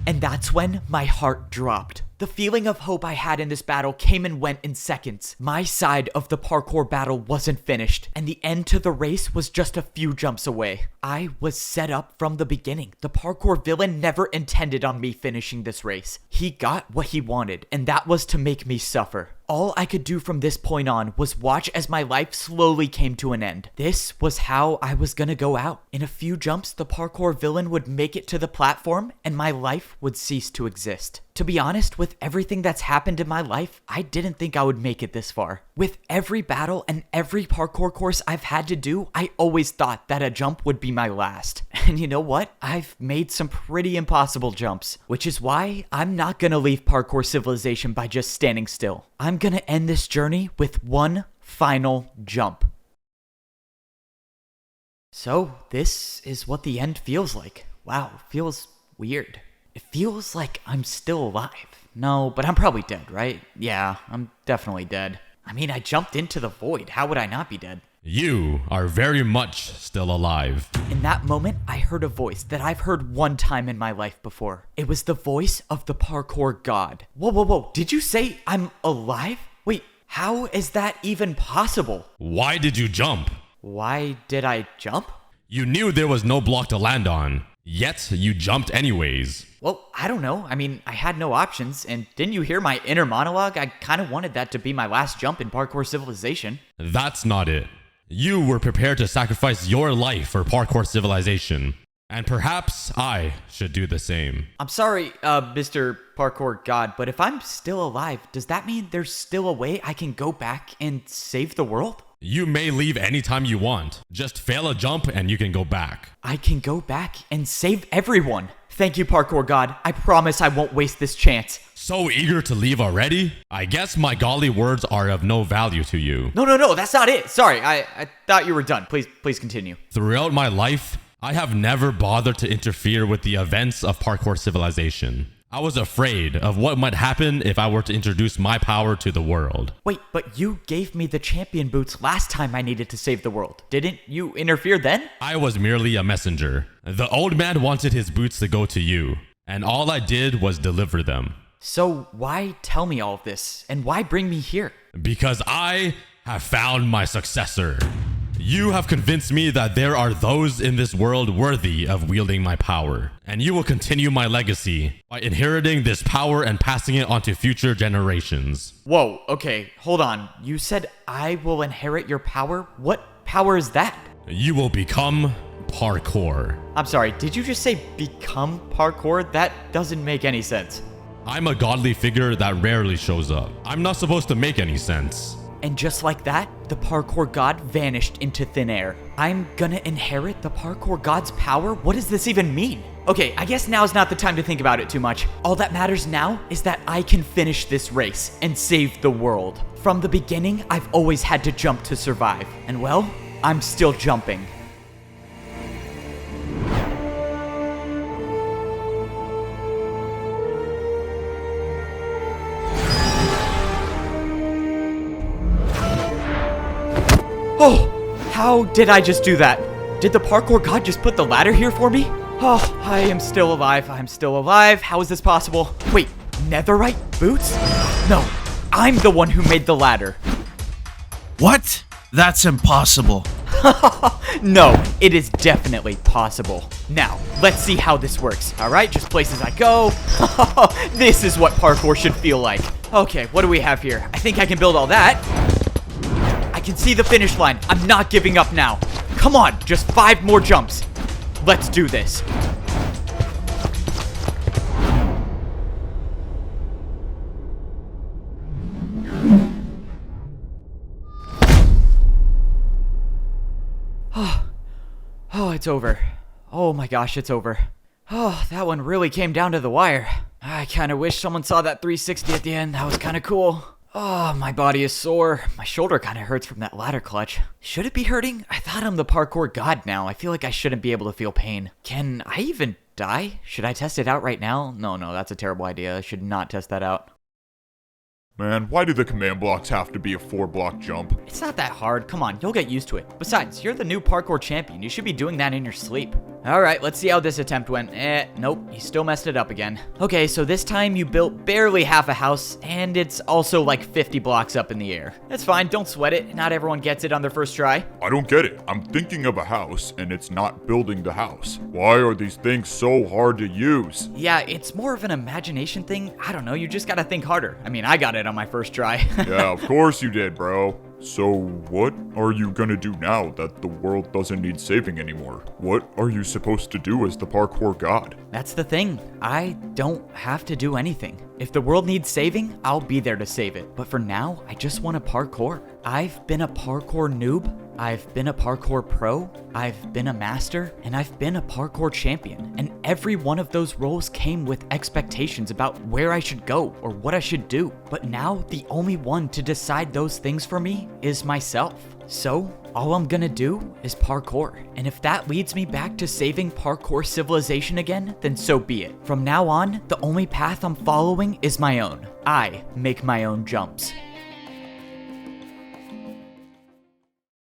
And that's when my heart dropped. The feeling of hope I had in this battle came and went in seconds. My side of the parkour battle wasn't finished, and the end to the race was just a few jumps away. I was set up from the beginning. The parkour villain never intended on me finishing this race. He got what he wanted, and that was to make me suffer. All I could do from this point on was watch as my life slowly came to an end. This was how I was gonna go out. In a few jumps, the parkour villain would make it to the platform, and my life would cease to exist. To be honest, with everything that's happened in my life, I didn't think I would make it this far. With every battle and every parkour course I've had to do, I always thought that a jump would be my last. And you know what? I've made some pretty impossible jumps, which is why I'm not gonna leave Parkour Civilization by just standing still. I'm gonna end this journey with one final jump. So, this is what the end feels like. Wow, feels weird. It feels like I'm still alive. No, but I'm probably dead, right? Yeah, I'm definitely dead. I mean, I jumped into the void. How would I not be dead? You are very much still alive. In that moment, I heard a voice that I've heard one time in my life before. It was the voice of the parkour god. Whoa. Did you say I'm alive? Wait, how is that even possible? Why did you jump? Why did I jump? You knew there was no block to land on, yet you jumped anyways. Well, I don't know. I mean, I had no options, and didn't you hear my inner monologue? I kind of wanted that to be my last jump in Parkour Civilization. That's not it. You were prepared to sacrifice your life for Parkour Civilization, and perhaps I should do the same. I'm sorry, Mr. Parkour God, but if I'm still alive, does that mean there's still a way I can go back and save the world? You may leave anytime you want. Just fail a jump and you can go back. I can go back and save everyone. Thank you, Parkour God. I promise I won't waste this chance. So eager to leave already? I guess my golly words are of no value to you. No, that's not it. Sorry, I thought you were done. Please continue. Throughout my life, I have never bothered to interfere with the events of Parkour Civilization. I was afraid of what might happen if I were to introduce my power to the world. Wait, but you gave me the champion boots last time I needed to save the world. Didn't you interfere then? I was merely a messenger. The old man wanted his boots to go to you, and all I did was deliver them. So why tell me all of this, and why bring me here? Because I have found my successor. You have convinced me that there are those in this world worthy of wielding my power, and you will continue my legacy by inheriting this power and passing it on to future generations. Whoa, okay, hold on. You said I will inherit your power? What power is that? You will become parkour. I'm sorry, did you just say become parkour? That doesn't make any sense. I'm a godly figure that rarely shows up. I'm not supposed to make any sense. And just like that, the parkour god vanished into thin air. I'm gonna inherit the parkour god's power? What does this even mean? Okay, I guess now's not the time to think about it too much. All that matters now is that I can finish this race and save the world. From the beginning, I've always had to jump to survive. And well, I'm still jumping. Oh, How did I just do that? Did the parkour god just put the ladder here for me? Oh, I am still alive. I'm still alive. How is this possible? Wait, netherite boots? No, I'm the one who made the ladder. What? That's impossible. No, it is definitely possible. Now, let's see how this works. All right, just places I go. This is what parkour should feel like. Okay, what do we have here? I think I can build all that. I can see the finish line. I'm not giving up now. Come on, just 5 more jumps. Let's do this. Oh, it's over. Oh my gosh, it's over. Oh, that one really came down to the wire. I kind of wish someone saw that 360 at the end. That was kind of cool. Oh, my body is sore. My shoulder kind of hurts from that ladder clutch. Should it be hurting? I thought I'm the parkour god now. I feel like I shouldn't be able to feel pain. Can I even die? Should I test it out right now? No, that's a terrible idea. I should not test that out. Man, why do the command blocks have to be a 4-block jump? It's not that hard. Come on, you'll get used to it. Besides, you're the new parkour champion. You should be doing that in your sleep. Alright, let's see how this attempt went. Nope, you still messed it up again. Okay, so this time you built barely half a house, and it's also like 50 blocks up in the air. That's fine, don't sweat it. Not everyone gets it on their first try. I don't get it. I'm thinking of a house, and it's not building the house. Why are these things so hard to use? Yeah, it's more of an imagination thing. I don't know, you just gotta think harder. I mean, I got it on my first try. Yeah, of course you did, bro. So what are you gonna do now that the world doesn't need saving anymore? What are you supposed to do as the parkour god? That's the thing. I don't have to do anything. If the world needs saving, I'll be there to save it. But for now, I just want to parkour. I've been a parkour noob. I've been a parkour pro, I've been a master, and I've been a parkour champion. And every one of those roles came with expectations about where I should go or what I should do. But now the only one to decide those things for me is myself. So all I'm gonna do is parkour. And if that leads me back to saving parkour civilization again, then so be it. From now on, the only path I'm following is my own. I make my own jumps.